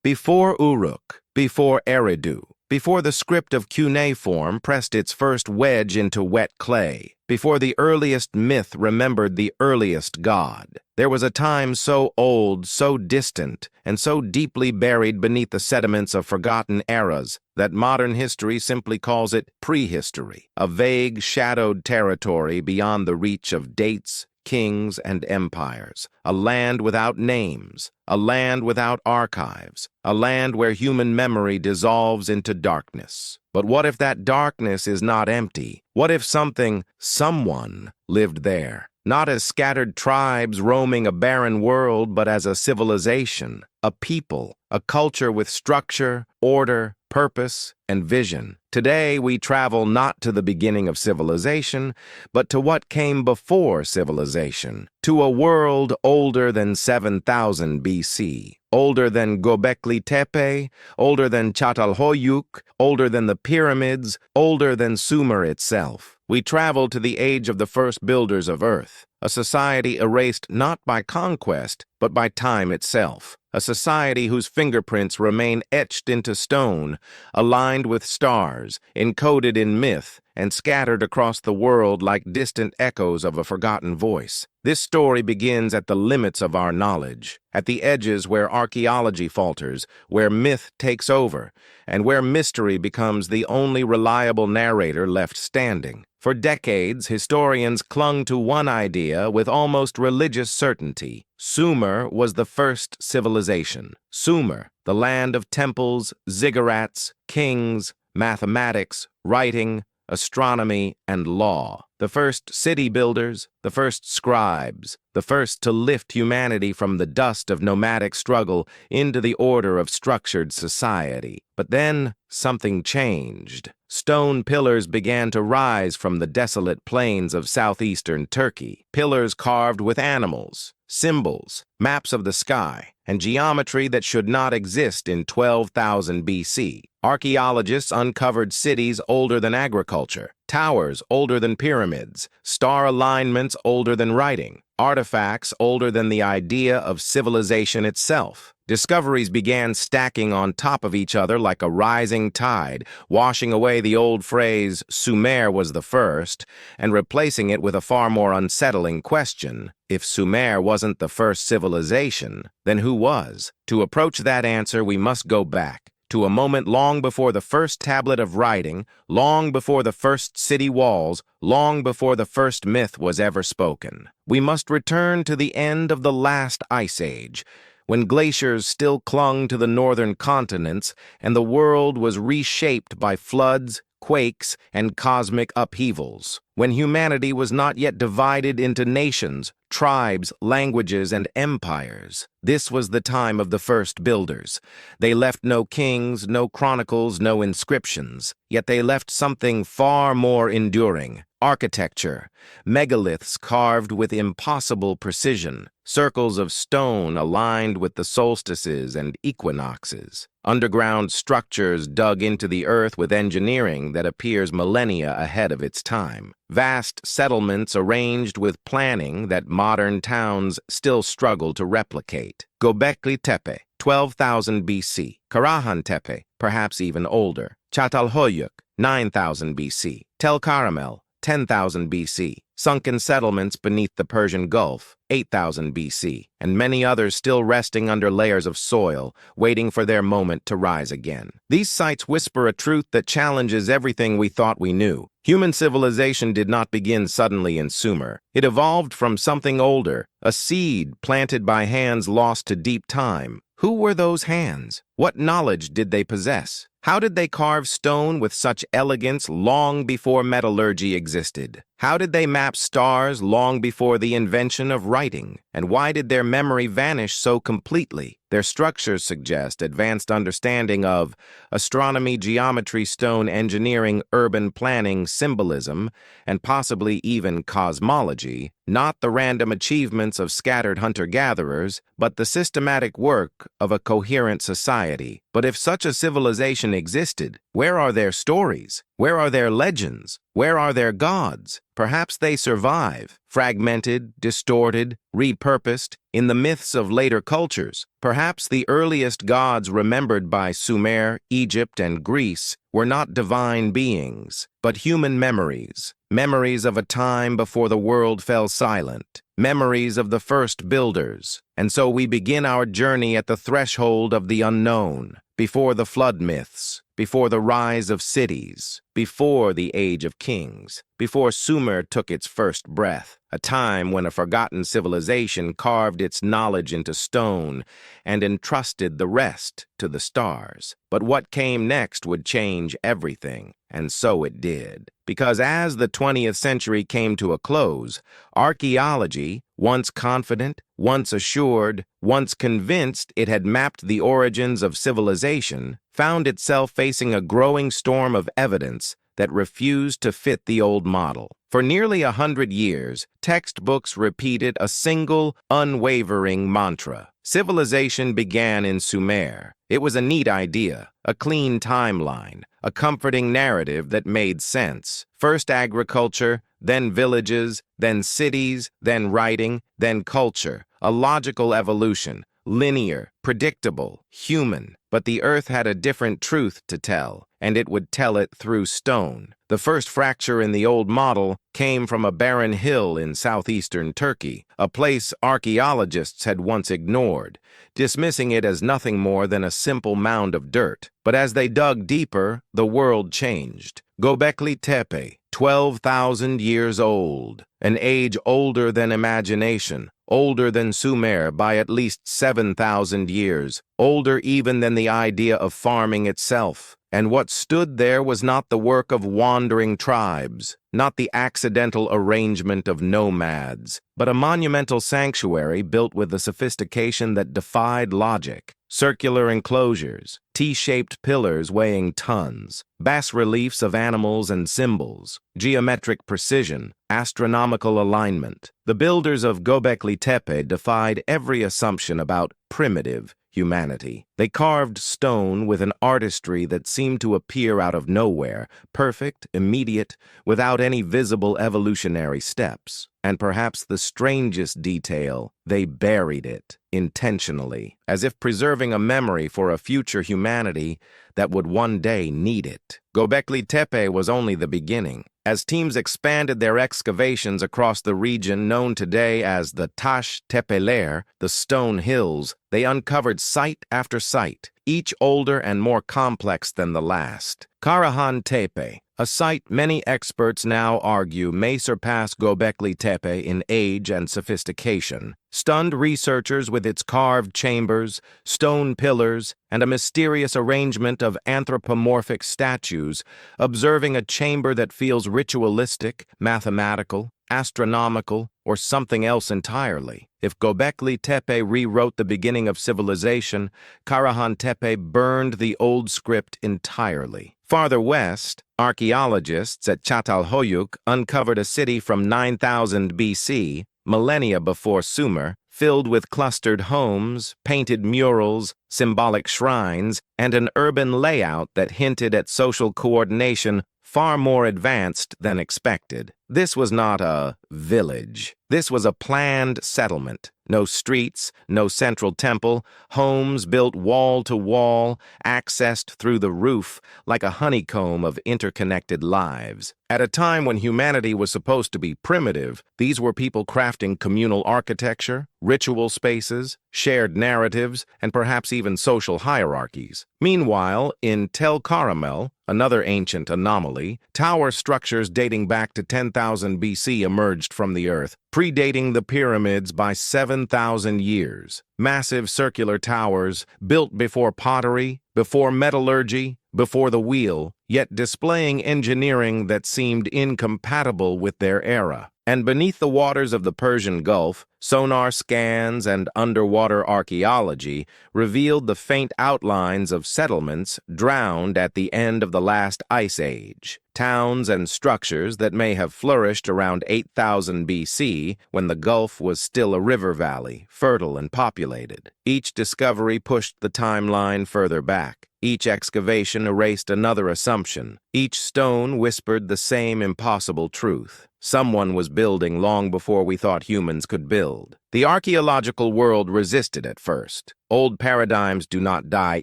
Before Uruk, before Eridu, before the script of cuneiform pressed its first wedge into wet clay, before the earliest myth remembered the earliest god, there was a time so old, so distant, and so deeply buried beneath the sediments of forgotten eras that modern history simply calls it prehistory, a vague, shadowed territory beyond the reach of dates, kings, and empires, a land without names, a land without archives, a land where human memory dissolves into darkness. But what if that darkness is not empty? What if someone lived there? Not as scattered tribes roaming a barren world, but as a civilization, a people, a culture with structure, order, purpose, and vision. Today, we travel not to the beginning of civilization, but to what came before civilization, to a world older than 7,000 BC, older than Göbekli Tepe, older than Çatalhöyük, older than the pyramids, older than Sumer itself. We travel to the age of the first builders of Earth, a society erased not by conquest, but by time itself. A society whose fingerprints remain etched into stone, aligned with stars, encoded in myth, and scattered across the world like distant echoes of a forgotten voice. This story begins at the limits of our knowledge, at the edges where archaeology falters, where myth takes over, and where mystery becomes the only reliable narrator left standing. For decades, historians clung to one idea with almost religious certainty. Sumer was the first civilization. Sumer, the land of temples, ziggurats, kings, mathematics, writing, astronomy, and law. The first city builders, the first scribes, the first to lift humanity from the dust of nomadic struggle into the order of structured society. But then something changed. Stone pillars began to rise from the desolate plains of southeastern Turkey, pillars carved with animals, symbols, maps of the sky, and geometry that should not exist in 12,000 BC. Archaeologists uncovered cities older than agriculture, towers older than pyramids, star alignments older than writing, artifacts older than the idea of civilization itself. Discoveries began stacking on top of each other like a rising tide, washing away the old phrase, Sumer was the first, and replacing it with a far more unsettling question. If Sumer wasn't the first civilization, then who was? To approach that answer, we must go back to a moment long before the first tablet of writing, long before the first city walls, long before the first myth was ever spoken. We must return to the end of the last ice age, when glaciers still clung to the northern continents and the world was reshaped by floods, quakes, and cosmic upheavals, when humanity was not yet divided into nations, tribes, languages, and empires. This was the time of the first builders. They left no kings, no chronicles, no inscriptions, yet they left something far more enduring. Architecture, megaliths carved with impossible precision, circles of stone aligned with the solstices and equinoxes, underground structures dug into the earth with engineering that appears millennia ahead of its time, vast settlements arranged with planning that modern towns still struggle to replicate. Göbekli Tepe, 12,000 BC. Karahan Tepe, perhaps even older. Çatalhöyük, 9,000 BC. Tel Caramel, 10,000 BC, sunken settlements beneath the Persian Gulf, 8,000 BC, and many others still resting under layers of soil, waiting for their moment to rise again. These sites whisper a truth that challenges everything we thought we knew. Human civilization did not begin suddenly in Sumer. It evolved from something older, a seed planted by hands lost to deep time. Who were those hands? What knowledge did they possess? How did they carve stone with such elegance long before metallurgy existed? How did they map stars long before the invention of writing? And why did their memory vanish so completely? Their structures suggest advanced understanding of astronomy, geometry, stone engineering, urban planning, symbolism, and possibly even cosmology, not the random achievements of scattered hunter-gatherers, but the systematic work of a coherent society. But if such a civilization existed, where are their stories? Where are their legends? Where are their gods? Perhaps they survive, fragmented, distorted, repurposed, in the myths of later cultures. Perhaps the earliest gods remembered by Sumer, Egypt, and Greece were not divine beings, but human memories. Memories of a time before the world fell silent. Memories of the first builders. And so we begin our journey at the threshold of the unknown, before the flood myths, before the rise of cities, before the age of kings, before Sumer took its first breath, a time when a forgotten civilization carved its knowledge into stone and entrusted the rest to the stars. But what came next would change everything, and so it did. Because as the 20th century came to a close, archaeology, once confident, once assured, once convinced it had mapped the origins of civilization, found itself facing a growing storm of evidence that refused to fit the old model. For nearly 100 years, textbooks repeated a single, unwavering mantra. Civilization began in Sumer. It was a neat idea, a clean timeline, a comforting narrative that made sense. First agriculture, then villages, then cities, then writing, then culture. A logical evolution, linear, predictable, human. But the earth had a different truth to tell, and it would tell it through stone. The first fracture in the old model came from a barren hill in southeastern Turkey, a place archaeologists had once ignored, dismissing it as nothing more than a simple mound of dirt. But as they dug deeper, the world changed. Göbekli Tepe, 12,000 years old, an age older than imagination, older than Sumer by at least 7,000 years, older even than the idea of farming itself. And what stood there was not the work of wandering tribes, not the accidental arrangement of nomads, but a monumental sanctuary built with a sophistication that defied logic. Circular enclosures, T-shaped pillars weighing tons, bas-reliefs of animals and symbols, geometric precision, astronomical alignment. The builders of Göbekli Tepe defied every assumption about primitive humanity. They carved stone with an artistry that seemed to appear out of nowhere, perfect, immediate, without any visible evolutionary steps. And perhaps the strangest detail, they buried it intentionally, as if preserving a memory for a future humanity that would one day need it. Göbekli Tepe was only the beginning. As teams expanded their excavations across the region known today as the Taş Tepeler, the Stone Hills, they uncovered site after site, each older and more complex than the last. Karahan Tepe, a site many experts now argue may surpass Göbekli Tepe in age and sophistication, stunned researchers with its carved chambers, stone pillars, and a mysterious arrangement of anthropomorphic statues, observing a chamber that feels ritualistic, mathematical, astronomical, or something else entirely. If Göbekli Tepe rewrote the beginning of civilization, Karahan Tepe burned the old script entirely. Farther west, archaeologists at Çatalhöyük uncovered a city from 9000 BC, millennia before Sumer, filled with clustered homes, painted murals, symbolic shrines, and an urban layout that hinted at social coordination far more advanced than expected. This was not a village. This was a planned settlement. No streets, no central temple, homes built wall to wall, accessed through the roof like a honeycomb of interconnected lives. At a time when humanity was supposed to be primitive, these were people crafting communal architecture, ritual spaces, shared narratives, and perhaps even social hierarchies. Meanwhile, in Tel Caramel, another ancient anomaly, tower structures dating back to 10,000 BC emerged from the earth, predating the pyramids by 7,000 years. Massive circular towers, built before pottery, before metallurgy, before the wheel, yet displaying engineering that seemed incompatible with their era. And beneath the waters of the Persian Gulf, sonar scans and underwater archaeology revealed the faint outlines of settlements drowned at the end of the last ice age. Towns and structures that may have flourished around 8000 BC when the Gulf was still a river valley, fertile and populated. Each discovery pushed the timeline further back. Each excavation erased another assumption. Each stone whispered the same impossible truth. Someone was building long before we thought humans could build. The archaeological world resisted at first. Old paradigms do not die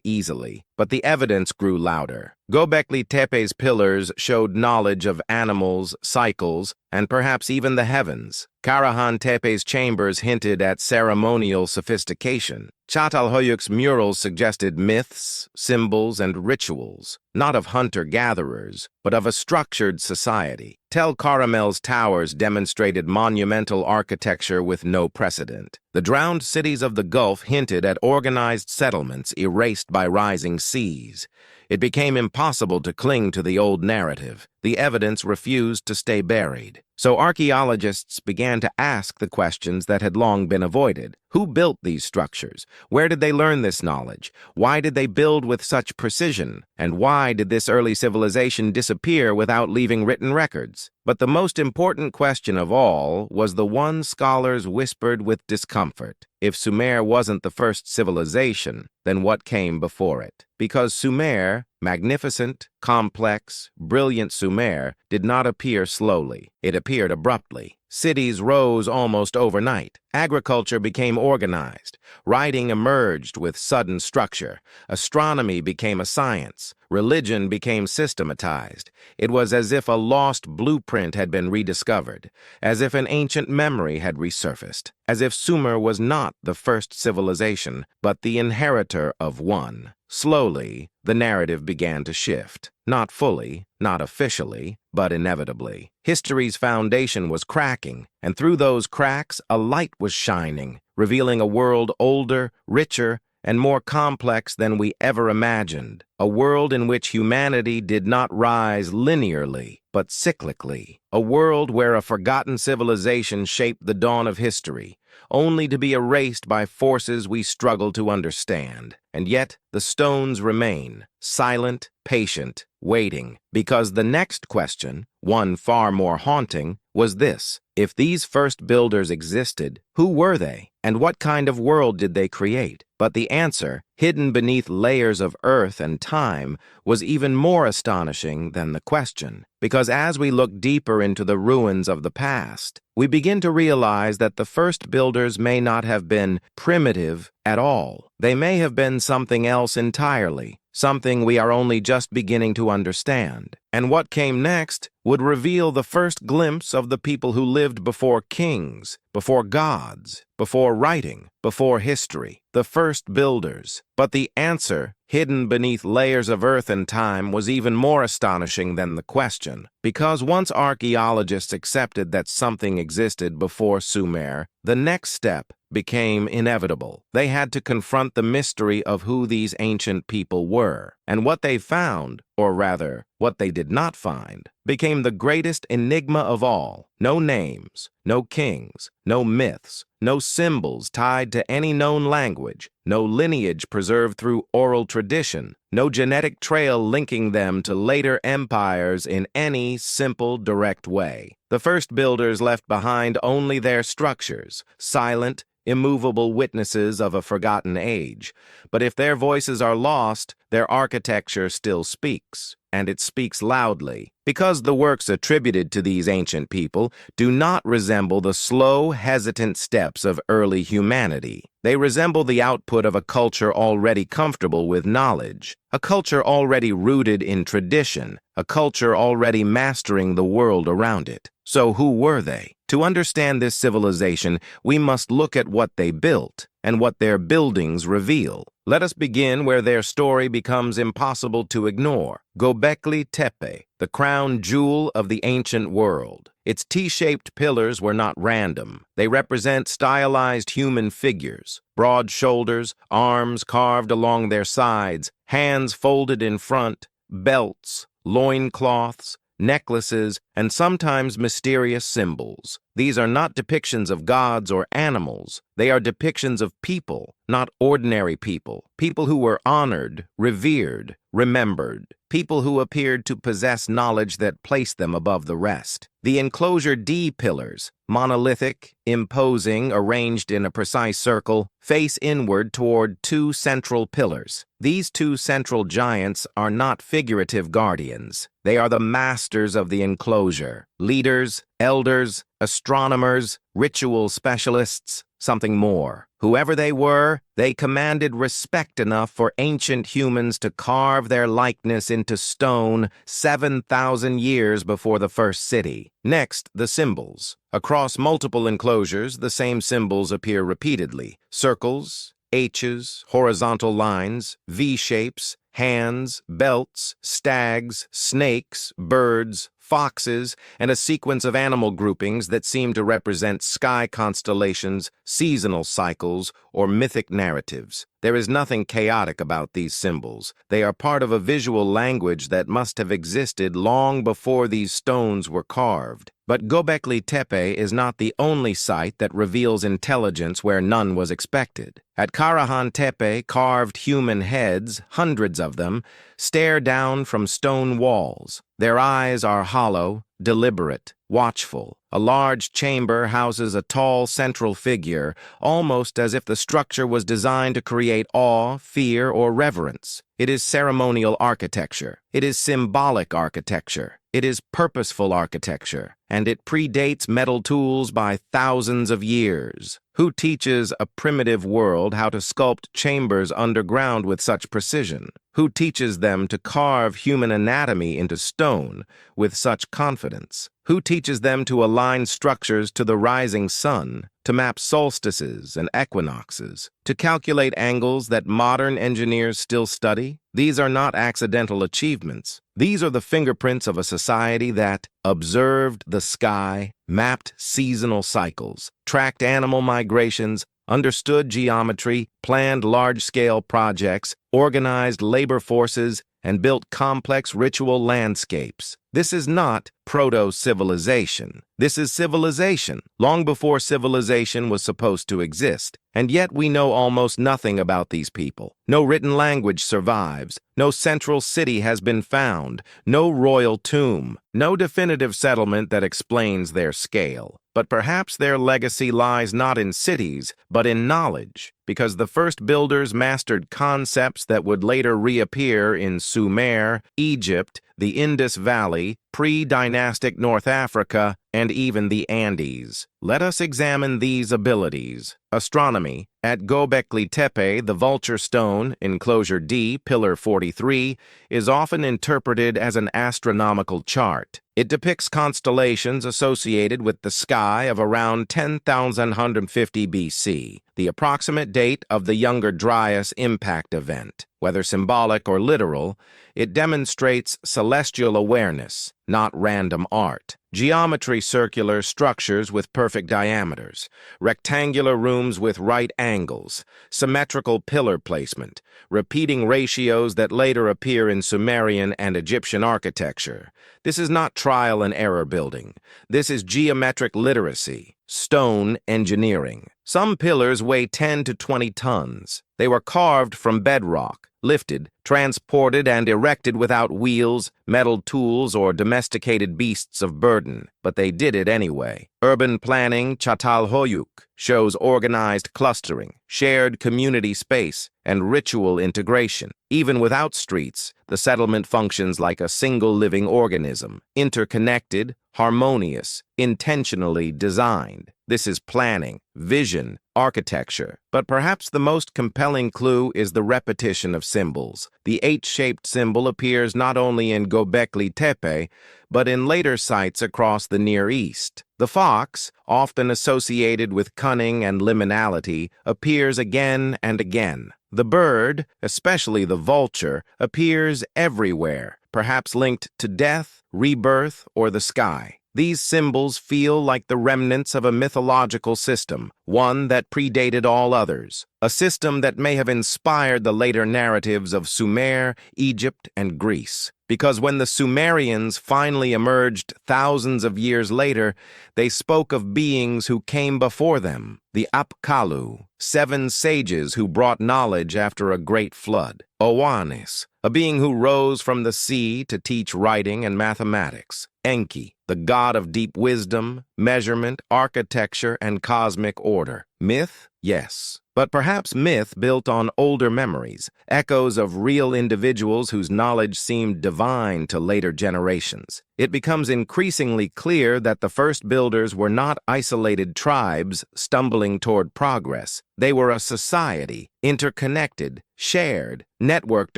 easily, but the evidence grew louder. Göbekli Tepe's pillars showed knowledge of animals, cycles, and perhaps even the heavens. Karahan Tepe's chambers hinted at ceremonial sophistication. Çatalhöyük's murals suggested myths, symbols, and rituals, not of hunter-gatherers, but of a structured society. Tel Karamel's towers demonstrated monumental architecture with no precedent. The drowned cities of the Gulf hinted at organized settlements erased by rising seas. It became impossible to cling to the old narrative. The evidence refused to stay buried. So archaeologists began to ask the questions that had long been avoided. Who built these structures? Where did they learn this knowledge? Why did they build with such precision? And why did this early civilization disappear without leaving written records? But the most important question of all was the one scholars whispered with discomfort. If Sumer wasn't the first civilization, then what came before it? Because Sumer, magnificent, complex, brilliant Sumer, did not appear slowly. It appeared abruptly. Cities rose almost overnight. Agriculture became organized. Writing emerged with sudden structure. Astronomy became a science. Religion became systematized. It was as if a lost blueprint had been rediscovered, as if an ancient memory had resurfaced, as if Sumer was not the first civilization, but the inheritor of one. Slowly, the narrative began to shift. Not fully, not officially, but inevitably. History's foundation was cracking, and through those cracks, a light was shining, revealing a world older, richer, and more complex than we ever imagined. A world in which humanity did not rise linearly, but cyclically. A world where a forgotten civilization shaped the dawn of history, only to be erased by forces we struggle to understand. And yet, the stones remain, silent, patient, waiting, because the next question, one far more haunting, was this: if these first builders existed, who were they, and what kind of world did they create? But the answer, hidden beneath layers of earth and time, was even more astonishing than the question. Because as we look deeper into the ruins of the past, we begin to realize that the first builders may not have been primitive at all. They may have been something else entirely, something we are only just beginning to understand. And what came next would reveal the first glimpse of the people who lived before kings, before gods, before writing, before history, the first builders. But the answer, hidden beneath layers of earth and time, was even more astonishing than the question. Because once archaeologists accepted that something existed before Sumer, the next step became inevitable. They had to confront the mystery of who these ancient people were. And what they found, or rather, what they did not find, became the greatest enigma of all. No names, no kings, no myths, no symbols tied to any known language, no lineage preserved through oral tradition, no genetic trail linking them to later empires in any simple, direct way. The first builders left behind only their structures, silent, immovable witnesses of a forgotten age. But if their voices are lost, their architecture still speaks, and it speaks loudly. Because the works attributed to these ancient people do not resemble the slow, hesitant steps of early humanity. They resemble the output of a culture already comfortable with knowledge, a culture already rooted in tradition, a culture already mastering the world around it. So who were they? To understand this civilization, we must look at what they built and what their buildings reveal. Let us begin where their story becomes impossible to ignore. Göbekli Tepe, the crown jewel of the ancient world. Its T-shaped pillars were not random. They represent stylized human figures, broad shoulders, arms carved along their sides, hands folded in front, belts, loincloths, necklaces, and sometimes mysterious symbols. These are not depictions of gods or animals. They are depictions of people, not ordinary people. People who were honored, revered, remembered. People who appeared to possess knowledge that placed them above the rest. The enclosure D pillars, monolithic, imposing, arranged in a precise circle, face inward toward two central pillars. These two central giants are not figurative guardians. They are the masters of the enclosure, leaders, elders, astronomers, ritual specialists, something more. Whoever they were, they commanded respect enough for ancient humans to carve their likeness into stone 7,000 years before the first city. Next, the symbols. Across multiple enclosures, the same symbols appear repeatedly. Circles, H's, horizontal lines, V-shapes, hands, belts, stags, snakes, birds, foxes, and a sequence of animal groupings that seem to represent sky constellations, seasonal cycles, or mythic narratives. There is nothing chaotic about these symbols. They are part of a visual language that must have existed long before these stones were carved. But Göbekli Tepe is not the only site that reveals intelligence where none was expected. At Karahan Tepe, carved human heads, hundreds of them, stare down from stone walls. Their eyes are hollow, deliberate, watchful. A large chamber houses a tall central figure, almost as if the structure was designed to create awe, fear, or reverence. It is ceremonial architecture. It is symbolic architecture. It is purposeful architecture, and it predates metal tools by thousands of years. Who teaches a primitive world how to sculpt chambers underground with such precision? Who teaches them to carve human anatomy into stone with such confidence? Who teaches them to align structures to the rising sun, to map solstices and equinoxes, to calculate angles that modern engineers still study? These are not accidental achievements. These are the fingerprints of a society that observed the sky, mapped seasonal cycles, tracked animal migrations, understood geometry, planned large-scale projects, organized labor forces, and built complex ritual landscapes. This is not proto-civilization. This is civilization, long before civilization was supposed to exist. And yet we know almost nothing about these people. No written language survives. No central city has been found. No royal tomb. No definitive settlement that explains their scale. But perhaps their legacy lies not in cities, but in knowledge, because the first builders mastered concepts that would later reappear in Sumer, Egypt, the Indus Valley, pre-dynastic North Africa, and even the Andes. Let us examine these abilities. Astronomy. At Göbekli Tepe, the vulture stone, enclosure D, pillar 43, is often interpreted as an astronomical chart. It depicts constellations associated with the sky of around 10,150 BC, the approximate date of the Younger Dryas impact event. Whether symbolic or literal, it demonstrates celestial awareness, not random art. Geometry: circular structures with perfect diameters, rectangular rooms with right angles, symmetrical pillar placement, repeating ratios that later appear in Sumerian and Egyptian architecture. This is not trial and error building. This is geometric literacy, stone engineering. Some pillars weigh 10 to 20 tons. They were carved from bedrock, lifted, transported, and erected without wheels, metal tools, or domesticated beasts of burden. But they did it anyway. Urban planning, Çatalhöyük, shows organized clustering, shared community space, and ritual integration. Even without streets, the settlement functions like a single living organism, interconnected, harmonious, intentionally designed. This is planning, vision, architecture. But perhaps the most compelling clue is the repetition of symbols. The H-shaped symbol appears not only in Göbekli Tepe, but in later sites across the Near East. The fox, often associated with cunning and liminality, appears again and again. The bird, especially the vulture, appears everywhere, perhaps linked to death, rebirth, or the sky. These symbols feel like the remnants of a mythological system, one that predated all others, a system that may have inspired the later narratives of Sumer, Egypt, and Greece. because when the Sumerians finally emerged thousands of years later, they spoke of beings who came before them, the Apkallu, 7 sages who brought knowledge after a great flood. Oannes, a being who rose from the sea to teach writing and mathematics. Enki, the god of deep wisdom, measurement, architecture, and cosmic order. Myth? Yes. But perhaps myth built on older memories, echoes of real individuals whose knowledge seemed divine to later generations. It becomes increasingly clear that the first builders were not isolated tribes stumbling toward progress. They were a society, interconnected, shared, networked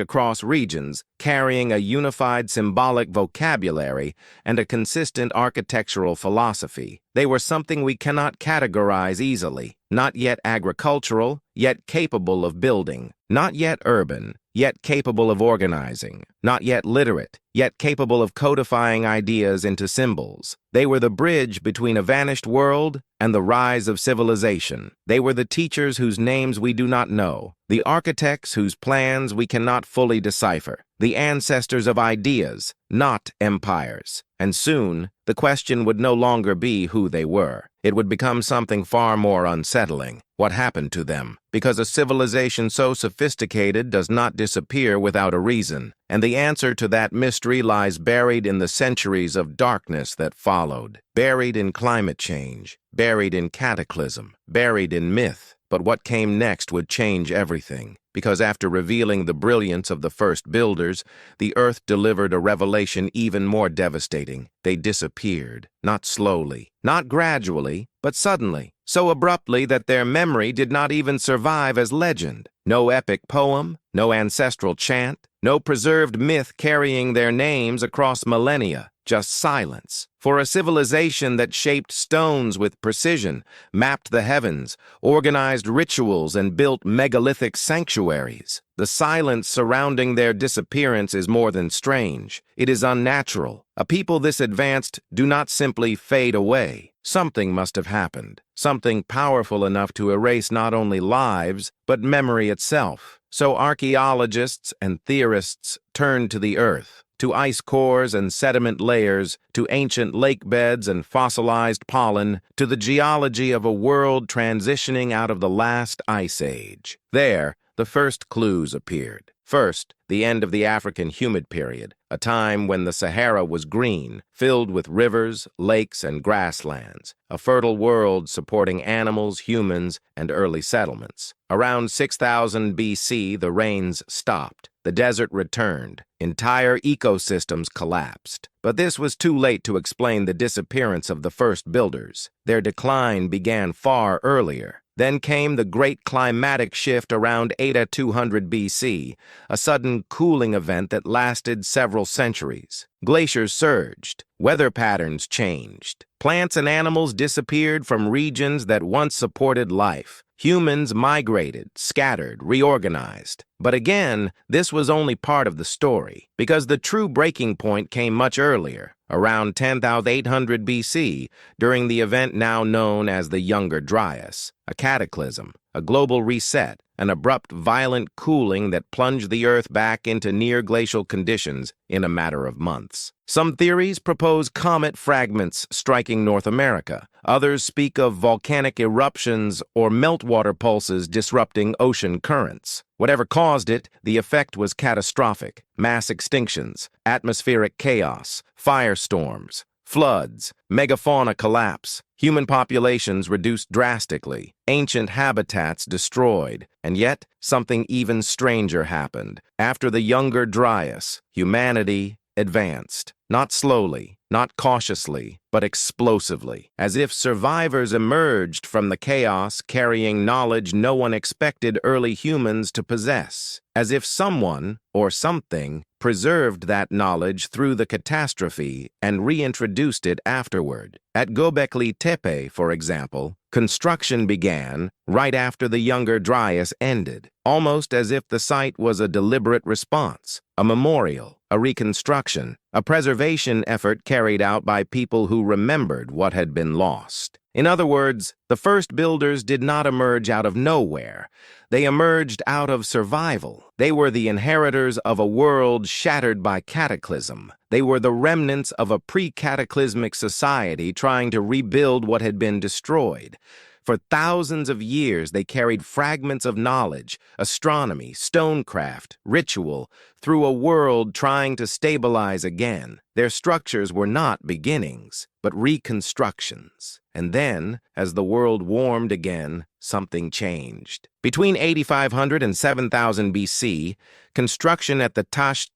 across regions, carrying a unified symbolic vocabulary and a consistent architectural philosophy. They were something we cannot categorize easily, not yet agricultural, yet capable of building, not yet urban, yet capable of organizing, not yet literate, yet capable of codifying ideas into symbols. They were the bridge between a vanished world and the rise of civilization. They were the teachers whose names we do not know, the architects whose plans we cannot fully decipher, the ancestors of ideas, not empires. And soon, the question would no longer be who they were. It would become something far more unsettling. What happened to them? Because a civilization so sophisticated does not disappear without a reason. And the answer to that mystery lies buried in the centuries of darkness that followed. Buried in climate change, buried in cataclysm, buried in myth. But what came next would change everything. Because after revealing the brilliance of the first builders, the earth delivered a revelation even more devastating. They disappeared, not slowly, not gradually, but suddenly, so abruptly that their memory did not even survive as legend. No epic poem, no ancestral chant, no preserved myth carrying their names across millennia. Just silence. For a civilization that shaped stones with precision, mapped the heavens, organized rituals, and built megalithic sanctuaries, the silence surrounding their disappearance is more than strange. It is unnatural. A people this advanced do not simply fade away. Something must have happened. Something powerful enough to erase not only lives, but memory itself. So archaeologists and theorists turn to the earth, to ice cores and sediment layers, to ancient lake beds and fossilized pollen, to the geology of a world transitioning out of the last ice age. There, the first clues appeared. First, the end of the African humid period, a time when the Sahara was green, filled with rivers, lakes, and grasslands, a fertile world supporting animals, humans, and early settlements. Around 6000 BC, the rains stopped. The desert returned. Entire ecosystems collapsed. But this was too late to explain the disappearance of the first builders. Their decline began far earlier. Then came the great climatic shift around 8200 BC, a sudden cooling event that lasted several centuries. Glaciers surged, weather patterns changed. Plants and animals disappeared from regions that once supported life. Humans migrated, scattered, reorganized. But again, this was only part of the story, because the true breaking point came much earlier, around 10,800 BC, during the event now known as the Younger Dryas, a cataclysm, a global reset, an abrupt, violent cooling that plunged the Earth back into near-glacial conditions in a matter of months. Some theories propose comet fragments striking North America. Others speak of volcanic eruptions or meltwater pulses disrupting ocean currents. Whatever caused it, the effect was catastrophic. Mass extinctions, atmospheric chaos, firestorms, floods, megafauna collapse, human populations reduced drastically, ancient habitats destroyed, and yet something even stranger happened. After the Younger Dryas, humanity advanced, not slowly, not cautiously, but explosively, as if survivors emerged from the chaos carrying knowledge no one expected early humans to possess, as if someone, or something, preserved that knowledge through the catastrophe and reintroduced it afterward. At Göbekli Tepe, for example, construction began right after the Younger Dryas ended, almost as if the site was a deliberate response, a memorial, a reconstruction, a preservation effort carried out by people who remembered what had been lost. In other words, the first builders did not emerge out of nowhere. They emerged out of survival. They were the inheritors of a world shattered by cataclysm. They were the remnants of a pre-cataclysmic society trying to rebuild what had been destroyed. For thousands of years, they carried fragments of knowledge, astronomy, stonecraft, ritual, through a world trying to stabilize again. Their structures were not beginnings, but reconstructions. And then, as the world warmed again, something changed. Between 8500 and 7000 BC, construction at the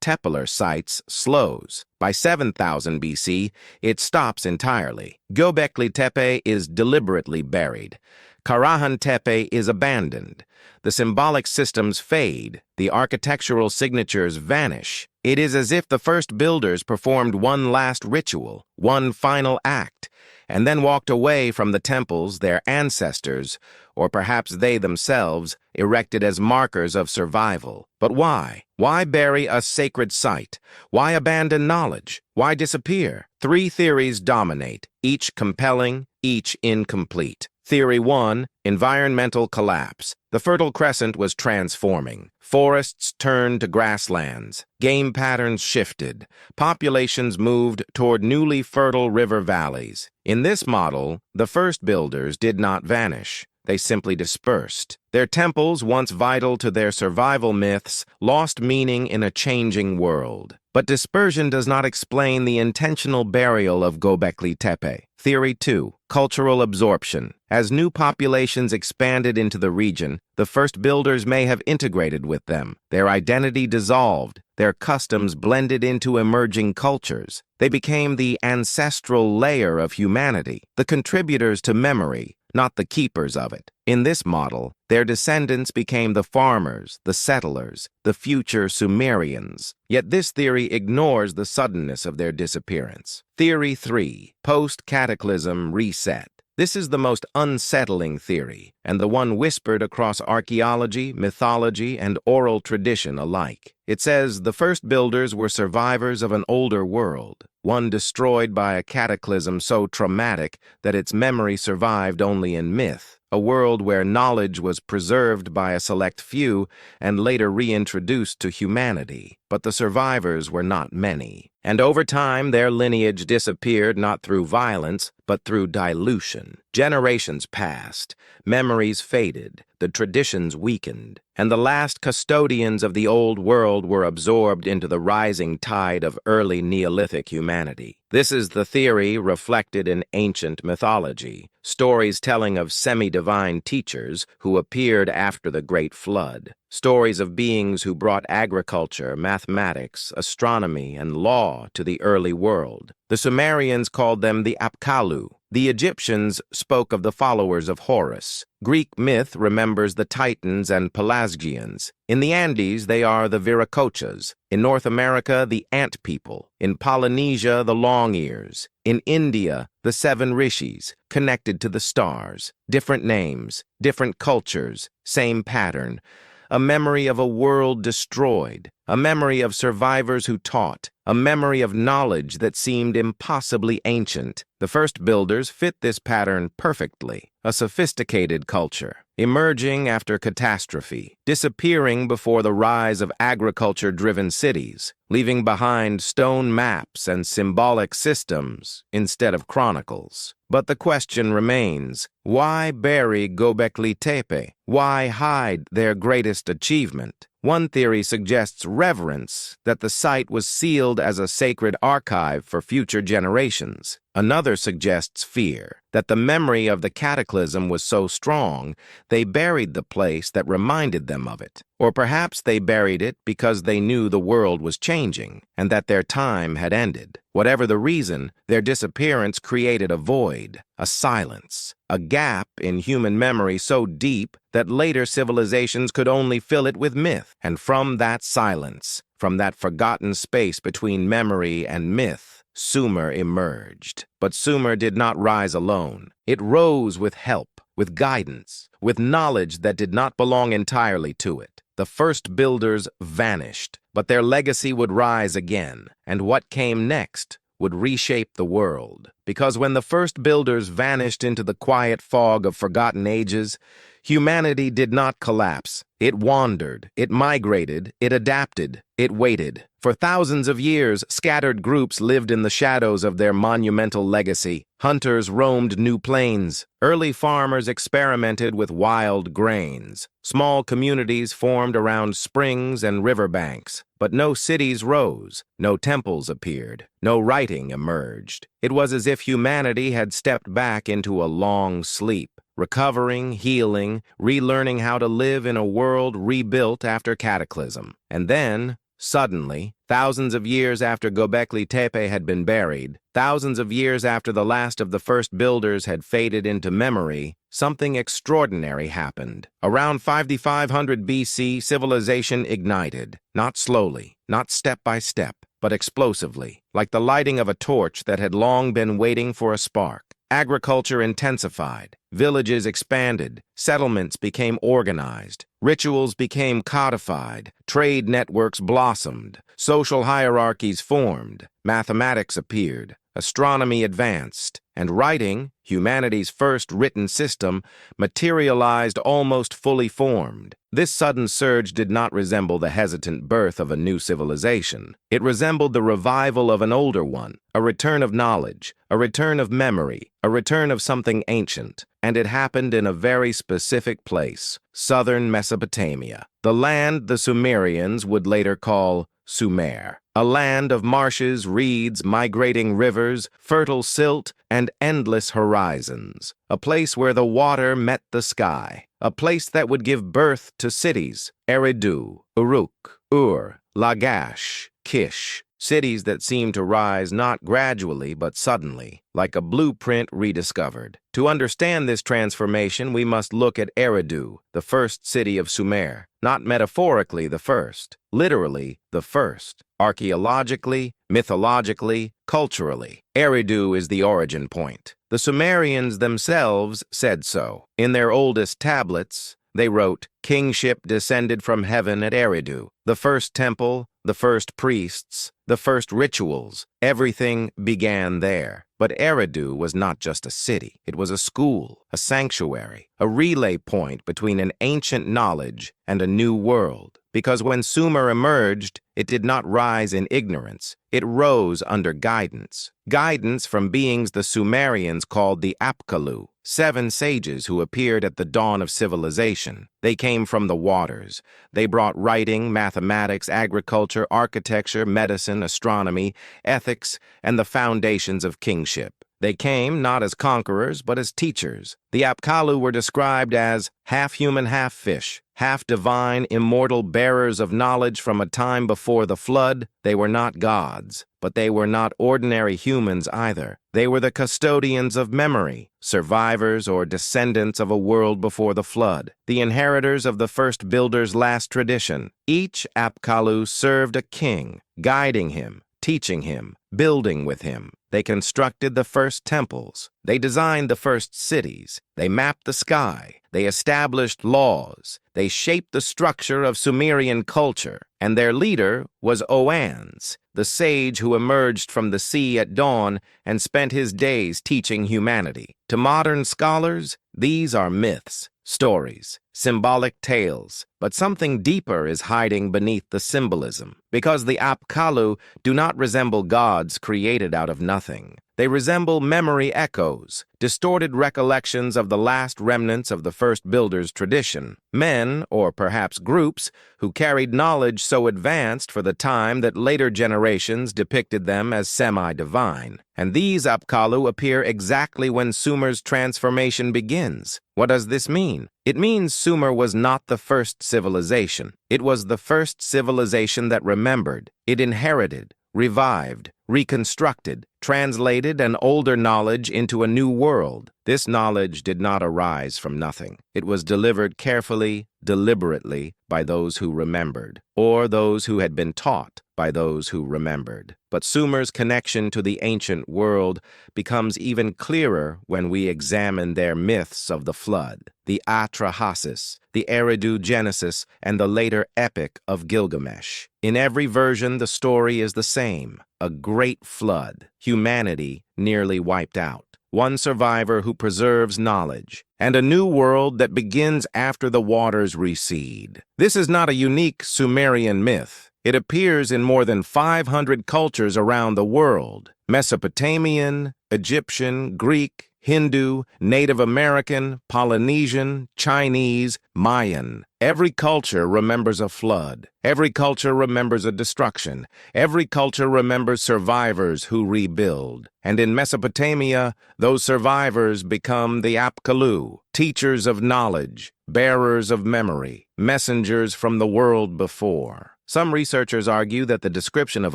Tepe sites slows. By 7000 BC, it stops entirely. Göbekli Tepe is deliberately buried. Karahan Tepe is abandoned. The symbolic systems fade. The architectural signatures vanish. It is as if the first builders performed one last ritual, one final act, and then walked away from the temples their ancestors, or perhaps they themselves, erected as markers of survival. But why? Why bury a sacred site? Why abandon knowledge? Why disappear? Three theories dominate, each compelling, each incomplete. Theory 1, environmental collapse. The Fertile Crescent was transforming. Forests turned to grasslands. Game patterns shifted. Populations moved toward newly fertile river valleys. In this model, the first builders did not vanish. They simply dispersed. Their temples, once vital to their survival myths, lost meaning in a changing world. But dispersion does not explain the intentional burial of Göbekli Tepe. Theory 2, cultural absorption. As new populations expanded into the region, the first builders may have integrated with them. Their identity dissolved. Their customs blended into emerging cultures. They became the ancestral layer of humanity, the contributors to memory, not the keepers of it. In this model, their descendants became the farmers, the settlers, the future Sumerians. Yet this theory ignores the suddenness of their disappearance. Theory 3, post-cataclysm reset. This is the most unsettling theory, and the one whispered across archaeology, mythology, and oral tradition alike. It says the first builders were survivors of an older world, one destroyed by a cataclysm so traumatic that its memory survived only in myth, a world where knowledge was preserved by a select few and later reintroduced to humanity. But the survivors were not many, and over time their lineage disappeared not through violence, but through dilution. Generations passed, memories faded, the traditions weakened, and the last custodians of the old world were absorbed into the rising tide of early Neolithic humanity. This is the theory reflected in ancient mythology, stories telling of semi-divine teachers who appeared after the Great Flood, stories of beings who brought agriculture, mathematics, astronomy, and law to the early world. The Sumerians called them the Apkallu. The Egyptians spoke of the followers of Horus. Greek myth remembers the Titans and Pelasgians. In the Andes, they are the Viracochas. In North America, the Ant People. In Polynesia, the Long Ears. In India, the Seven Rishis, connected to the stars. Different names, different cultures, same pattern. A memory of a world destroyed, a memory of survivors who taught, a memory of knowledge that seemed impossibly ancient. The first builders fit this pattern perfectly. A sophisticated culture, emerging after catastrophe, disappearing before the rise of agriculture-driven cities, leaving behind stone maps and symbolic systems instead of chronicles. But the question remains, why bury Göbekli Tepe? Why hide their greatest achievement? One theory suggests reverence, that the site was sealed as a sacred archive for future generations. Another suggests fear, that the memory of the cataclysm was so strong, they buried the place that reminded them of it. Or perhaps they buried it because they knew the world was changing, and that their time had ended. Whatever the reason, their disappearance created a void, a silence, a gap in human memory so deep that later civilizations could only fill it with myth. And from that silence, from that forgotten space between memory and myth, Sumer emerged. But Sumer did not rise alone. It rose with help, with guidance, with knowledge that did not belong entirely to it. The first builders vanished, but their legacy would rise again. And what came next would reshape the world. Because when the first builders vanished into the quiet fog of forgotten ages, humanity did not collapse. It wandered, it migrated, it adapted, it waited. For thousands of years, scattered groups lived in the shadows of their monumental legacy. Hunters roamed new plains. Early farmers experimented with wild grains. Small communities formed around springs and riverbanks. But no cities rose, no temples appeared, no writing emerged. It was as if humanity had stepped back into a long sleep, recovering, healing, relearning how to live in a world rebuilt after cataclysm. And then, suddenly, thousands of years after Göbekli Tepe had been buried, thousands of years after the last of the first builders had faded into memory, something extraordinary happened. Around 5500 BC, civilization ignited, not slowly, not step by step, but explosively, like the lighting of a torch that had long been waiting for a spark. Agriculture intensified, villages expanded, settlements became organized, rituals became codified, trade networks blossomed, social hierarchies formed, mathematics appeared, astronomy advanced, and writing, humanity's first written system, materialized almost fully formed. This sudden surge did not resemble the hesitant birth of a new civilization. It resembled the revival of an older one, a return of knowledge, a return of memory, a return of something ancient. And it happened in a very specific place, southern Mesopotamia, the land the Sumerians would later call Sumer, a land of marshes, reeds, migrating rivers, fertile silt, and endless horizons, a place where the water met the sky, a place that would give birth to cities, Eridu, Uruk, Ur, Lagash, Kish, cities that seemed to rise not gradually but suddenly, like a blueprint rediscovered. To understand this transformation, we must look at Eridu, the first city of Sumer, not metaphorically the first, literally the first, archaeologically, mythologically, culturally. Eridu is the origin point. The Sumerians themselves said so. In their oldest tablets, they wrote, "Kingship descended from heaven at Eridu. The first temple, the first priests, the first rituals, everything began there." But Eridu was not just a city. It was a school, a sanctuary, a relay point between an ancient knowledge and a new world. Because when Sumer emerged, it did not rise in ignorance. It rose under guidance. Guidance from beings the Sumerians called the Apkallu, 7 sages who appeared at the dawn of civilization. They came from the waters. They brought writing, mathematics, agriculture, architecture, medicine, astronomy, ethics, and the foundations of kingship. They came not as conquerors, but as teachers. The Apkallu were described as half human, half fish, half divine, immortal bearers of knowledge from a time before the flood. They were not gods, but they were not ordinary humans either. They were the custodians of memory, survivors or descendants of a world before the flood, the inheritors of the first builder's last tradition. Each Apkallu served a king, guiding him, teaching him, building with him. They constructed the first temples. They designed the first cities. They mapped the sky. They established laws. They shaped the structure of Sumerian culture. And their leader was Oannes, the sage who emerged from the sea at dawn and spent his days teaching humanity. To modern scholars, these are myths, stories, symbolic tales, but something deeper is hiding beneath the symbolism. Because the Apkallu do not resemble gods created out of nothing. They resemble memory echoes, distorted recollections of the last remnants of the first builder's tradition. Men, or perhaps groups, who carried knowledge so advanced for the time that later generations depicted them as semi-divine. And these Apkallu appear exactly when Sumer's transformation begins. What does this mean? It means Sumer was not the first civilization. It was the first civilization that remembered. It inherited, revived, reconstructed, translated an older knowledge into a new world. This knowledge did not arise from nothing. It was delivered carefully, deliberately, by those who remembered, or those who had been taught, by those who remembered. But Sumer's connection to the ancient world becomes even clearer when we examine their myths of the flood, the Atrahasis, the Eridu Genesis, and the later epic of Gilgamesh. In every version, the story is the same: a great flood, humanity nearly wiped out, one survivor who preserves knowledge, and a new world that begins after the waters recede. This is not a unique Sumerian myth. It appears in more than 500 cultures around the world: Mesopotamian, Egyptian, Greek, Hindu, Native American, Polynesian, Chinese, Mayan. Every culture remembers a flood. Every culture remembers a destruction. Every culture remembers survivors who rebuild. And in Mesopotamia, those survivors become the Apkallu, teachers of knowledge, bearers of memory, messengers from the world before. Some researchers argue that the description of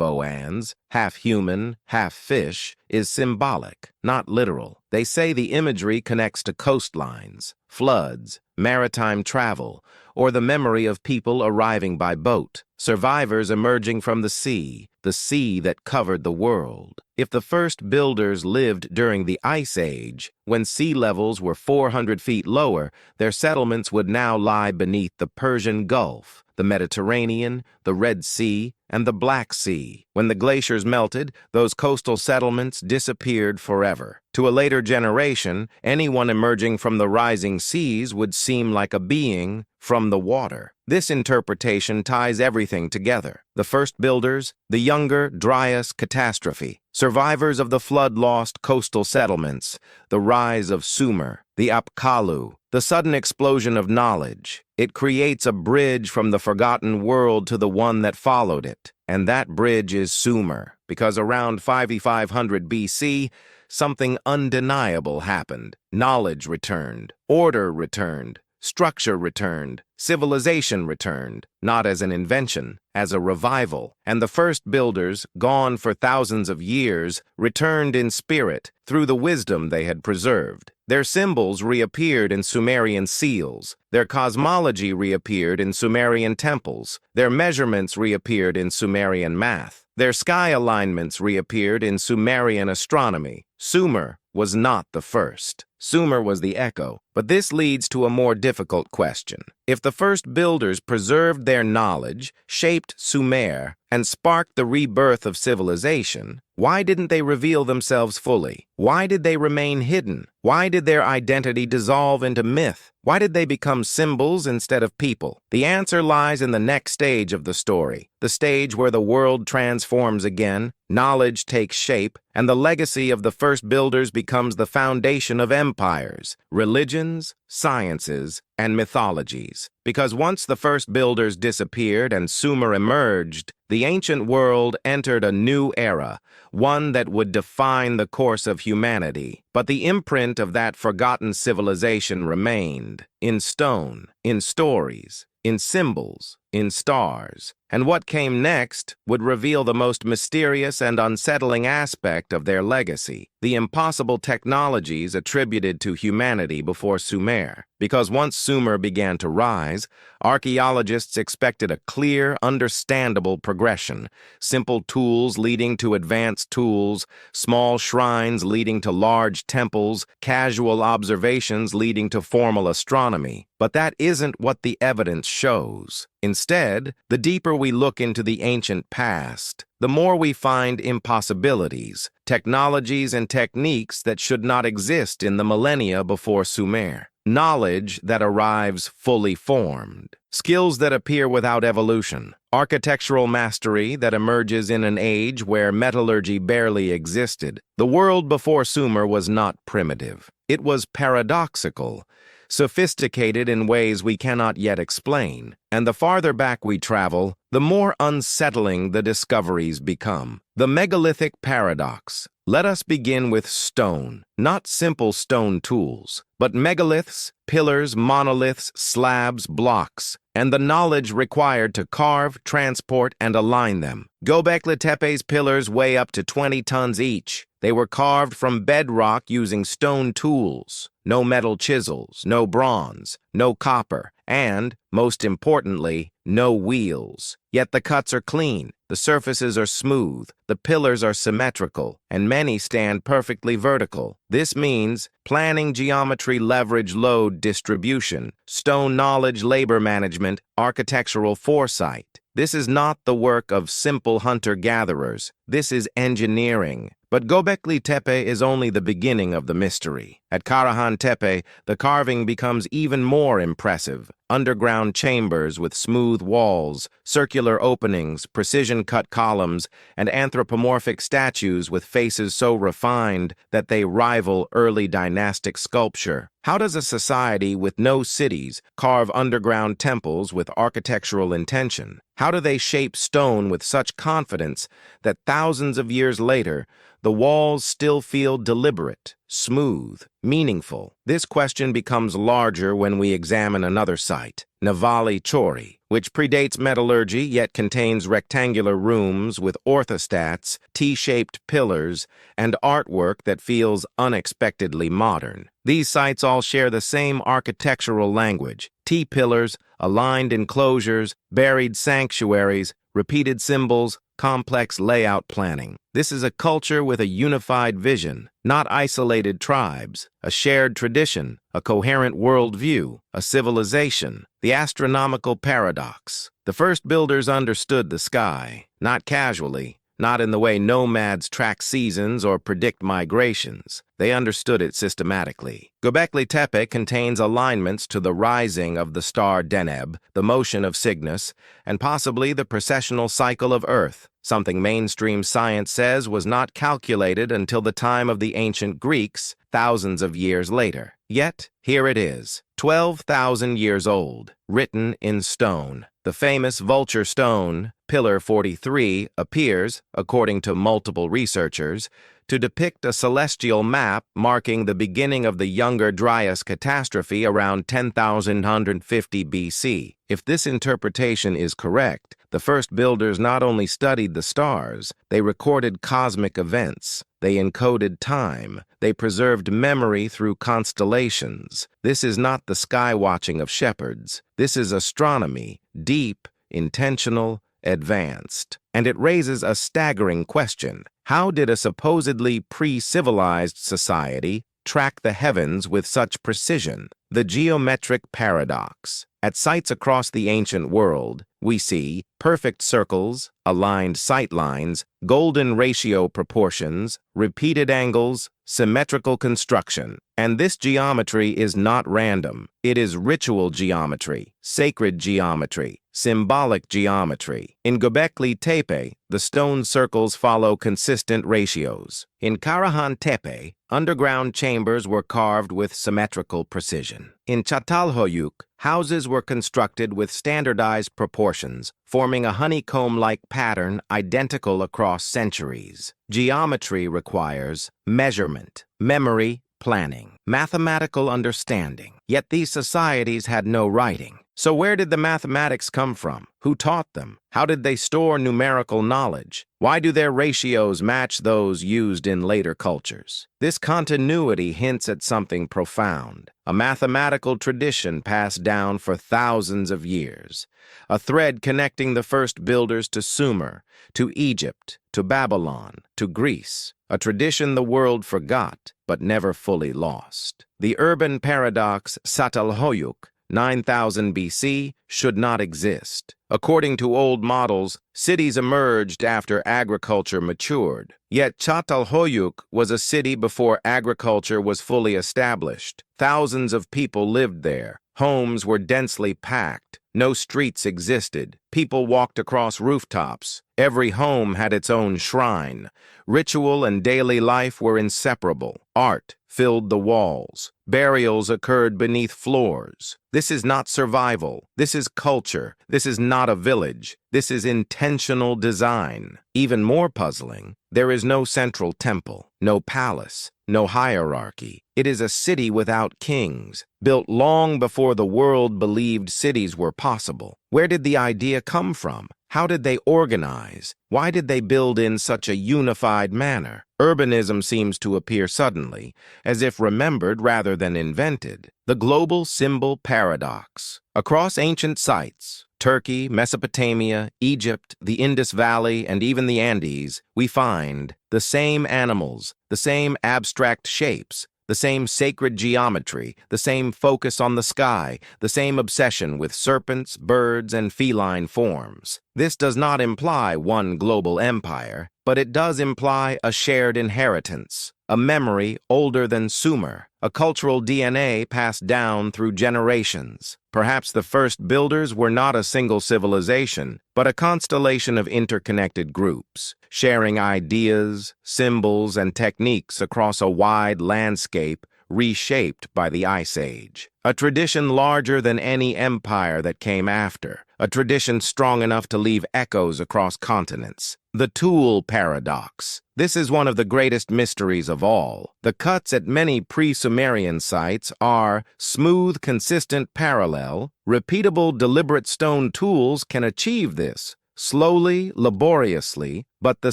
Oannes, half human, half fish, is symbolic, not literal. They say the imagery connects to coastlines, floods, maritime travel, or the memory of people arriving by boat, survivors emerging from the sea that covered the world. If the first builders lived during the Ice Age, when sea levels were 400 feet lower, their settlements would now lie beneath the Persian Gulf, the Mediterranean, the Red Sea, and the Black Sea. When the glaciers melted, those coastal settlements disappeared forever. To a later generation, anyone emerging from the rising seas would seem like a being from the water. This interpretation ties everything together: the first builders, the Younger Dryas catastrophe, survivors of the flood-lost coastal settlements, the rise of Sumer, the Apkallu, the sudden explosion of knowledge. It creates a bridge from the forgotten world to the one that followed it. And that bridge is Sumer, because around 5500 BC, something undeniable happened. Knowledge returned, order returned, structure returned, civilization returned, not as an invention, as a revival. And the first builders, gone for thousands of years, returned in spirit through the wisdom they had preserved. Their symbols reappeared in Sumerian seals. Their cosmology reappeared in Sumerian temples. Their measurements reappeared in Sumerian math. Their sky alignments reappeared in Sumerian astronomy. Sumer was not the first. Sumer was the echo. But this leads to a more difficult question. If the first builders preserved their knowledge, shaped Sumer, and sparked the rebirth of civilization, why didn't they reveal themselves fully? Why did they remain hidden? Why did their identity dissolve into myth? Why did they become symbols instead of people? The answer lies in the next stage of the story, the stage where the world transforms again, knowledge takes shape, and the legacy of the first builders becomes the foundation of empires, religions, sciences, and mythologies. Because once the first builders disappeared and Sumer emerged, the ancient world entered a new era, one that would define the course of humanity. But the imprint of that forgotten civilization remained, in stone, in stories, in symbols, in stars. And what came next would reveal the most mysterious and unsettling aspect of their legacy: the impossible technologies attributed to humanity before Sumer. Because once Sumer began to rise, archaeologists expected a clear, understandable progression: simple tools leading to advanced tools, small shrines leading to large temples, casual observations leading to formal astronomy. But that isn't what the evidence shows. Instead, the deeper we look into the ancient past, the more we find impossibilities, technologies and techniques that should not exist in the millennia before Sumer. Knowledge that arrives fully formed, skills that appear without evolution, architectural mastery that emerges in an age where metallurgy barely existed. The world before Sumer was not primitive. It was paradoxical, sophisticated in ways we cannot yet explain. And the farther back we travel, the more unsettling the discoveries become. The megalithic paradox. Let us begin with stone, not simple stone tools, but megaliths, pillars, monoliths, slabs, blocks, and the knowledge required to carve, transport, and align them. Göbekli Tepe's pillars weigh up to 20 tons each. They were carved from bedrock using stone tools. No metal chisels, no bronze, no copper, and, most importantly, no wheels. Yet the cuts are clean, the surfaces are smooth, the pillars are symmetrical, and many stand perfectly vertical. This means planning, geometry, leverage, load distribution, stone knowledge, labor management, architectural foresight. This is not the work of simple hunter-gatherers. This is engineering. But Göbekli Tepe is only the beginning of the mystery. At Karahan Tepe, the carving becomes even more impressive. Underground chambers with smooth walls, circular openings, precision-cut columns, and anthropomorphic statues with faces so refined that they rival early dynastic sculpture. How does a society with no cities carve underground temples with architectural intention? How do they shape stone with such confidence that thousands of years later, the walls still feel deliberate, smooth, meaningful? This question becomes larger when we examine another site, Navali Chori, which predates metallurgy yet contains rectangular rooms with orthostats, T-shaped pillars, and artwork that feels unexpectedly modern. These sites all share the same architectural language: T-pillars, aligned enclosures, buried sanctuaries, repeated symbols, complex layout planning. This is a culture with a unified vision, not isolated tribes, a shared tradition, a coherent worldview, a civilization. The astronomical paradox. The first builders understood the sky, not casually, not in the way nomads track seasons or predict migrations. They understood it systematically. Göbekli Tepe contains alignments to the rising of the star Deneb, the motion of Cygnus, and possibly the precessional cycle of Earth, something mainstream science says was not calculated until the time of the ancient Greeks, thousands of years later. Yet, here it is, 12,000 years old, written in stone. The famous vulture stone, Pillar 43, appears, according to multiple researchers, to depict a celestial map marking the beginning of the Younger Dryas catastrophe around 10,150 BC. If this interpretation is correct, the first builders not only studied the stars, they recorded cosmic events. They encoded time. They preserved memory through constellations. This is not the sky-watching of shepherds. This is astronomy, deep, intentional, advanced. And it raises a staggering question. How did a supposedly pre-civilized society track the heavens with such precision? The geometric paradox. At sites across the ancient world, we see perfect circles, aligned sightlines, golden ratio proportions, repeated angles, symmetrical construction. And this geometry is not random. It is ritual geometry, sacred geometry, symbolic geometry. In Göbekli Tepe, the stone circles follow consistent ratios. In Karahan Tepe, underground chambers were carved with symmetrical precision. In Çatalhöyük, houses were constructed with standardized proportions, forming a honeycomb-like pattern identical across centuries. Geometry requires measurement, memory, planning, mathematical understanding. Yet these societies had no writing. So where did the mathematics come from? Who taught them? How did they store numerical knowledge? Why do their ratios match those used in later cultures? This continuity hints at something profound, a mathematical tradition passed down for thousands of years, a thread connecting the first builders to Sumer, to Egypt, to Babylon, to Greece, a tradition the world forgot but never fully lost. The urban paradox Çatalhöyük, 9,000 BC, should not exist. According to old models, cities emerged after agriculture matured. Yet Çatalhöyük was a city before agriculture was fully established. Thousands of people lived there. Homes were densely packed. No streets existed. People walked across rooftops. Every home had its own shrine. Ritual and daily life were inseparable. Art filled the walls. Burials occurred beneath floors. This is not survival. This is culture. This is not a village. This is intentional design. Even more puzzling, there is no central temple, no palace, no hierarchy. It is a city without kings, built long before the world believed cities were possible. Where did the idea come from? How did they organize? Why did they build in such a unified manner? Urbanism seems to appear suddenly, as if remembered rather than invented. The global symbol paradox. Across ancient sites, Turkey, Mesopotamia, Egypt, the Indus Valley, and even the Andes, we find the same animals, the same abstract shapes, the same sacred geometry, the same focus on the sky, the same obsession with serpents, birds, and feline forms. This does not imply one global empire, but it does imply a shared inheritance, a memory older than Sumer, a cultural DNA passed down through generations. Perhaps the first builders were not a single civilization, but a constellation of interconnected groups, sharing ideas, symbols, and techniques across a wide landscape reshaped by the Ice Age. A tradition larger than any empire that came after, a tradition strong enough to leave echoes across continents. The tool paradox. This is one of the greatest mysteries of all. The cuts at many pre-Sumerian sites are smooth, consistent, parallel. Repeatable, deliberate stone tools can achieve this, slowly, laboriously, but the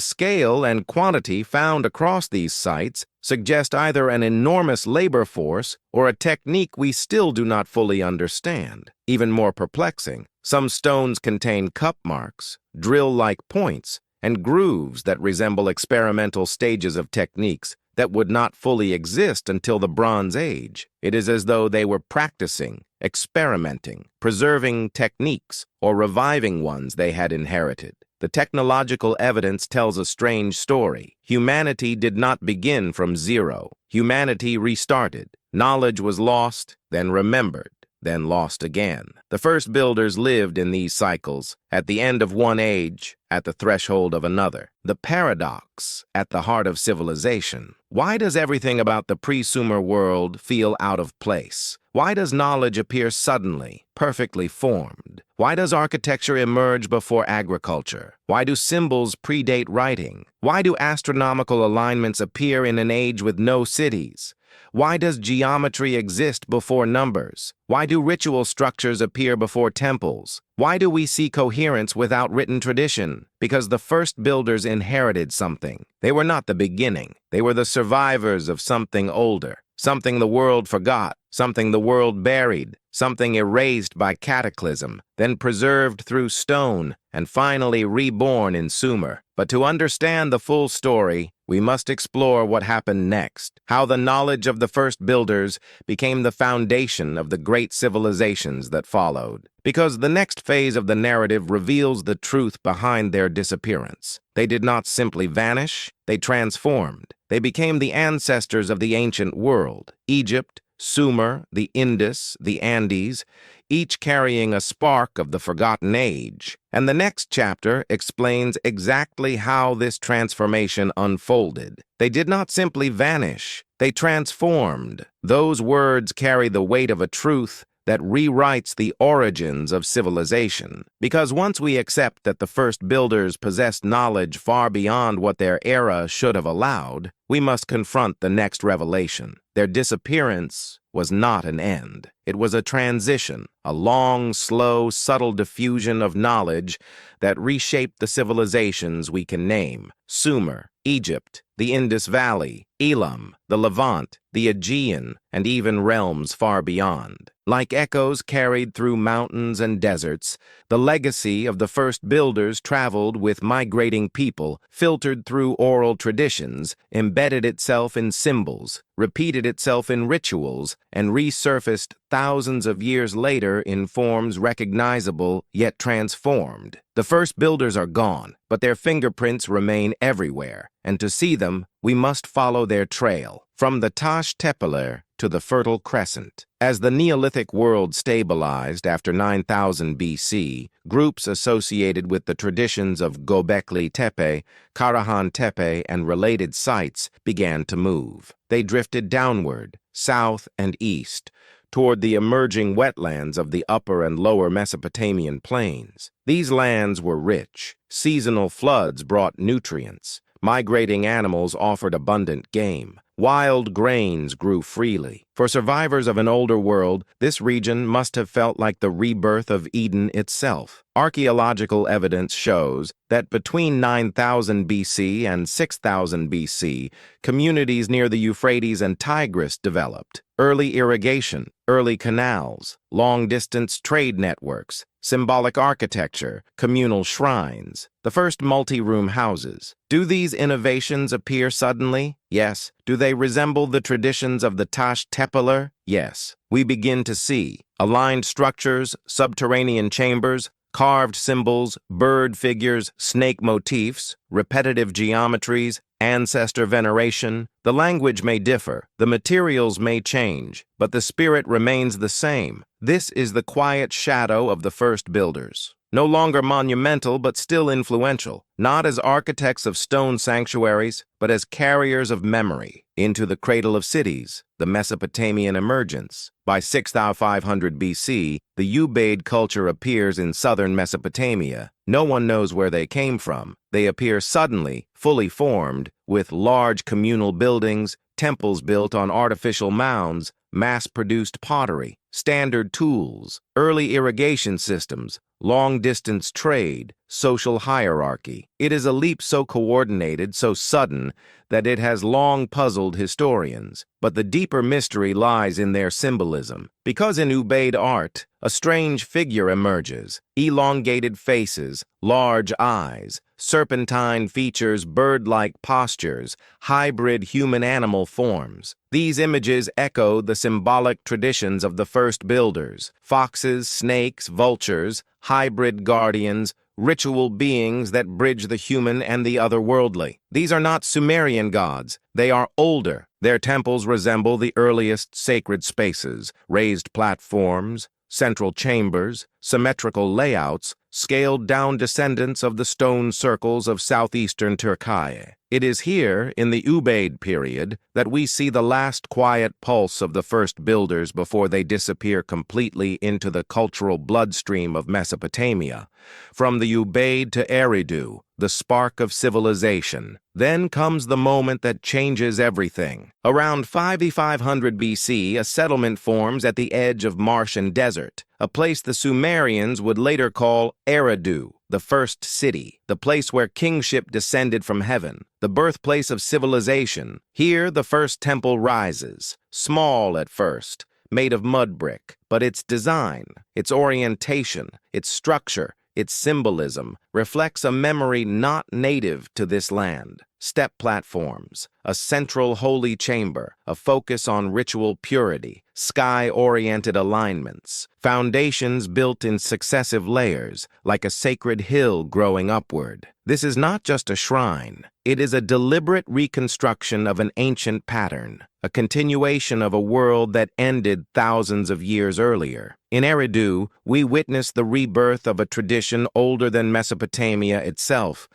scale and quantity found across these sites suggest either an enormous labor force or a technique we still do not fully understand. Even more perplexing, some stones contain cup marks, drill-like points, and grooves that resemble experimental stages of techniques that would not fully exist until the Bronze Age. It is as though they were practicing, experimenting, preserving techniques, or reviving ones they had inherited. The technological evidence tells a strange story. Humanity did not begin from zero. Humanity restarted. Knowledge was lost, then remembered, then lost again. The first builders lived in these cycles, at the end of one age, at the threshold of another. The paradox at the heart of civilization. Why does everything about the pre-Sumer world feel out of place? Why does knowledge appear suddenly, perfectly formed? Why does architecture emerge before agriculture? Why do symbols predate writing? Why do astronomical alignments appear in an age with no cities? Why does geometry exist before numbers? Why do ritual structures appear before temples? Why do we see coherence without written tradition? Because the first builders inherited something. They were not the beginning. They were the survivors of something older, something the world forgot, something the world buried, something erased by cataclysm, then preserved through stone, and finally reborn in Sumer. But to understand the full story, we must explore what happened next, how the knowledge of the first builders became the foundation of the great civilizations that followed. Because the next phase of the narrative reveals the truth behind their disappearance. They did not simply vanish, they transformed. They became the ancestors of the ancient world. Egypt, Sumer, the Indus, the Andes, each carrying a spark of the forgotten age. And the next chapter explains exactly how this transformation unfolded. They did not simply vanish, they transformed. Those words carry the weight of a truth that rewrites the origins of civilization. Because once we accept that the first builders possessed knowledge far beyond what their era should have allowed, we must confront the next revelation. Their disappearance was not an end. It was a transition, a long, slow, subtle diffusion of knowledge that reshaped the civilizations we can name: Sumer, Egypt, the Indus Valley, Elam, the Levant, the Aegean, and even realms far beyond. Like echoes carried through mountains and deserts, the legacy of the first builders traveled with migrating people, filtered through oral traditions, embedded itself in symbols, repeated itself in rituals, and resurfaced thousands of years later in forms recognizable yet transformed. The first builders are gone, but their fingerprints remain everywhere, and to see them, we must follow their trail, from the Tash Tepeler to the Fertile Crescent. As the Neolithic world stabilized after 9000 BC, groups associated with the traditions of Göbekli Tepe, Karahan Tepe, and related sites began to move. They drifted downward, south and east, toward the emerging wetlands of the upper and lower Mesopotamian plains. These lands were rich. Seasonal floods brought nutrients. Migrating animals offered abundant game. Wild grains grew freely. For survivors of an older world, this region must have felt like the rebirth of Eden itself. Archaeological evidence shows that between 9000 BC and 6000 BC, communities near the Euphrates and Tigris developed. Early irrigation, early canals, long-distance trade networks, symbolic architecture, communal shrines, the first multi-room houses. Do these innovations appear suddenly? Yes. Do they resemble the traditions of the Tash Tepeler? Yes. We begin to see aligned structures, subterranean chambers, carved symbols, bird figures, snake motifs, repetitive geometries, ancestor veneration. The language may differ, the materials may change, but the spirit remains the same. This is the quiet shadow of the first builders. No longer monumental, but still influential, not as architects of stone sanctuaries, but as carriers of memory into the cradle of cities, the Mesopotamian emergence. By 6500 BC, the Ubaid culture appears in southern Mesopotamia. No one knows where they came from. They appear suddenly, fully formed, with large communal buildings, temples built on artificial mounds, mass-produced pottery, standard tools, early irrigation systems, long-distance trade, social hierarchy. It is a leap so coordinated, so sudden, that it has long puzzled historians. But the deeper mystery lies in their symbolism. Because in Ubaid art, a strange figure emerges, elongated faces, large eyes, serpentine features, bird-like postures, hybrid human-animal forms. These images echo the symbolic traditions of the first builders: foxes, snakes, vultures, hybrid guardians, ritual beings that bridge the human and the otherworldly. These are not Sumerian gods. They are older. Their temples resemble the earliest sacred spaces: raised platforms, central chambers, symmetrical layouts, scaled-down descendants of the stone circles of southeastern Turkey. It is here, in the Ubaid period, that we see the last quiet pulse of the first builders before they disappear completely into the cultural bloodstream of Mesopotamia. From the Ubaid to Eridu, the spark of civilization. Then comes the moment that changes everything. Around 5500 BC, a settlement forms at the edge of marsh and desert, a place the Sumerians would later call Eridu, the first city, the place where kingship descended from heaven, the birthplace of civilization. Here the first temple rises, small at first, made of mud brick, but its design, its orientation, its structure, its symbolism reflects a memory not native to this land. Step platforms, a central holy chamber, a focus on ritual purity, sky-oriented alignments, foundations built in successive layers, like a sacred hill growing upward. This is not just a shrine. It is a deliberate reconstruction of an ancient pattern, a continuation of a world that ended thousands of years earlier. In Eridu, we witness the rebirth of a tradition older than Mesopotamia itself,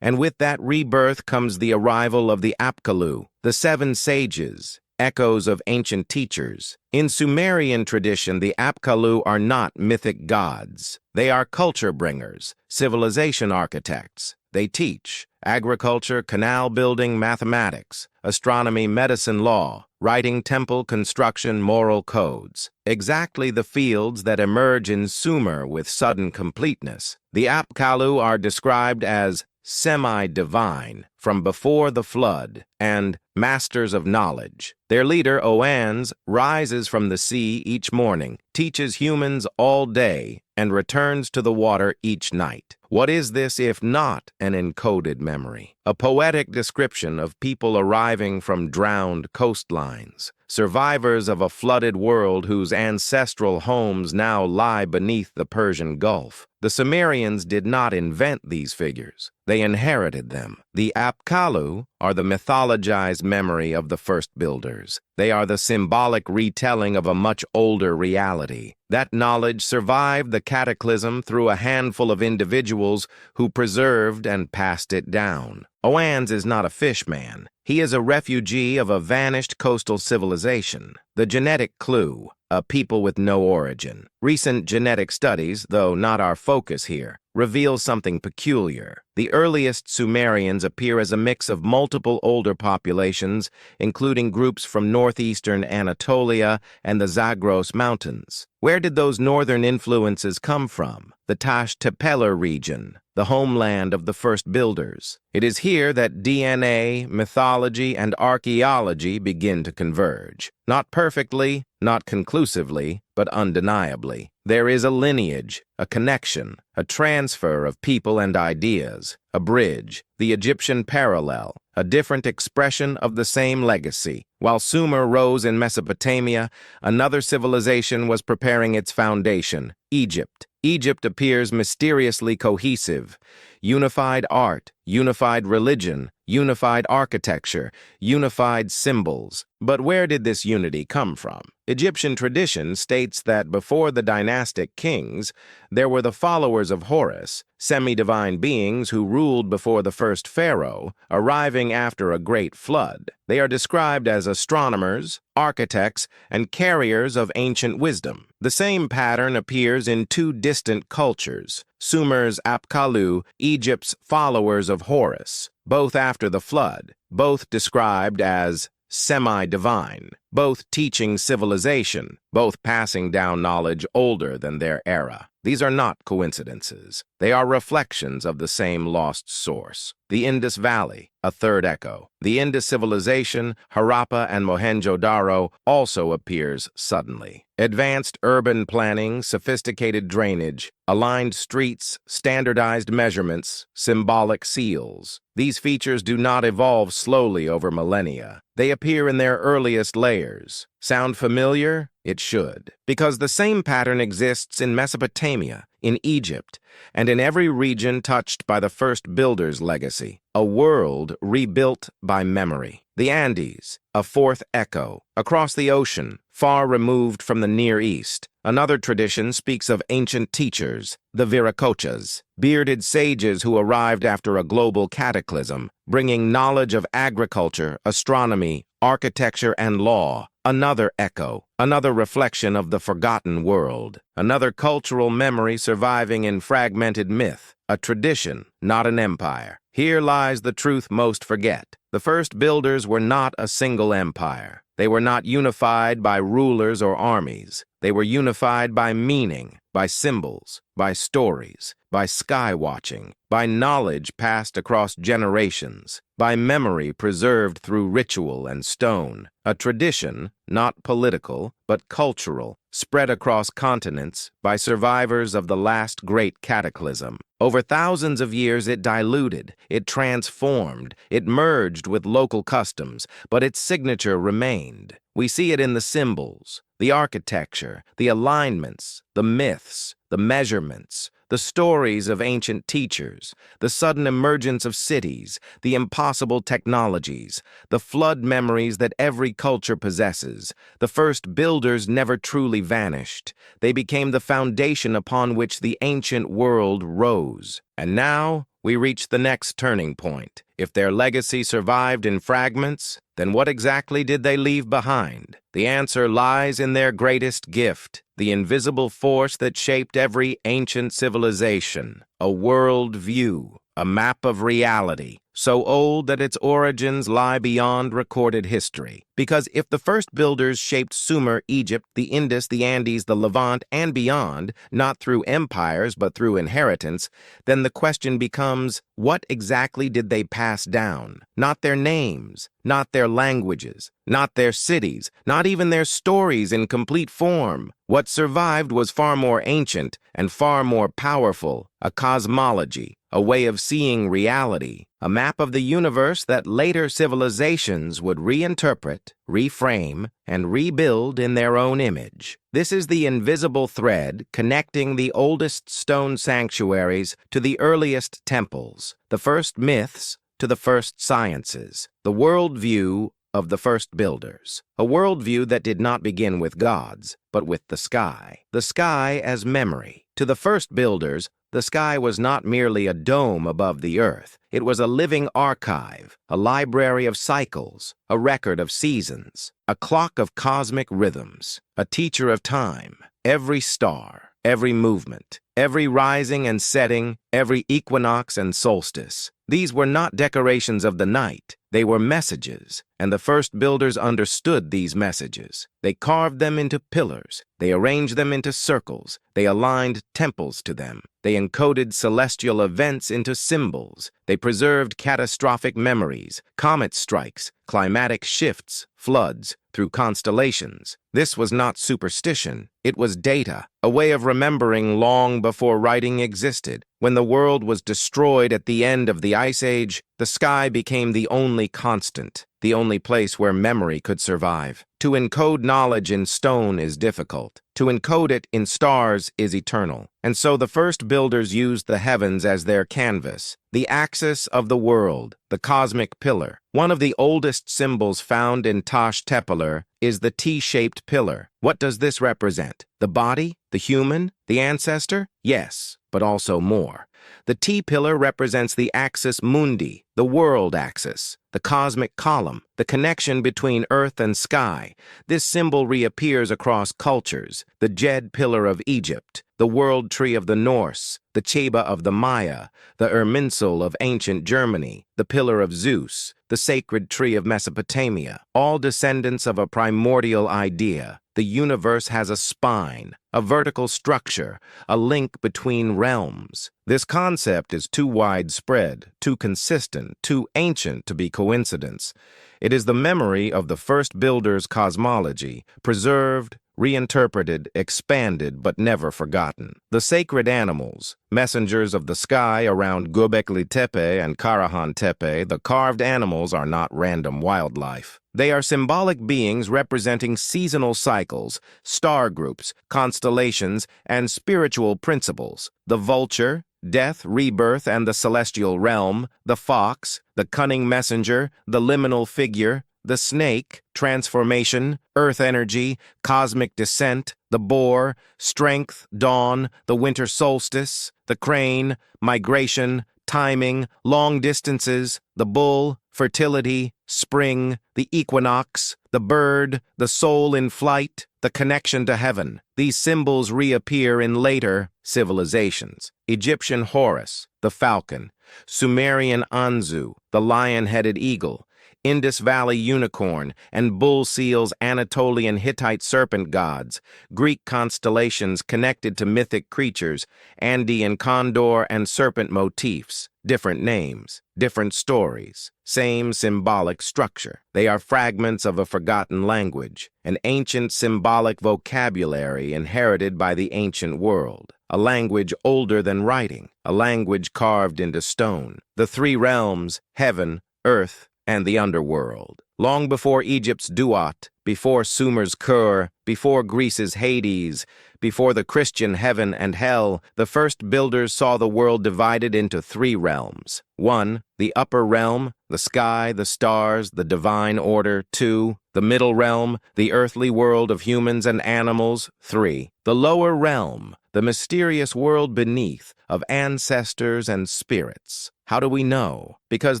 and with that rebirth comes the arrival of the Apkallu, the seven sages, echoes of ancient teachers. In Sumerian tradition, the Apkallu are not mythic gods. They are culture bringers, civilization architects. They teach agriculture, canal building, mathematics, astronomy, medicine, law, writing, temple construction, moral codes. Exactly the fields that emerge in Sumer with sudden completeness. The Apkallu are described as semi-divine, from before the flood, and masters of knowledge. Their leader, Oannes, rises from the sea each morning, teaches humans all day, and returns to the water each night. What is this if not an encoded memory? A poetic description of people arriving from drowned coastlines, survivors of a flooded world whose ancestral homes now lie beneath the Persian Gulf. The Sumerians did not invent these figures. They inherited them. The Apkallu are the mythologized memory of the first builders. They are the symbolic retelling of a much older reality. That knowledge survived the cataclysm through a handful of individuals who preserved and passed it down. Oannes is not a fish man. He is a refugee of a vanished coastal civilization. The genetic clue, a people with no origin. Recent genetic studies, though not our focus here, reveal something peculiar. The earliest Sumerians appear as a mix of multiple older populations, including groups from northeastern Anatolia and the Zagros Mountains. Where did those northern influences come from? The Tepe region, the homeland of the first builders. It is here that DNA, mythology, and archaeology begin to converge. Not perfectly, not conclusively, but undeniably. There is a lineage, a connection, a transfer of people and ideas, a bridge, the Egyptian parallel, a different expression of the same legacy. While Sumer rose in Mesopotamia, another civilization was preparing its foundation, Egypt. Egypt appears mysteriously cohesive. Unified art, unified religion, unified architecture, unified symbols. But where did this unity come from? Egyptian tradition states that before the dynastic kings, there were the followers of Horus, semi-divine beings who ruled before the first pharaoh, arriving after a great flood. They are described as astronomers, architects, and carriers of ancient wisdom. The same pattern appears in two distant cultures, Sumer's Apkallu, Egypt's followers of Horus, both after the flood, both described as semi-divine, both teaching civilization, both passing down knowledge older than their era. These are not coincidences. They are reflections of the same lost source. The Indus Valley, a third echo. The Indus civilization, Harappa and Mohenjo-Daro, also appears suddenly. Advanced urban planning, sophisticated drainage, aligned streets, standardized measurements, symbolic seals. These features do not evolve slowly over millennia. They appear in their earliest layers. Sound familiar? It should. Because the same pattern exists in Mesopotamia, in Egypt, and in every region touched by the first builder's legacy. A world rebuilt by memory. The Andes, a fourth echo. Across the ocean, far removed from the Near East, another tradition speaks of ancient teachers, the Viracochas, bearded sages who arrived after a global cataclysm, bringing knowledge of agriculture, astronomy, architecture, and law. Another echo, another reflection of the forgotten world, another cultural memory surviving in fragmented myth, a tradition, not an empire. Here lies the truth most forget. The first builders were not a single empire. They were not unified by rulers or armies. They were unified by meaning, by symbols, by stories, by sky-watching, by knowledge passed across generations, by memory preserved through ritual and stone. A tradition, not political, but cultural, spread across continents by survivors of the last great cataclysm. Over thousands of years it diluted, it transformed, it merged with local customs, but its signature remained. We see it in the symbols, the architecture, the alignments, the myths, the measurements, the stories of ancient teachers, the sudden emergence of cities, the impossible technologies, the flood memories that every culture possesses. The first builders never truly vanished. They became the foundation upon which the ancient world rose. And now we reach the next turning point. If their legacy survived in fragments, then what exactly did they leave behind? The answer lies in their greatest gift, the invisible force that shaped every ancient civilization, a world view, a map of reality, so old that its origins lie beyond recorded history. Because if the first builders shaped Sumer, Egypt, the Indus, the Andes, the Levant, and beyond, not through empires but through inheritance, then the question becomes, what exactly did they pass down? Not their names, not their languages, not their cities, not even their stories in complete form. What survived was far more ancient and far more powerful, a cosmology, a way of seeing reality, a map of the universe that later civilizations would reinterpret, reframe, and rebuild in their own image. This is the invisible thread connecting the oldest stone sanctuaries to the earliest temples, the first myths to the first sciences, the worldview of the first builders, a worldview that did not begin with gods, but with the sky as memory. To the first builders, The sky was not merely a dome above the earth. It was a living archive, a library of cycles, a record of seasons, a clock of cosmic rhythms, a teacher of time. Every star, every movement, every rising and setting, every equinox and solstice. These were not decorations of the night. They were messages, and the first builders understood these messages. They carved them into pillars. They arranged them into circles. They aligned temples to them. They encoded celestial events into symbols. They preserved catastrophic memories, comet strikes, climatic shifts, floods, through constellations. This was not superstition. It was data, a way of remembering long before writing existed. When the world was destroyed at the end of the Ice Age, the sky became the only constant, the only place where memory could survive. To encode knowledge in stone is difficult. To encode it in stars is eternal. And so the first builders used the heavens as their canvas, the axis of the world, the cosmic pillar. One of the oldest symbols found in Tash Tepe is the T-shaped pillar. What does this represent? The body? The human? The ancestor? Yes, but also more. The T-pillar represents the axis mundi, the world axis, the cosmic column, the connection between earth and sky. This symbol reappears across cultures: the Djed pillar of Egypt, the world tree of the Norse, the Cheba of the Maya, the Irminsul of ancient Germany, the pillar of Zeus, the sacred tree of Mesopotamia, all descendants of a primordial idea. The universe has a spine, a vertical structure, a link between realms. This concept is too widespread, too consistent, too ancient to be coincidence. It is the memory of the first builders' cosmology, preserved, reinterpreted, expanded, but never forgotten. The sacred animals, messengers of the sky around Göbekli Tepe and Karahan Tepe, the carved animals are not random wildlife. They are symbolic beings representing seasonal cycles, star groups, constellations, and spiritual principles. The vulture, death, rebirth, and the celestial realm; the fox, the cunning messenger, the liminal figure; the snake, transformation, earth energy, cosmic descent; the boar, strength, dawn, the winter solstice; the crane, migration, timing, long distances; the bull, fertility, spring; the equinox, the bird, the soul in flight, the connection to heaven. These symbols reappear in later civilizations. Egyptian Horus, the falcon; Sumerian Anzu, the lion-headed eagle; Indus Valley unicorn, and bull seals Anatolian Hittite serpent gods; Greek constellations connected to mythic creatures, Andean condor and serpent motifs. Different names, different stories, same symbolic structure. They are fragments of a forgotten language, an ancient symbolic vocabulary inherited by the ancient world, a language older than writing, a language carved into stone. The three realms, heaven, earth, and the underworld. Long before Egypt's Duat, before Sumer's Kur, before Greece's Hades, before the Christian heaven and hell, the first builders saw the world divided into three realms. 1. The upper realm, the sky, the stars, the divine order. 2. The middle realm, the earthly world of humans and animals. 3. The lower realm, the mysterious world beneath, of ancestors and spirits. How do we know? Because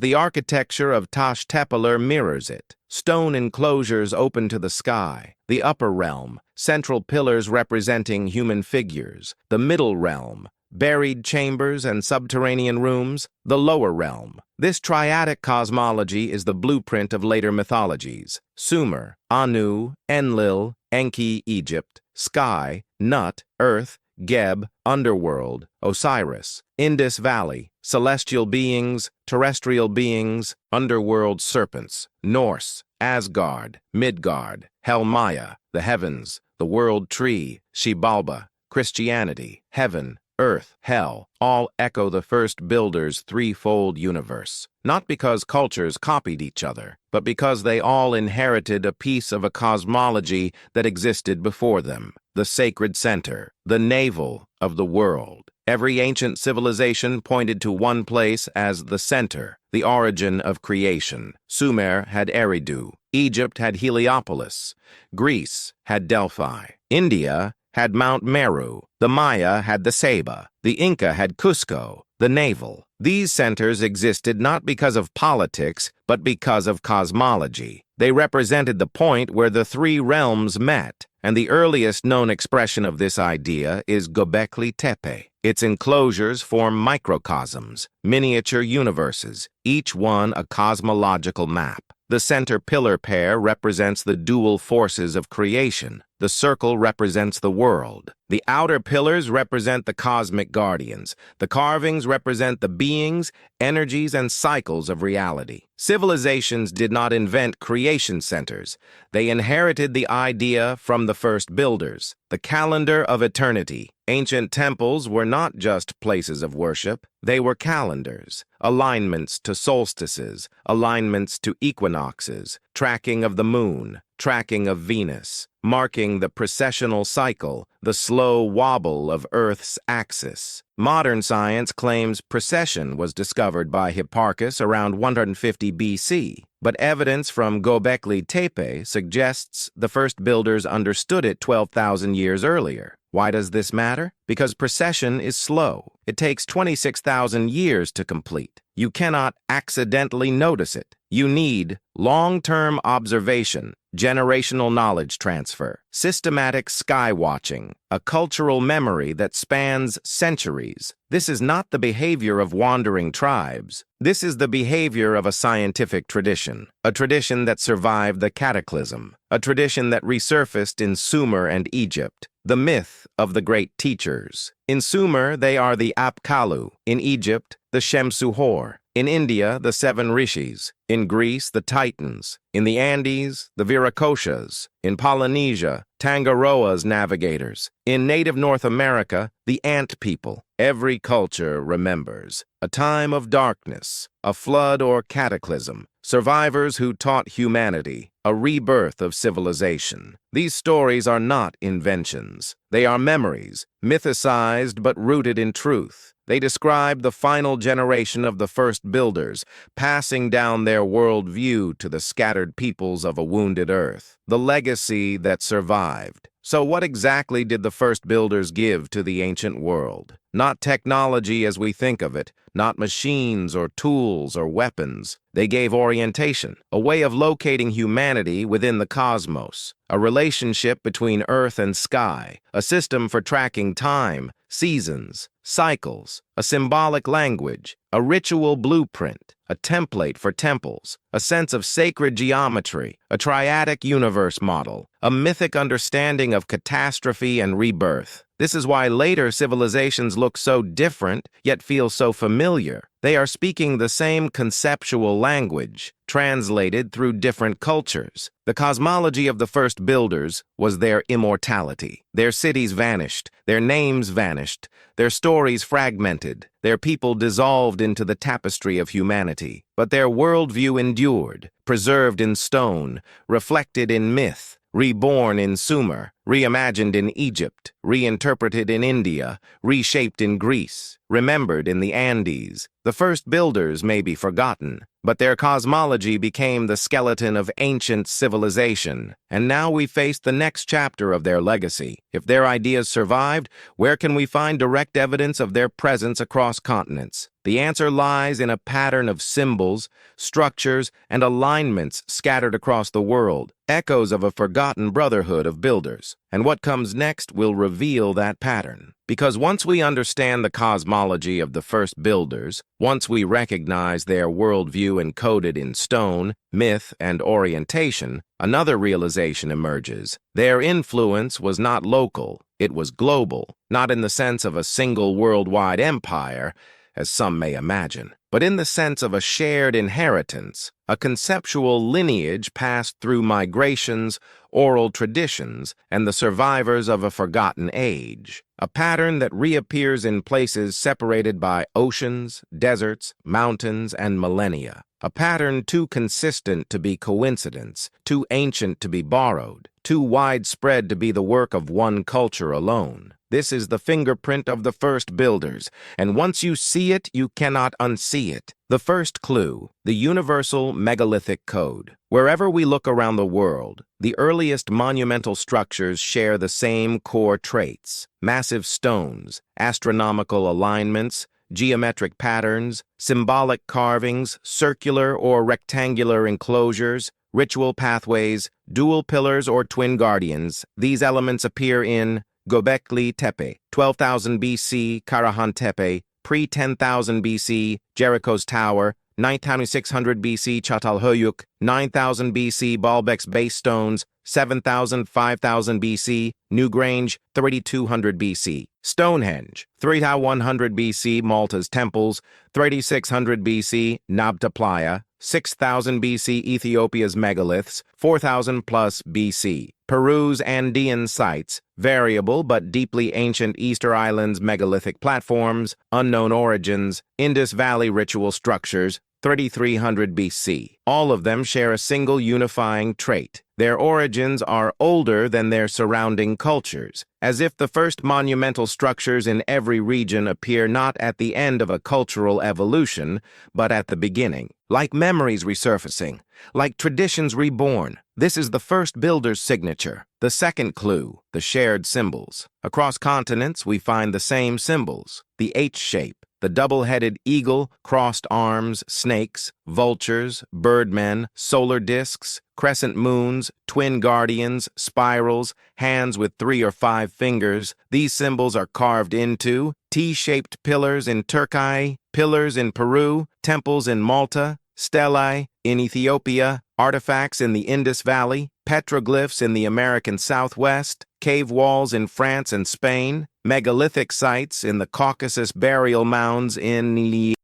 the architecture of Tash Tepe mirrors it. Stone enclosures open to the sky. The upper realm, central pillars representing human figures. The middle realm, buried chambers and subterranean rooms. The lower realm. This triadic cosmology is the blueprint of later mythologies. Sumer, Anu, Enlil, Enki, Egypt; sky, Nut, earth; Geb, underworld; Osiris, Indus Valley, celestial beings, terrestrial beings; underworld serpents; Norse, Asgard, Midgard; Hell Maya, the heavens; the world tree, Xibalba; Christianity, heaven, earth, hell, all echo the first builders' threefold universe. Not because cultures copied each other, but because they all inherited a piece of a cosmology that existed before them. The sacred center, the navel of the world. Every ancient civilization pointed to one place as the center, the origin of creation. Sumer had Eridu. Egypt had Heliopolis. Greece had Delphi. India had Mount Meru, the Maya had the Ceiba, the Inca had Cusco, the navel. These centers existed not because of politics, but because of cosmology. They represented the point where the three realms met, and the earliest known expression of this idea is Göbekli Tepe. Its enclosures form microcosms, miniature universes, each one a cosmological map. The center pillar pair represents the dual forces of creation. The circle represents the world. The outer pillars represent the cosmic guardians. The carvings represent the beings, energies, and cycles of reality. Civilizations did not invent creation centers. They inherited the idea from the first builders. The calendar of eternity. Ancient temples were not just places of worship. They were calendars, alignments to solstices, alignments to equinoxes, tracking of the moon, tracking of Venus, marking the precessional cycle, the slow wobble of Earth's axis. Modern science claims precession was discovered by Hipparchus around 150 BC, but evidence from Göbekli Tepe suggests the first builders understood it 12,000 years earlier. Why does this matter? Because precession is slow. It takes 26,000 years to complete. You cannot accidentally notice it. You need long-term observation, generational knowledge transfer, systematic sky watching, a cultural memory that spans centuries. This is not the behavior of wandering tribes. This is the behavior of a scientific tradition, a tradition that survived the cataclysm, a tradition that resurfaced in Sumer and Egypt. The myth of the great teachers. In Sumer, they are the Apkallu. In Egypt, the Shemsuhor. In India, the seven rishis. In Greece, the Titans. In the Andes, the Viracochas. In Polynesia, Tangaroa's navigators. In native North America, the ant people. Every culture remembers a time of darkness, a flood or cataclysm, survivors who taught humanity, a rebirth of civilization. These stories are not inventions. They are memories, mythicized but rooted in truth. They describe the final generation of the first builders, passing down their worldview to the scattered peoples of a wounded earth, the legacy that survived. So what exactly did the first builders give to the ancient world? Not technology as we think of it, not machines or tools or weapons. They gave orientation, a way of locating humanity within the cosmos, a relationship between earth and sky, a system for tracking time, seasons, cycles, a symbolic language, a ritual blueprint, a template for temples, a sense of sacred geometry, a triadic universe model, a mythic understanding of catastrophe and rebirth. This is why later civilizations look so different, yet feel so familiar. They are speaking the same conceptual language, translated through different cultures. The cosmology of the first builders was their immortality. Their cities vanished, their names vanished, their stories fragmented, their people dissolved into the tapestry of humanity. But their worldview endured, preserved in stone, reflected in myth, reborn in Sumer, reimagined in Egypt, reinterpreted in India, reshaped in Greece, remembered in the Andes. The first builders may be forgotten, but their cosmology became the skeleton of ancient civilization, and now we face the next chapter of their legacy. If their ideas survived, where can we find direct evidence of their presence across continents? The answer lies in a pattern of symbols, structures, and alignments scattered across the world, echoes of a forgotten brotherhood of builders. And what comes next will reveal that pattern. Because once we understand the cosmology of the first builders, once we recognize their worldview encoded in stone, myth, and orientation, another realization emerges. Their influence was not local, it was global, not in the sense of a single worldwide empire, as some may imagine, but in the sense of a shared inheritance, a conceptual lineage passed through migrations, oral traditions, and the survivors of a forgotten age. A pattern that reappears in places separated by oceans, deserts, mountains, and millennia. A pattern too consistent to be coincidence, too ancient to be borrowed, too widespread to be the work of one culture alone. This is the fingerprint of the first builders, and once you see it, you cannot unsee it. The first clue, the universal megalithic code. Wherever we look around the world, the earliest monumental structures share the same core traits: massive stones, astronomical alignments, geometric patterns, symbolic carvings, circular or rectangular enclosures, ritual pathways, dual pillars or twin guardians. These elements appear in Göbekli Tepe, 12,000 BC, Karahan Tepe, pre-10,000 BC, Jericho's Tower, 9,600 BC, Çatalhöyük, 9,000 BC, Baalbek's base stones, 7,000, 5,000 BC, Newgrange, 3,200 BC. Stonehenge, 3,100 BC, Malta's temples, 3,600 BC, Nabta Playa, 6,000 BC, Ethiopia's megaliths, 4,000 plus BC. Peru's Andean sites, variable but deeply ancient Easter Islands megalithic platforms, unknown origins, Indus Valley ritual structures, 3,300 BC. All of them share a single unifying trait. Their origins are older than their surrounding cultures, as if the first monumental structures in every region appear not at the end of a cultural evolution, but at the beginning. Like memories resurfacing, like traditions reborn. This is the first builder's signature. The second clue, the shared symbols. Across continents, we find the same symbols: the H shape, the double-headed eagle, crossed arms, snakes, vultures, birdmen, solar discs, crescent moons, twin guardians, spirals, hands with 3 or 5 fingers. These symbols are carved into T-shaped pillars in Turkey, pillars in Peru, temples in Malta, stelae in Ethiopia, artifacts in the Indus Valley, petroglyphs in the American Southwest, cave walls in France and Spain, megalithic sites in the Caucasus, burial mounds in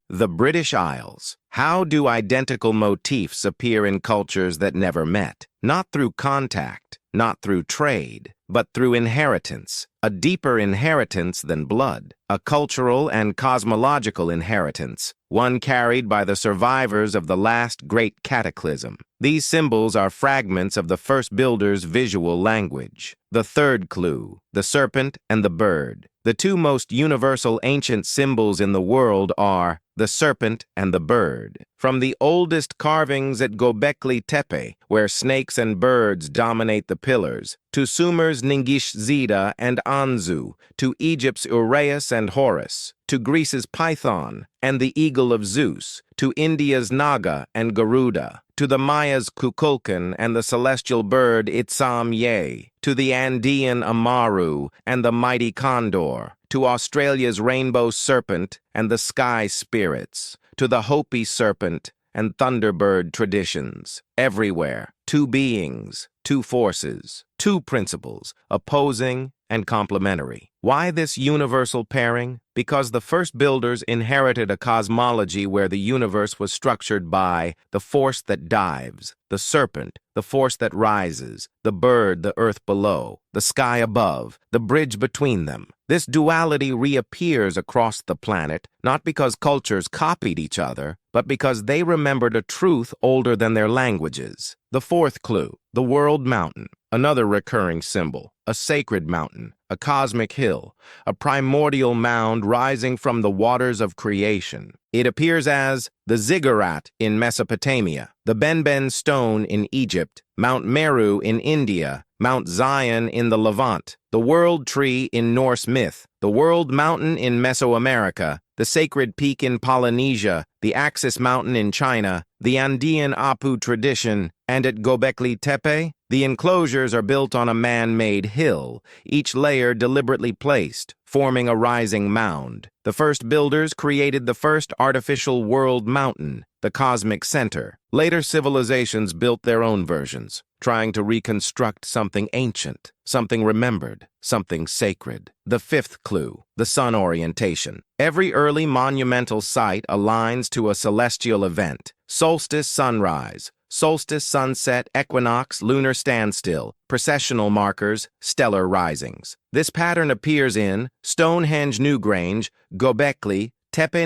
the British Isles. How do identical motifs appear in cultures that never met? Not through contact, not through trade, but through inheritance. A deeper inheritance than blood. A cultural and cosmological inheritance, one carried by the survivors of the last great cataclysm. These symbols are fragments of the first builder's visual language. The third clue, the serpent and the bird. The two most universal ancient symbols in the world are the serpent and the bird. From the oldest carvings at Göbekli Tepe, where snakes and birds dominate the pillars, to Sumer's Ningish Zida and Anzu, to Egypt's Uraeus and Horus, to Greece's Python and the eagle of Zeus, to India's Naga and Garuda, to the Maya's Kukulkan and the celestial bird Itsam Ye, to the Andean Amaru and the mighty condor, to Australia's rainbow serpent and the sky spirits, to the Hopi serpent and thunderbird traditions. Everywhere, two beings, two forces, two principles, opposing and complementary. Why this universal pairing? Because the first builders inherited a cosmology where the universe was structured by the force that dives, the serpent, the force that rises, the bird, the earth below, the sky above, the bridge between them. This duality reappears across the planet, not because cultures copied each other, but because they remembered a truth older than their languages. The fourth clue, the world mountain, another recurring symbol, a sacred mountain, a cosmic hill, a primordial mound rising from the waters of creation. It appears as the ziggurat in Mesopotamia, the Benben stone in Egypt, Mount Meru in India, Mount Zion in the Levant, the world tree in Norse myth, the world mountain in Mesoamerica, the sacred peak in Polynesia, the Axis mountain in China, the Andean Apu tradition, and at Göbekli Tepe, the enclosures are built on a man-made hill, each layer deliberately placed, forming a rising mound. The first builders created the first artificial world mountain, the cosmic center. Later civilizations built their own versions, trying to reconstruct something ancient, something remembered, something sacred. The fifth clue, the sun orientation. Every early monumental site aligns to a celestial event: solstice sunrise, solstice sunset, equinox, lunar standstill, precessional markers, stellar risings. This pattern appears in Stonehenge, Newgrange, Göbekli, Tepe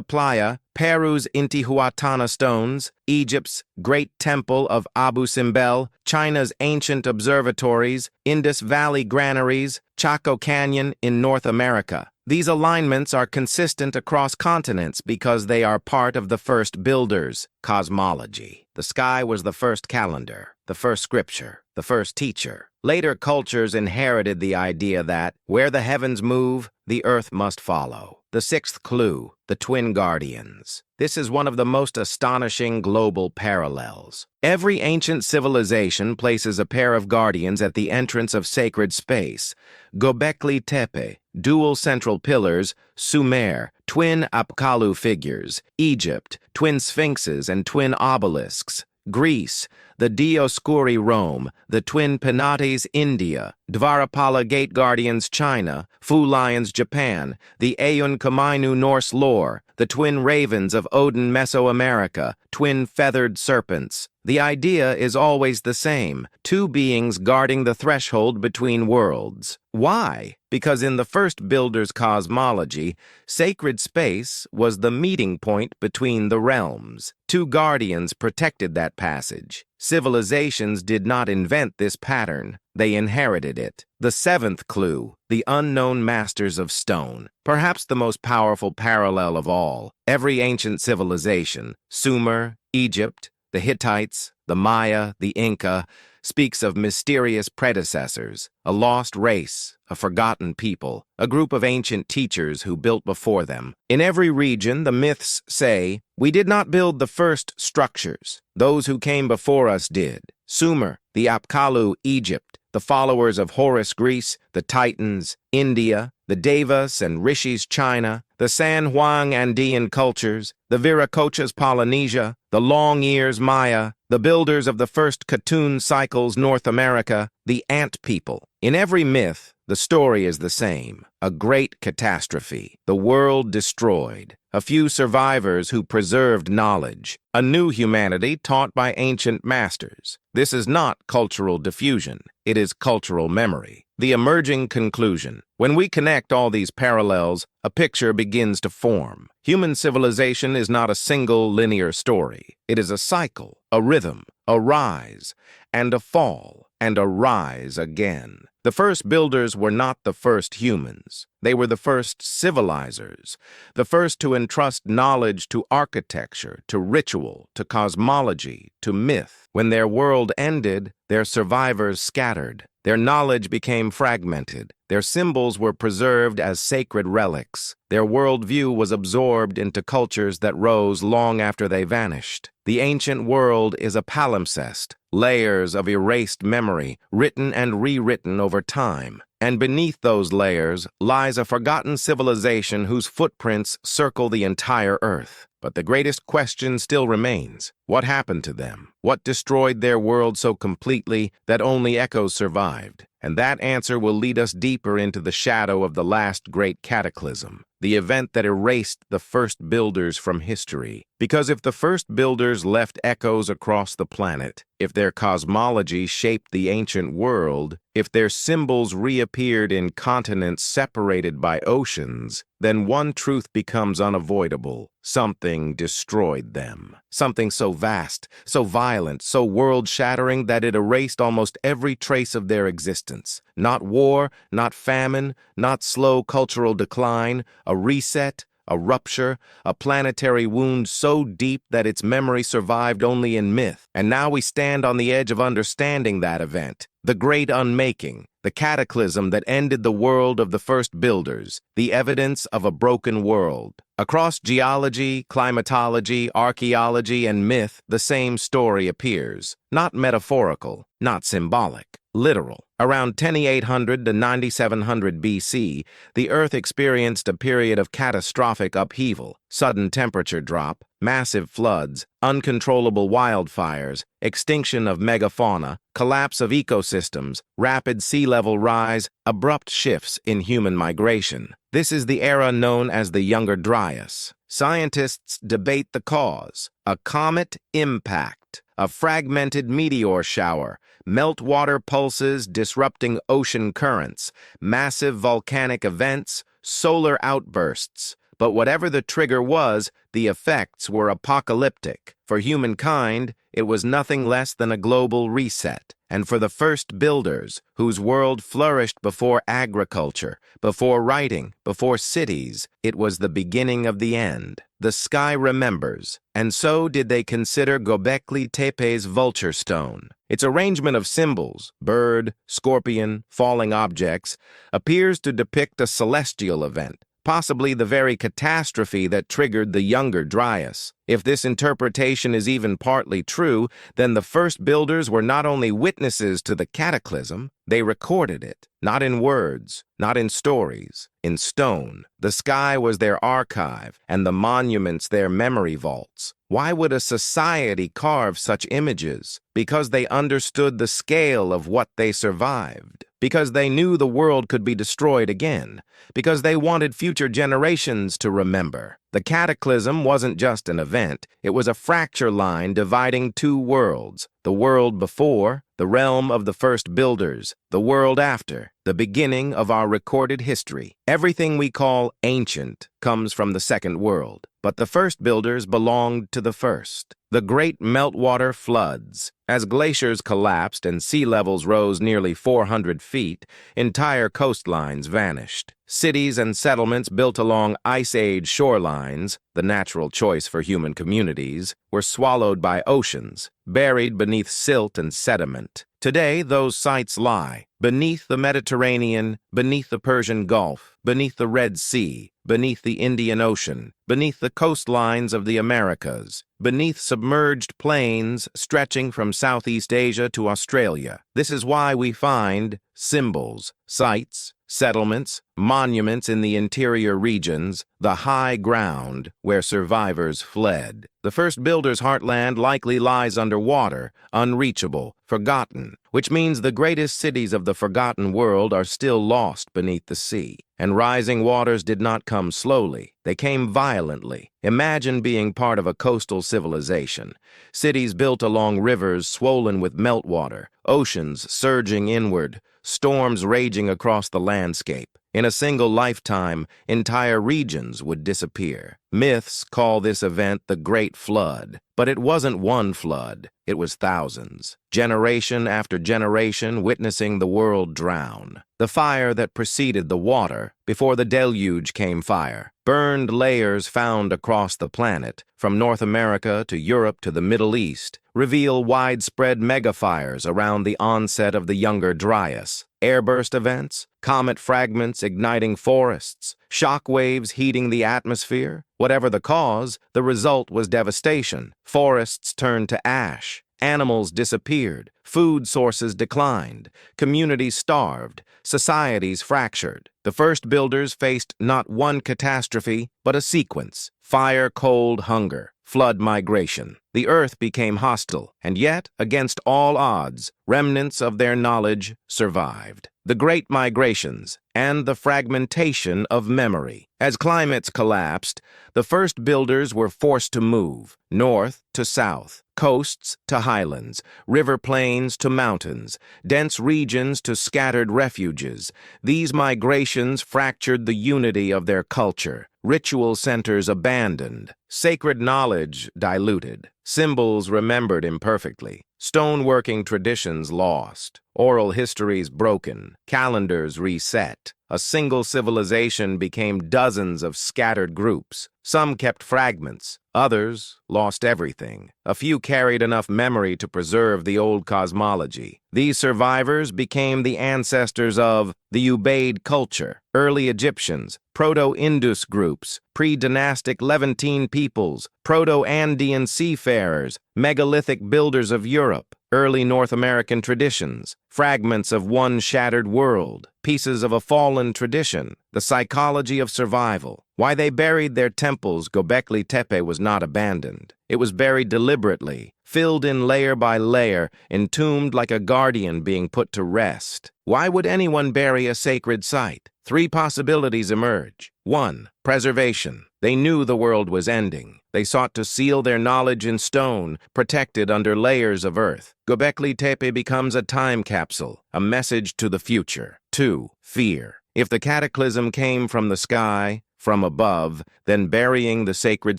Playa, Peru's Intihuatana stones, Egypt's Great Temple of Abu Simbel, China's ancient observatories, Indus Valley granaries, Chaco Canyon in North America. These alignments are consistent across continents because they are part of the first builders' cosmology. The sky was the first calendar, the first scripture, the first teacher. Later cultures inherited the idea that, where the heavens move, the earth must follow. The sixth clue, the twin guardians. This is one of the most astonishing global parallels. Every ancient civilization places a pair of guardians at the entrance of sacred space. Göbekli Tepe, dual central pillars, Sumer, twin Apkallu figures, Egypt, twin sphinxes and twin obelisks, Greece, the Dioscuri Rome, the twin Penates India, Dvarapala Gate Guardians China, Fu Lions Japan, the Ayun Kamainu Norse lore, the twin ravens of Odin Mesoamerica, twin feathered serpents. The idea is always the same, two beings guarding the threshold between worlds. Why? Because in the first builder's cosmology, sacred space was the meeting point between the realms. Two guardians protected that passage. Civilizations did not invent this pattern, they inherited it. The seventh clue, the unknown masters of stone. Perhaps the most powerful parallel of all. Every ancient civilization, Sumer, Egypt, the Hittites, the Maya, the Inca, speaks of mysterious predecessors, a lost race, a forgotten people, a group of ancient teachers who built before them. In every region, the myths say, "We did not build the first structures. Those who came before us did." Sumer, the Apkallu, Egypt, the followers of Horus, Greece, the Titans, India, the Devas and Rishis, China, the San Juan Andean cultures, the Viracochas, Polynesia, the Long Ears, Maya, the builders of the first Khatun cycles, North America, the Ant people. In every myth, the story is the same. A great catastrophe, the world destroyed, a few survivors who preserved knowledge, a new humanity taught by ancient masters. This is not cultural diffusion, it is cultural memory. The emerging conclusion. When we connect all these parallels, a picture begins to form. Human civilization is not a single linear story. It is a cycle, a rhythm, a rise, and a fall, and a rise again. The first builders were not the first humans. They were the first civilizers, the first to entrust knowledge to architecture, to ritual, to cosmology, to myth. When their world ended, their survivors scattered. Their knowledge became fragmented. Their symbols were preserved as sacred relics. Their worldview was absorbed into cultures that rose long after they vanished. The ancient world is a palimpsest, layers of erased memory, written and rewritten over time. And beneath those layers lies a forgotten civilization whose footprints circle the entire earth. But the greatest question still remains. What happened to them? What destroyed their world so completely that only echoes survived? And that answer will lead us deeper into the shadow of the last great cataclysm, the event that erased the first builders from history. Because if the first builders left echoes across the planet, if their cosmology shaped the ancient world, if their symbols reappeared in continents separated by oceans, then one truth becomes unavoidable. Something destroyed them. Something so vast, so violent, so world-shattering that it erased almost every trace of their existence. Not war, not famine, not slow cultural decline, a reset, a rupture, a planetary wound so deep that its memory survived only in myth. And now we stand on the edge of understanding that event, the great unmaking, the cataclysm that ended the world of the first builders, the evidence of a broken world. Across geology, climatology, archaeology, and myth, the same story appears. Not metaphorical, not symbolic, literal. Around 10,800 to 9,700 BC, the Earth experienced a period of catastrophic upheaval, sudden temperature drop, massive floods, uncontrollable wildfires, extinction of megafauna, collapse of ecosystems, rapid sea level rise, abrupt shifts in human migration. This is the era known as the Younger Dryas. Scientists debate the cause: a comet impact, a fragmented meteor shower, meltwater pulses disrupting ocean currents, massive volcanic events, solar outbursts. But whatever the trigger was, the effects were apocalyptic. For humankind, it was nothing less than a global reset. And for the first builders, whose world flourished before agriculture, before writing, before cities, it was the beginning of the end. The sky remembers, and so did they consider Göbekli Tepe's vulture stone. Its arrangement of symbols, bird, scorpion, falling objects, appears to depict a celestial event, possibly the very catastrophe that triggered the Younger Dryas. If this interpretation is even partly true, then the first builders were not only witnesses to the cataclysm, they recorded it, not in words, not in stories, in stone. The sky was their archive, and the monuments their memory vaults. Why would a society carve such images? Because they understood the scale of what they survived. Because they knew the world could be destroyed again. Because they wanted future generations to remember. The cataclysm wasn't just an event, it was a fracture line dividing two worlds. The world before, the realm of the first builders, the world after, the beginning of our recorded history. Everything we call ancient comes from the second world, but the first builders belonged to the first. The great meltwater floods. As glaciers collapsed and sea levels rose nearly 400 feet, entire coastlines vanished. Cities and settlements built along Ice Age shorelines, the natural choice for human communities, were swallowed by oceans, buried beneath silt and sediment. Today, those sites lie beneath the Mediterranean, beneath the Persian Gulf, beneath the Red Sea, beneath the Indian Ocean, beneath the coastlines of the Americas, beneath submerged plains stretching from Southeast Asia to Australia. This is why we find symbols, sites, settlements, monuments in the interior regions, the high ground where survivors fled. The first builders' heartland likely lies underwater, unreachable, forgotten, which means the greatest cities of the forgotten world are still lost beneath the sea. And rising waters did not come slowly. They came violently. Imagine being part of a coastal civilization. Cities built along rivers swollen with meltwater, oceans surging inward, storms raging across the landscape. In a single lifetime, entire regions would disappear. Myths call this event the Great Flood, but it wasn't one flood, it was thousands. Generation after generation witnessing the world drown. The fire that preceded the water, before the deluge came fire. Burned layers found across the planet, from North America to Europe to the Middle East, reveal widespread megafires around the onset of the Younger Dryas. Airburst events, comet fragments igniting forests, shock waves heating the atmosphere. Whatever the cause, the result was devastation. Forests turned to ash. Animals disappeared. Food sources declined. Communities starved. Societies fractured. The first builders faced not one catastrophe, but a sequence. Fire, cold, hunger, flood migration. The earth became hostile, and yet, against all odds, remnants of their knowledge survived. The great migrations and the fragmentation of memory. As climates collapsed, the first builders were forced to move, north to south, coasts to highlands, river plains to mountains, dense regions to scattered refuges. These migrations fractured the unity of their culture. Ritual centers abandoned, sacred knowledge diluted, symbols remembered imperfectly, stoneworking traditions lost, oral histories broken, calendars reset. A single civilization became dozens of scattered groups. Some kept fragments, others lost everything. A few carried enough memory to preserve the old cosmology. These survivors became the ancestors of the Ubaid culture, early Egyptians, Proto-Indus groups, pre-dynastic Levantine peoples, Proto-Andean seafarers, megalithic builders of Europe, early North American traditions, fragments of one shattered world, pieces of a fallen tradition, the psychology of survival. Why they buried their temples, Göbekli Tepe was not abandoned. It was buried deliberately, filled in layer by layer, entombed like a guardian being put to rest. Why would anyone bury a sacred site? Three possibilities emerge. 1. Preservation. They knew the world was ending. They sought to seal their knowledge in stone, protected under layers of earth. Göbekli Tepe becomes a time capsule, a message to the future. 2. Fear. If the cataclysm came from the sky, from above, then burying the sacred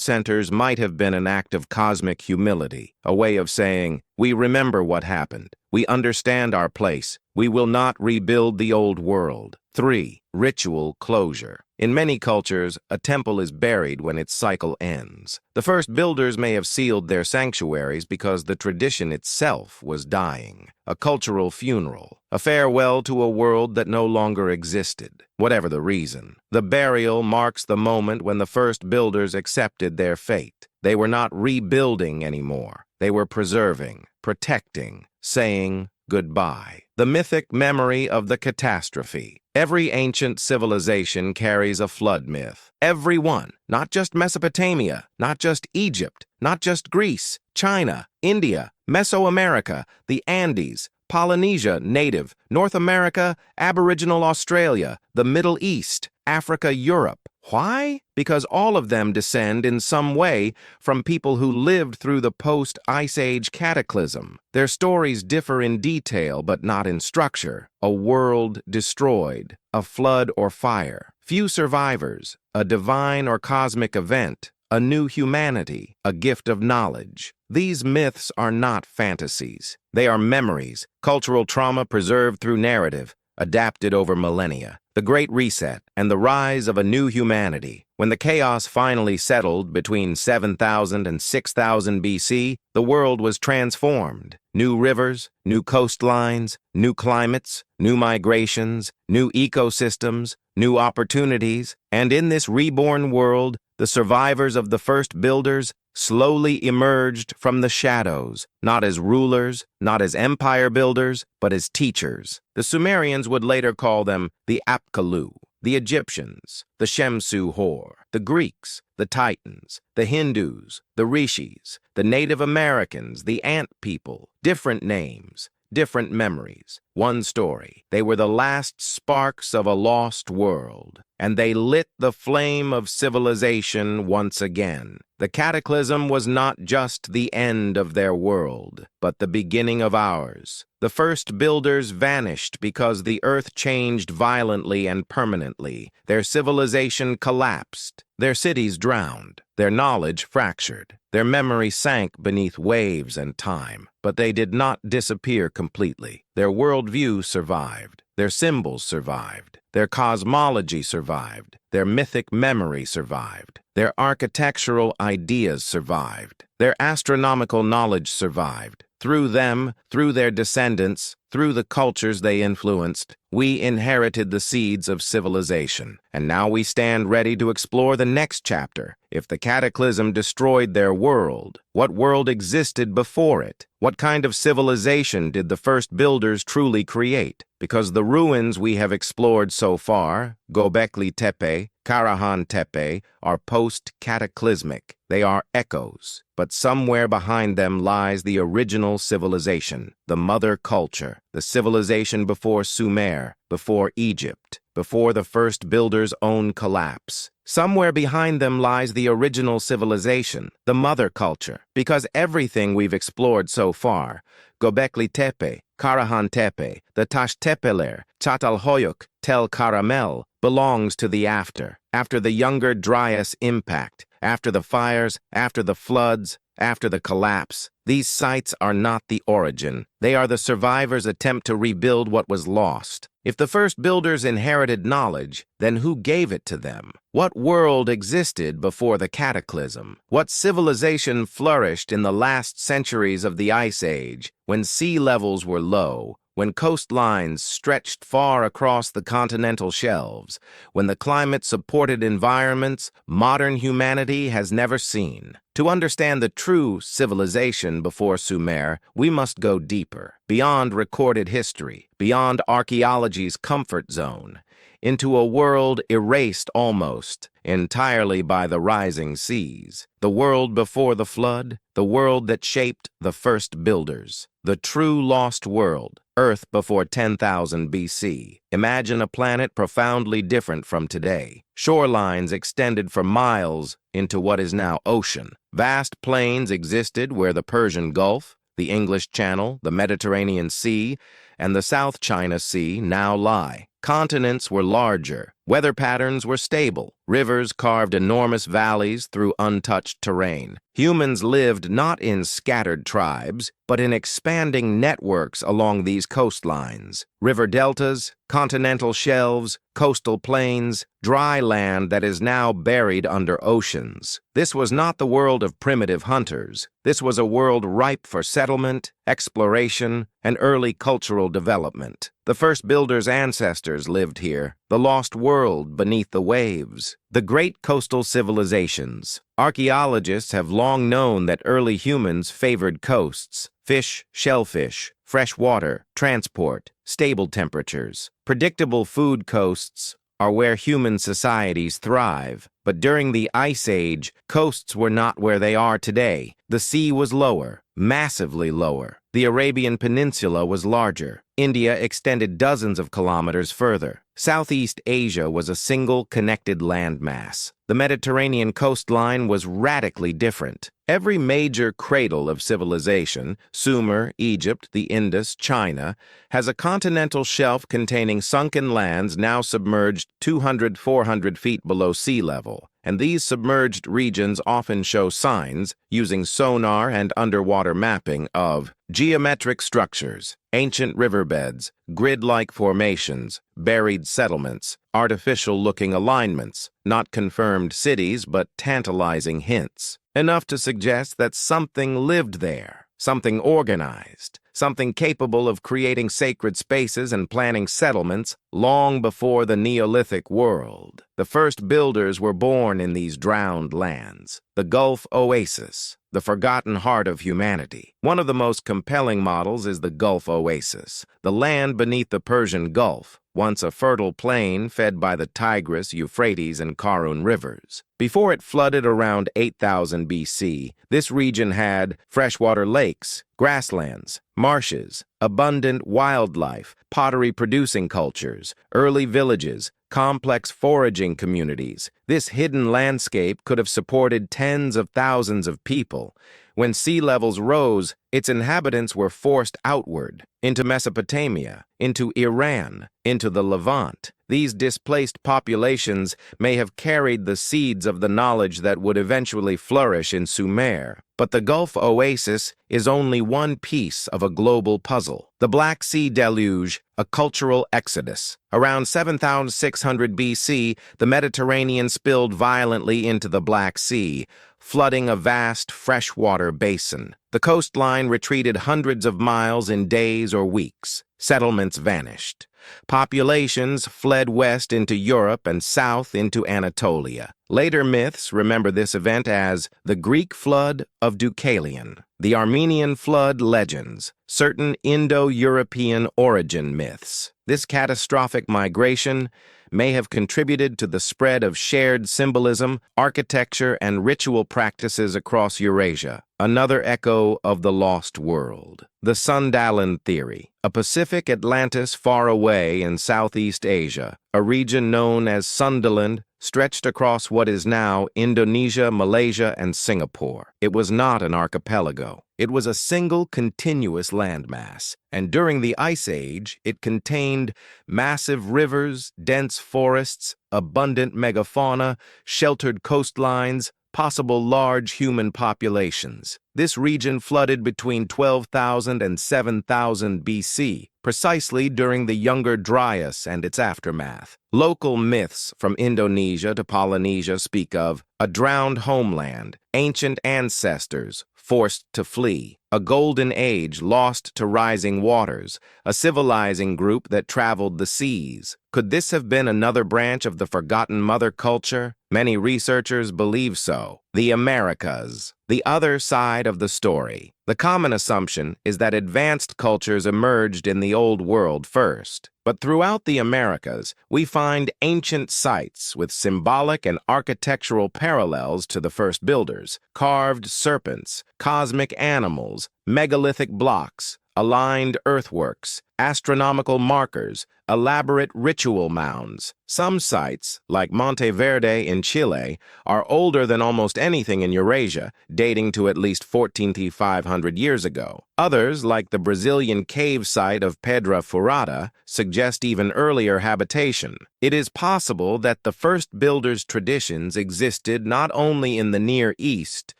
centers might have been an act of cosmic humility, a way of saying, "We remember what happened. We understand our place. We will not rebuild the old world." 3. Ritual closure. In many cultures, a temple is buried when its cycle ends. The first builders may have sealed their sanctuaries because the tradition itself was dying. A cultural funeral, a farewell to a world that no longer existed. Whatever the reason, the burial marks the moment when the first builders accepted their fate. They were not rebuilding anymore. They were preserving, protecting, saying goodbye. The mythic memory of the catastrophe. Every ancient civilization carries a flood myth. Every one, not just Mesopotamia, not just Egypt, not just Greece, China, India, Mesoamerica, the Andes, Polynesia, native, North America, Aboriginal Australia, the Middle East, Africa, Europe. Why? Because all of them descend in some way from people who lived through the post-Ice Age cataclysm. Their stories differ in detail but not in structure. A world destroyed, a flood or fire. Few survivors, a divine or cosmic event, a new humanity, a gift of knowledge. These myths are not fantasies. They are memories, cultural trauma preserved through narrative, adapted over millennia. The Great Reset and the rise of a new humanity. When the chaos finally settled between 7,000 and 6,000 BC, the world was transformed. New rivers, new coastlines, new climates, new migrations, new ecosystems, new opportunities. And in this reborn world, the survivors of the first builders slowly emerged from the shadows, not as rulers, not as empire builders, but as teachers. The Sumerians would later call them the Apkallu, the Egyptians, the Shemsu-Hor, the Greeks, the Titans, the Hindus, the Rishis, the Native Americans, the Ant people. Different names, different memories, one story. They were the last sparks of a lost world, and they lit the flame of civilization once again. The cataclysm was not just the end of their world, but the beginning of ours. The first builders vanished because the earth changed violently and permanently. Their civilization collapsed. Their cities drowned. Their knowledge fractured. Their memory sank beneath waves and time. But they did not disappear completely. Their worldview survived. Their symbols survived. Their cosmology survived. Their mythic memory survived. Their architectural ideas survived. Their astronomical knowledge survived. Through them, through their descendants, through the cultures they influenced, we inherited the seeds of civilization. And now we stand ready to explore the next chapter. If the cataclysm destroyed their world, what world existed before it? What kind of civilization did the first builders truly create? Because the ruins we have explored so far, Göbekli Tepe, Karahan Tepe, are post-cataclysmic. They are echoes, but somewhere behind them lies the original civilization, the mother culture, the civilization before Sumer, before Egypt, before the first builder's own collapse. Somewhere behind them lies the original civilization, the mother culture, because everything we've explored so far, Göbekli Tepe, Karahan Tepe, the Taş Tepeler, Çatalhöyük, Tel Karamel, belongs to the after the Younger Dryas impact, after the fires, after the floods, after the collapse. These sites are not the origin. They are the survivors' attempt to rebuild what was lost. If the first builders inherited knowledge, then who gave it to them? What world existed before the cataclysm? What civilization flourished in the last centuries of the Ice Age, when sea levels were low, when coastlines stretched far across the continental shelves, when the climate supported environments modern humanity has never seen? To understand the true civilization before Sumer, we must go deeper, beyond recorded history, beyond archaeology's comfort zone, into a world erased almost entirely by the rising seas. The world before the flood, the world that shaped the first builders. The true lost world, Earth before 10,000 BC. Imagine a planet profoundly different from today. Shorelines extended for miles into what is now ocean. Vast plains existed where the Persian Gulf, the English Channel, the Mediterranean Sea, and the South China Sea now lie. Continents were larger, Weather patterns were stable. Rivers carved enormous valleys through untouched terrain. Humans lived not in scattered tribes, but in expanding networks along these coastlines. River deltas, continental shelves, coastal plains, dry land that is now buried under oceans. This was not the world of primitive hunters. This was a world ripe for settlement, exploration, and early cultural development. The first builders' ancestors lived here, the lost world beneath the waves. The great coastal civilizations. Archaeologists have long known that early humans favored coasts, fish, shellfish, fresh water, transport, stable temperatures. Predictable food coasts are where human societies thrive. But during the Ice Age, coasts were not where they are today. The sea was lower, massively lower. The Arabian Peninsula was larger. India extended dozens of kilometers further. Southeast Asia was a single connected landmass. The Mediterranean coastline was radically different. Every major cradle of civilization, Sumer, Egypt, the Indus, China, has a continental shelf containing sunken lands now submerged 200–400 feet below sea level. And these submerged regions often show signs, using sonar and underwater mapping, of geometric structures, ancient riverbeds, grid-like formations, buried settlements, artificial-looking alignments, not confirmed cities but tantalizing hints, enough to suggest that something lived there, something organized, something capable of creating sacred spaces and planning settlements long before the Neolithic world. The first builders were born in these drowned lands, the Gulf Oasis, the forgotten heart of humanity. One of the most compelling models is the Gulf Oasis, the land beneath the Persian Gulf, once a fertile plain fed by the Tigris, Euphrates, and Karun rivers. Before it flooded around 8000 BC, this region had freshwater lakes, grasslands, marshes, abundant wildlife, pottery-producing cultures, early villages, complex foraging communities. This hidden landscape could have supported tens of thousands of people. When sea levels rose, its inhabitants were forced outward, into Mesopotamia, into Iran, into the Levant. These displaced populations may have carried the seeds of the knowledge that would eventually flourish in Sumer. But the Gulf Oasis is only one piece of a global puzzle. The Black Sea Deluge, a cultural exodus. Around 7600 BC, the Mediterranean spilled violently into the Black Sea, flooding a vast freshwater basin. The coastline retreated hundreds of miles in days or weeks. Settlements vanished. Populations fled west into Europe and south into Anatolia. Later myths remember this event as the Greek flood of Deucalion, the Armenian flood legends, certain Indo-European origin myths. This catastrophic migration may have contributed to the spread of shared symbolism, architecture, and ritual practices across Eurasia, another echo of the lost world. The Sundaland theory, a Pacific Atlantis far away in Southeast Asia, a region known as Sundaland, stretched across what is now Indonesia, Malaysia, and Singapore. It was not an archipelago. It was a single continuous landmass, and during the Ice Age, it contained massive rivers, dense forests, abundant megafauna, sheltered coastlines, possible large human populations. This region flooded between 12,000 and 7,000 BC, precisely during the Younger Dryas and its aftermath. Local myths from Indonesia to Polynesia speak of a drowned homeland, ancient ancestors forced to flee, a golden age lost to rising waters, a civilizing group that traveled the seas. Could this have been another branch of the forgotten mother culture? Many researchers believe so. The Americas, the other side of the story. The common assumption is that advanced cultures emerged in the Old World first. But throughout the Americas, we find ancient sites with symbolic and architectural parallels to the first builders, carved serpents, cosmic animals, megalithic blocks, aligned earthworks, astronomical markers, elaborate ritual mounds. Some sites, like Monte Verde in Chile, are older than almost anything in Eurasia, dating to at least 14,500 years ago. Others, like the Brazilian cave site of Pedra Furada, suggest even earlier habitation. It is possible that the first builders' traditions existed not only in the Near East,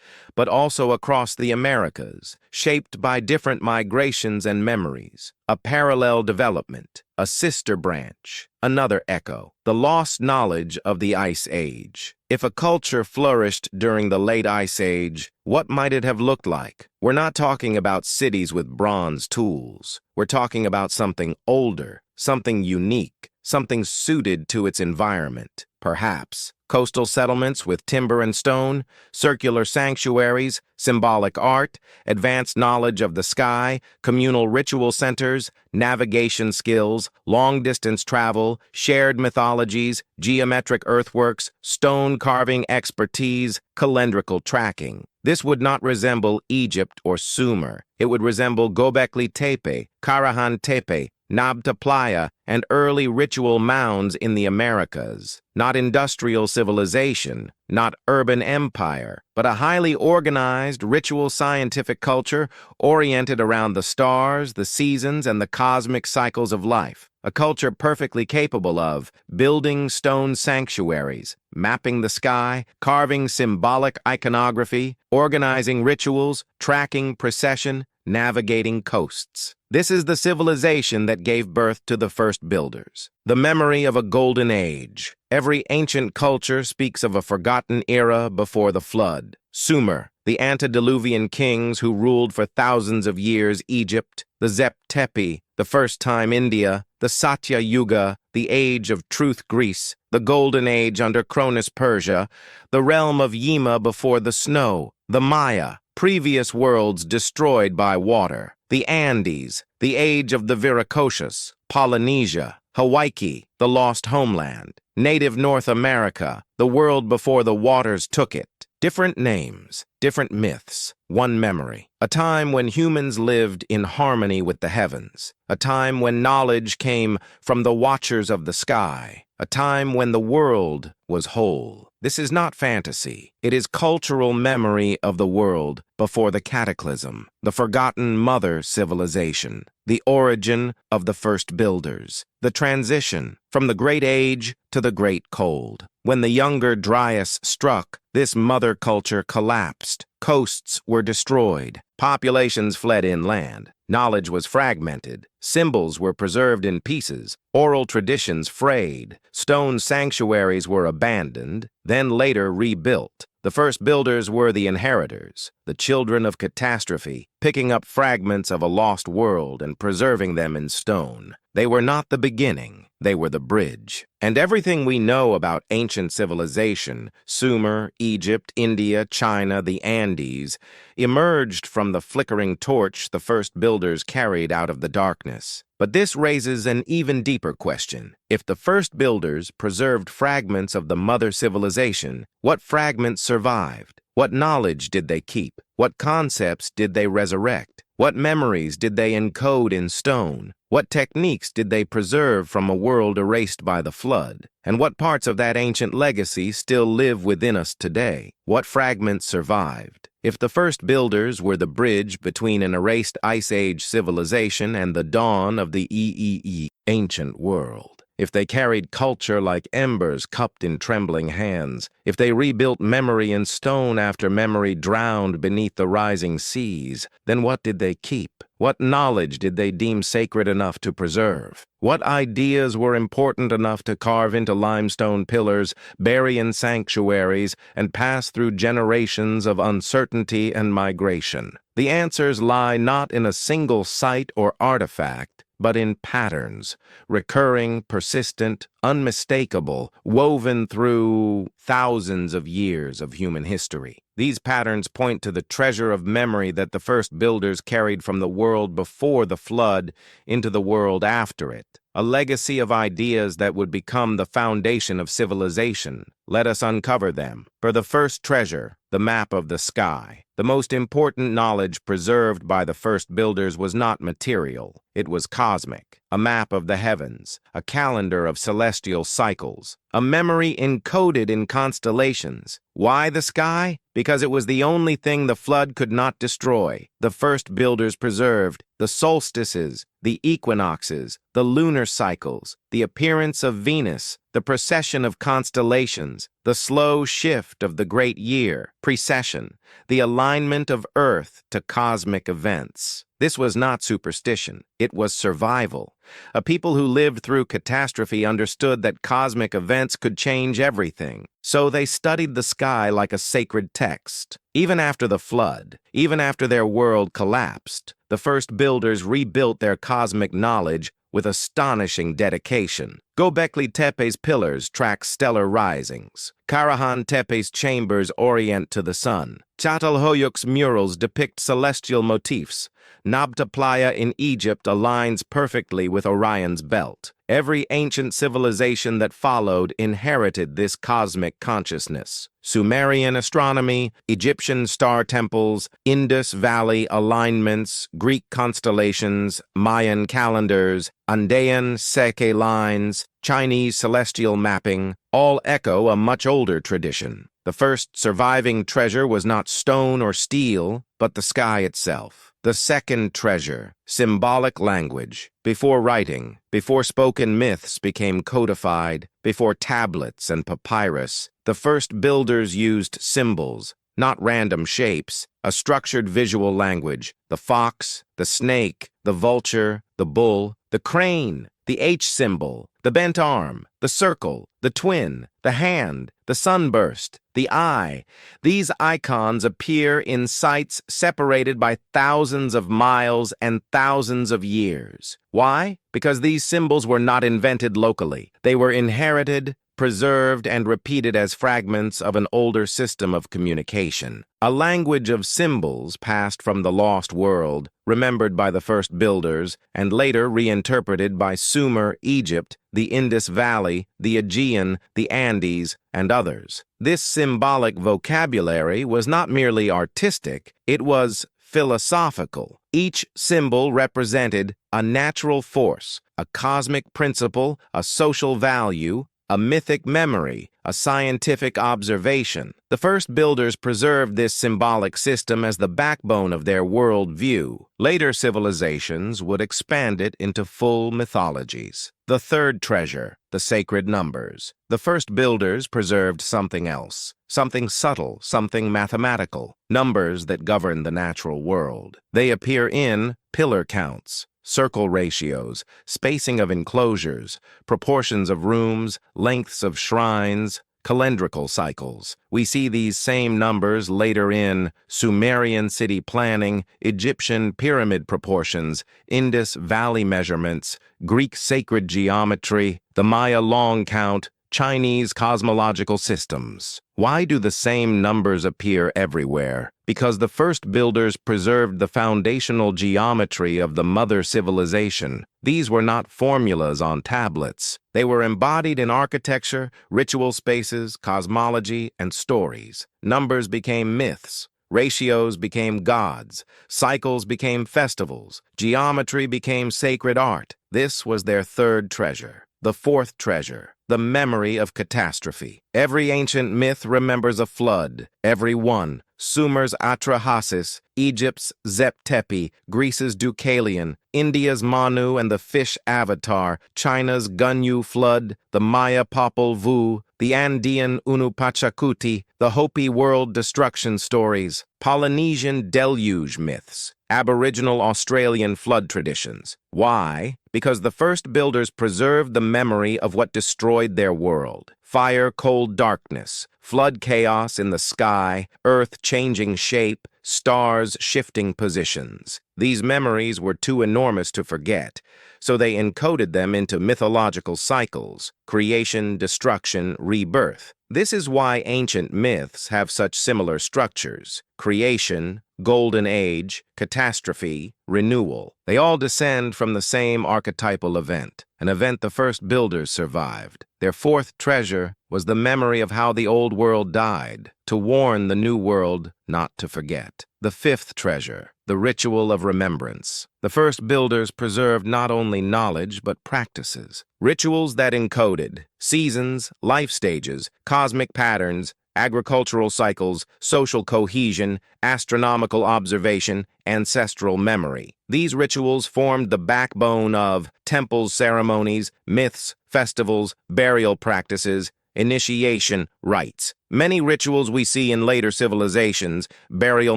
but also across the Americas, shaped by different migrations and memories. A parallel development, a sister branch, another echo, the lost knowledge of the Ice Age. If a culture flourished during the late Ice Age, what might it have looked like? We're not talking about cities with bronze tools. We're talking about something older, something unique, something suited to its environment. Perhaps coastal settlements with timber and stone, circular sanctuaries, symbolic art, advanced knowledge of the sky, communal ritual centers, navigation skills, long-distance travel, shared mythologies, geometric earthworks, stone carving expertise, calendrical tracking. This would not resemble Egypt or Sumer. It would resemble Göbekli Tepe, Karahan Tepe, Nabta Playa, and early ritual mounds in the Americas. Not industrial civilization, not urban empire, but a highly organized, ritual scientific culture oriented around the stars, the seasons, and the cosmic cycles of life. A culture perfectly capable of building stone sanctuaries, mapping the sky, carving symbolic iconography, organizing rituals, tracking precession, navigating coasts. This is the civilization that gave birth to the first builders. The memory of a golden age. Every ancient culture speaks of a forgotten era before the flood. Sumer, the antediluvian kings who ruled for thousands of years Egypt, the Zep Tepe, the first time India, the Satya Yuga, the age of truth Greece, the golden age under Cronus Persia, the realm of Yima before the snow, the Maya, previous worlds destroyed by water, the Andes, the age of the Viracochas, Polynesia, Hawaii, the lost homeland, native North America, the world before the waters took it. Different names, different myths, one memory. A time when humans lived in harmony with the heavens. A time when knowledge came from the watchers of the sky. A time when the world was whole. This is not fantasy. It is cultural memory of the world before the cataclysm, the forgotten mother civilization, the origin of the first builders, the transition from the great age to the great cold. When the Younger Dryas struck, this mother culture collapsed. Coasts were destroyed. Populations fled inland. Knowledge was fragmented. Symbols were preserved in pieces. Oral traditions frayed. Stone sanctuaries were abandoned, then later rebuilt. The first builders were the inheritors, the children of catastrophe, picking up fragments of a lost world and preserving them in stone. They were not the beginning, they were the bridge. And everything we know about ancient civilization, Sumer, Egypt, India, China, the Andes, emerged from the flickering torch the first builders carried out of the darkness. But this raises an even deeper question. If the first builders preserved fragments of the mother civilization, what fragments survived? What knowledge did they keep? What concepts did they resurrect? What memories did they encode in stone? What techniques did they preserve from a world erased by the flood? And what parts of that ancient legacy still live within us today? What fragments survived? If the first builders were the bridge between an erased Ice Age civilization and the dawn of the ancient world, if they carried culture like embers cupped in trembling hands, if they rebuilt memory in stone after memory drowned beneath the rising seas, then what did they keep? What knowledge did they deem sacred enough to preserve? What ideas were important enough to carve into limestone pillars, bury in sanctuaries, and pass through generations of uncertainty and migration? The answers lie not in a single site or artifact, but in patterns, recurring, persistent, unmistakable, woven through thousands of years of human history. These patterns point to the treasure of memory that the first builders carried from the world before the flood into the world after it, a legacy of ideas that would become the foundation of civilization. Let us uncover them. For the first treasure, the map of the sky. The most important knowledge preserved by the first builders was not material. It was cosmic, a map of the heavens, a calendar of celestial cycles, a memory encoded in constellations. Why the sky? Because it was the only thing the flood could not destroy. The first builders preserved the solstices, the equinoxes, the lunar cycles, the appearance of Venus, the precession of constellations, the slow shift of the great year, precession, the alignment of Earth to cosmic events. This was not superstition, it was survival. A people who lived through catastrophe understood that cosmic events could change everything. So they studied the sky like a sacred text. Even after the flood, even after their world collapsed, the first builders rebuilt their cosmic knowledge with astonishing dedication. Göbekli Tepe's pillars track stellar risings. Karahan Tepe's chambers orient to the sun. Çatalhöyük's murals depict celestial motifs. Nabta Playa in Egypt aligns perfectly with Orion's belt. Every ancient civilization that followed inherited this cosmic consciousness. Sumerian astronomy, Egyptian star temples, Indus Valley alignments, Greek constellations, Mayan calendars, Andean Seke lines, Chinese celestial mapping, all echo a much older tradition. The first surviving treasure was not stone or steel, but the sky itself. The second treasure, symbolic language. Before writing, before spoken myths became codified, before tablets and papyrus, the first builders used symbols, not random shapes, a structured visual language. The fox, the snake, the vulture, the bull, the crane, the H symbol, the bent arm, the circle, the twin, the hand, the sunburst, the eye. These icons appear in sites separated by thousands of miles and thousands of years. Why? Because these symbols were not invented locally. They were inherited, preserved, and repeated as fragments of an older system of communication. A language of symbols passed from the lost world, remembered by the first builders, and later reinterpreted by Sumer, Egypt, the Indus Valley, the Aegean, the Andes, and others. This symbolic vocabulary was not merely artistic, it was philosophical. Each symbol represented a natural force, a cosmic principle, a social value, a mythic memory, a scientific observation. The first builders preserved this symbolic system as the backbone of their world view. Later civilizations would expand it into full mythologies. The third treasure, the sacred numbers. The first builders preserved something else, something subtle, something mathematical, numbers that govern the natural world. They appear in pillar counts, circle ratios, spacing of enclosures, proportions of rooms, lengths of shrines, calendrical cycles. We see these same numbers later in Sumerian city planning, Egyptian pyramid proportions, Indus Valley measurements, Greek sacred geometry, the Maya long count, Chinese cosmological systems. Why do the same numbers appear everywhere? Because the first builders preserved the foundational geometry of the mother civilization. These were not formulas on tablets. They were embodied in architecture, ritual spaces, cosmology, and stories. Numbers became myths. Ratios became gods. Cycles became festivals. Geometry became sacred art. This was their third treasure. The fourth treasure, the memory of catastrophe. Every ancient myth remembers a flood. Every one. Sumer's Atrahasis, Egypt's Zep Tepe, Greece's Deucalion, India's Manu and the fish avatar, China's Gunyu flood, the Maya Popol Vuh, the Andean Unupachakuti, the Hopi world destruction stories, Polynesian deluge myths, Aboriginal Australian flood traditions. Why? Because the first builders preserved the memory of what destroyed their world. Fire, cold darkness, flood chaos in the sky, earth changing shape, stars shifting positions. These memories were too enormous to forget, so they encoded them into mythological cycles: creation, destruction, rebirth. This is why ancient myths have such similar structures: creation, golden age, catastrophe, renewal. They all descend from the same archetypal event. an event the first builders survived. Their fourth treasure was the memory of how the old world died, to warn the new world not to forget. The fifth treasure, the ritual of remembrance. The first builders preserved not only knowledge but practices. Rituals that encoded seasons, life stages, cosmic patterns, agricultural cycles, social cohesion, astronomical observation, ancestral memory. These rituals formed the backbone of temples, ceremonies, myths, festivals, burial practices, initiation rites. Many rituals we see in later civilizations, burial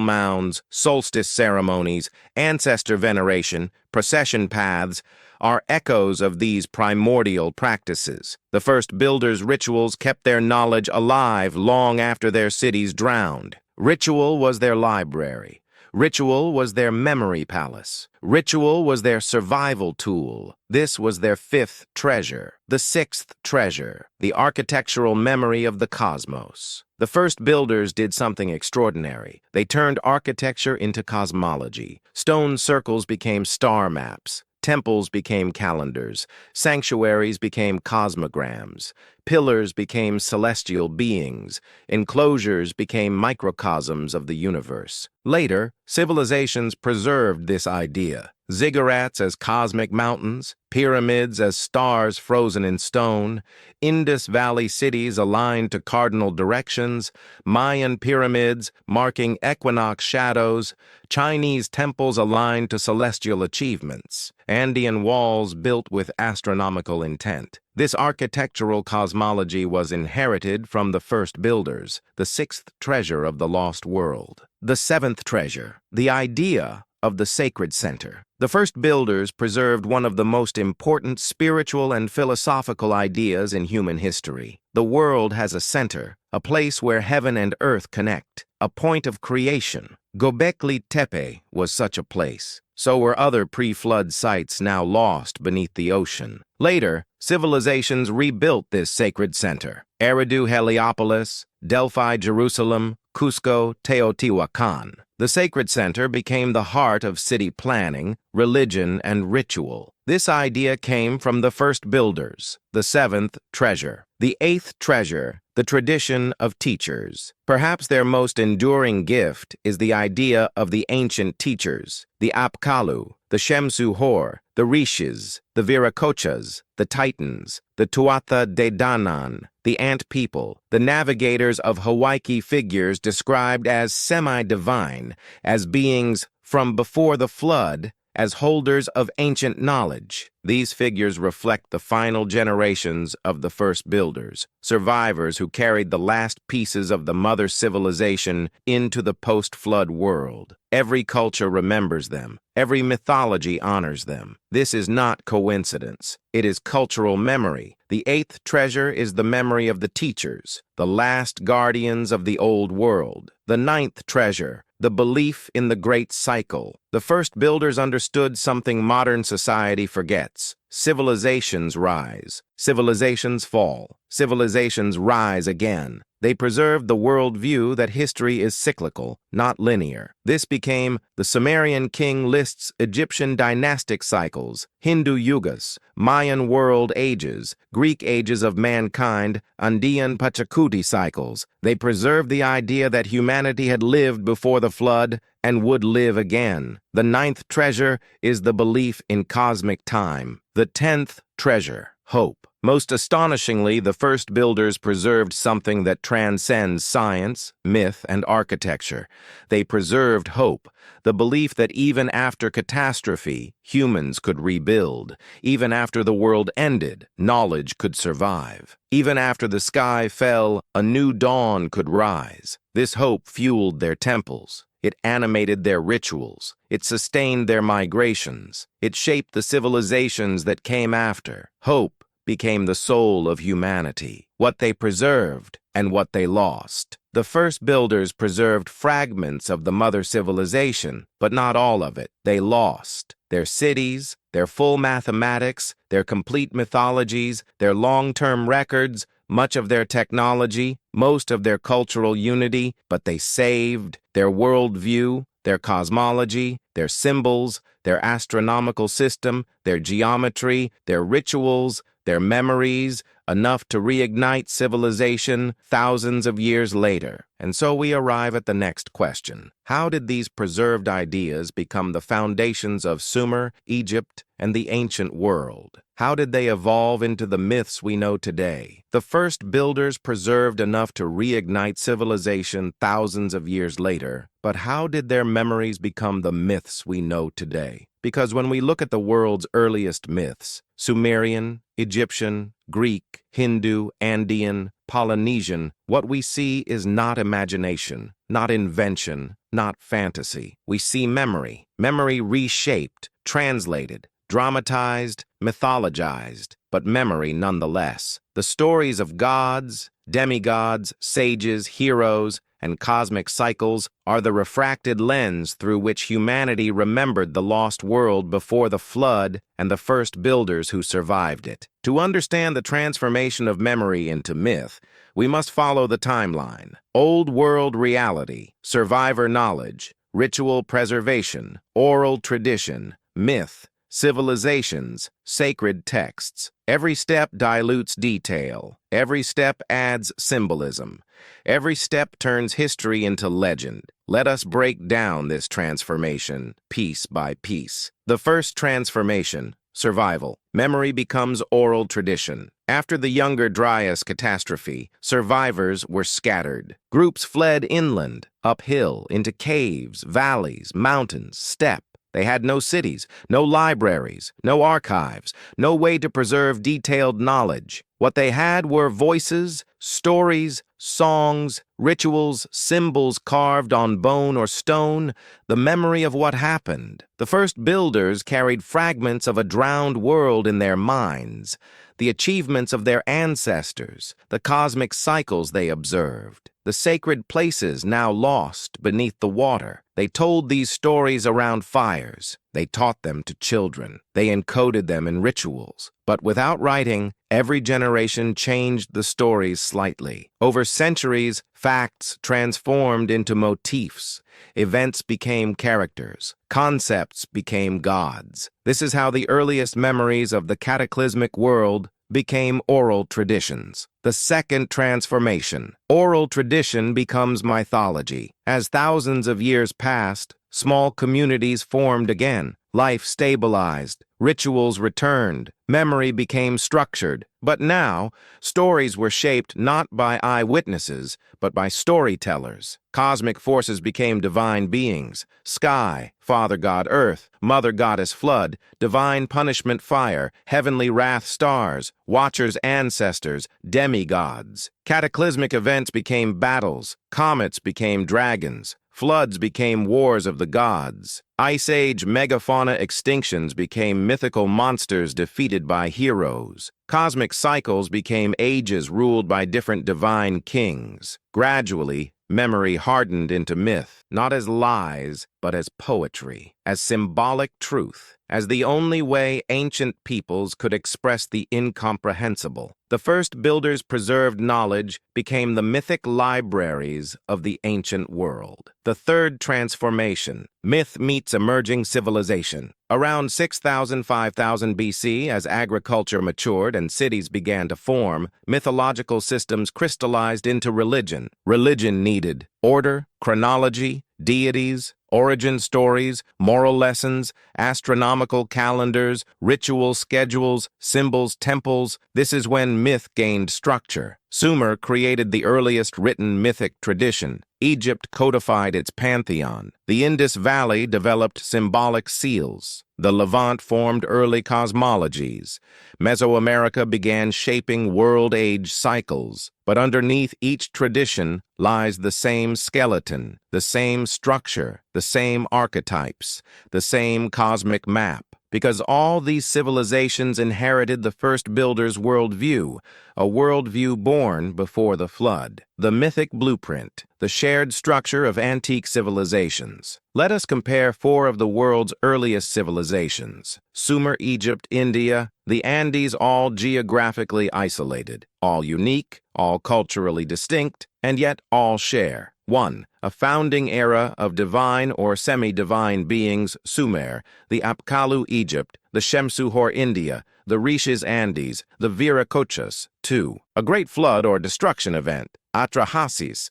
mounds, solstice ceremonies, ancestor veneration, procession paths, are echoes of these primordial practices. The first builders' rituals kept their knowledge alive long after their cities drowned. Ritual was their library. Ritual was their memory palace. Ritual was their survival tool. This was their fifth treasure. The sixth treasure, the architectural memory of the cosmos. The first builders did something extraordinary. They turned architecture into cosmology. Stone circles became star maps. Temples became calendars, sanctuaries became cosmograms, pillars became celestial beings, enclosures became microcosms of the universe. Later, civilizations preserved this idea. Ziggurats as cosmic mountains, pyramids as stars frozen in stone, Indus Valley cities aligned to cardinal directions, Mayan pyramids marking equinox shadows, Chinese temples aligned to celestial achievements, Andean walls built with astronomical intent. This architectural cosmology was inherited from the first builders, the sixth treasure of the lost world. The seventh treasure, the idea of the sacred center. The first builders preserved one of the most important spiritual and philosophical ideas in human history. The world has a center, a place where heaven and earth connect, a point of creation. Göbekli Tepe was such a place. So were other pre-flood sites now lost beneath the ocean. Later, civilizations rebuilt this sacred center. Eridu Heliopolis, Delphi Jerusalem, Cusco Teotihuacan. The sacred center became the heart of city planning, religion, and ritual. This idea came from the first builders. The seventh treasure. The eighth treasure, the tradition of teachers. Perhaps their most enduring gift is the idea of the ancient teachers, the Apkallu, the Shemsu Hor, the Rishis, the Viracochas, the Titans, the Tuatha De Danann, the Ant People, the navigators of Hawaii, figures described as semi-divine, as beings from before the flood, as holders of ancient knowledge. These figures reflect the final generations of the first builders, survivors who carried the last pieces of the mother civilization into the post-flood world. Every culture remembers them. Every mythology honors them. This is not coincidence. It is cultural memory. The eighth treasure is the memory of the teachers, the last guardians of the old world. The ninth treasure, the belief in the great cycle. The first builders understood something modern society forgets. Civilizations rise. Civilizations fall. Civilizations rise again. They preserved the worldview that history is cyclical, not linear. This became the Sumerian king lists Egyptian dynastic cycles, Hindu yugas, Mayan world ages, Greek ages of mankind, Andean Pachacuti cycles. They preserved the idea that humanity had lived before the flood and would live again. The ninth treasure is the belief in cosmic time. The 10th treasure, hope. Most astonishingly, the first builders preserved something that transcends science, myth, and architecture. They preserved hope, the belief that even after catastrophe, humans could rebuild. Even after the world ended, knowledge could survive. Even after the sky fell, a new dawn could rise. This hope fueled their temples. It animated their rituals. It sustained their migrations. It shaped the civilizations that came after. Hope became the soul of humanity, what they preserved and what they lost. The first builders preserved fragments of the mother civilization, but not all of it. They lost their cities, their full mathematics, their complete mythologies, their long-term records, much of their technology, most of their cultural unity, but they saved their worldview, their cosmology, their symbols, their astronomical system, their geometry, their rituals, their memories, enough to reignite civilization thousands of years later. And so we arrive at the next question. How did these preserved ideas become the foundations of Sumer, Egypt, and the ancient world? How did they evolve into the myths we know today? The first builders preserved enough to reignite civilization thousands of years later, but how did their memories become the myths we know today? Because when we look at the world's earliest myths, Sumerian, Egyptian, Greek, Hindu, Andean, Polynesian, what we see is not imagination, not invention, not fantasy. We see memory reshaped, translated, dramatized, mythologized, but memory nonetheless. The stories of gods, demigods, sages, heroes, and cosmic cycles are the refracted lens through which humanity remembered the lost world before the flood and the first builders who survived it. To understand the transformation of memory into myth, we must follow the timeline. Old world reality, survivor knowledge, ritual preservation, oral tradition, myth, civilizations, sacred texts. Every step dilutes detail. Every step adds symbolism. Every step turns history into legend. Let us break down this transformation piece by piece. The first transformation, survival. Memory becomes oral tradition. After the Younger Dryas catastrophe, survivors were scattered. Groups fled inland, uphill, into caves, valleys, mountains, steppe. They had no cities, no libraries, no archives, no way to preserve detailed knowledge. What they had were voices, stories, songs, rituals, symbols carved on bone or stone, the memory of what happened. The first builders carried fragments of a drowned world in their minds, the achievements of their ancestors, the cosmic cycles they observed, the sacred places now lost beneath the water. They told these stories around fires. They taught them to children. They encoded them in rituals. But without writing, every generation changed the stories slightly. Over centuries, facts transformed into motifs. Events became characters. Concepts became gods. This is how the earliest memories of the cataclysmic world became oral traditions. The second transformation. Oral tradition becomes mythology. As thousands of years passed, small communities formed again. Life stabilized. Rituals returned. Memory became structured. But now, stories were shaped not by eyewitnesses, but by storytellers. Cosmic forces became divine beings. Sky, Father God Earth, Mother Goddess Flood, divine punishment fire, heavenly wrath stars, watchers ancestors, demigods. Cataclysmic events became battles. Comets became dragons. Floods became wars of the gods. Ice Age megafauna extinctions became mythical monsters defeated by heroes. Cosmic cycles became ages ruled by different divine kings. Gradually, memory hardened into myth, not as lies, but as poetry, as symbolic truth, as the only way ancient peoples could express the incomprehensible. The first builders preserved knowledge became the mythic libraries of the ancient world. The third transformation, myth meets emerging civilization. Around 6,000–5,000 BC, as agriculture matured and cities began to form, mythological systems crystallized into religion. Religion needed order, chronology, deities, origin stories, moral lessons, astronomical calendars, ritual schedules, symbols, temples. This is when myth gained structure. Sumer created the earliest written mythic tradition. Egypt codified its pantheon. The Indus Valley developed symbolic seals. The Levant formed early cosmologies. Mesoamerica began shaping world-age cycles. But underneath each tradition lies the same skeleton, the same structure, the same archetypes, the same cosmic map. Because all these civilizations inherited the first builder's worldview, a worldview born before the flood. The mythic blueprint, the shared structure of antique civilizations. Let us compare four of the world's earliest civilizations. Sumer, Egypt, India, the Andes, all geographically isolated, all unique, all culturally distinct, and yet all share 1. A founding era of divine or semi-divine beings, Sumer, the Apkallu Egypt, the Shemsu-Hor India, the Rishis Andes, the Viracochas. 2. A great flood or destruction event, Atrahasis,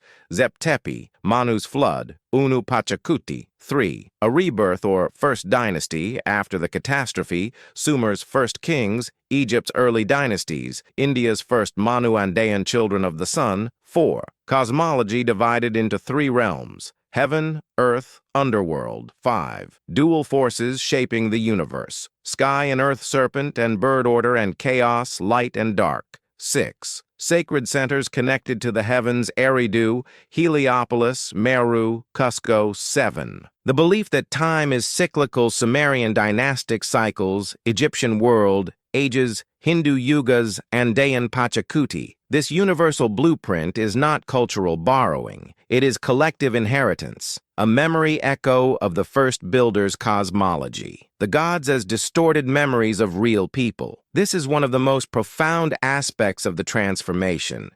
Tepe, Manu's flood, Unu Pachacuti. 3. A rebirth or first dynasty after the catastrophe, Sumer's first kings, Egypt's early dynasties, India's first Manu-Andean children of the sun. 4. Cosmology divided into 3 realms, heaven, earth, underworld. 5. Dual forces shaping the universe, sky and earth serpent and bird order and chaos, light and dark. 6. Sacred centers connected to the heavens, Eridu, Heliopolis, Meru, Cusco. 7. The belief that time is cyclical, Sumerian dynastic cycles, Egyptian world, ages, Hindu yugas, Andean Pachacuti. This universal blueprint is not cultural borrowing. It is collective inheritance, a memory echo of the first builders' cosmology. The gods as distorted memories of real people. This is one of the most profound aspects of the transformation.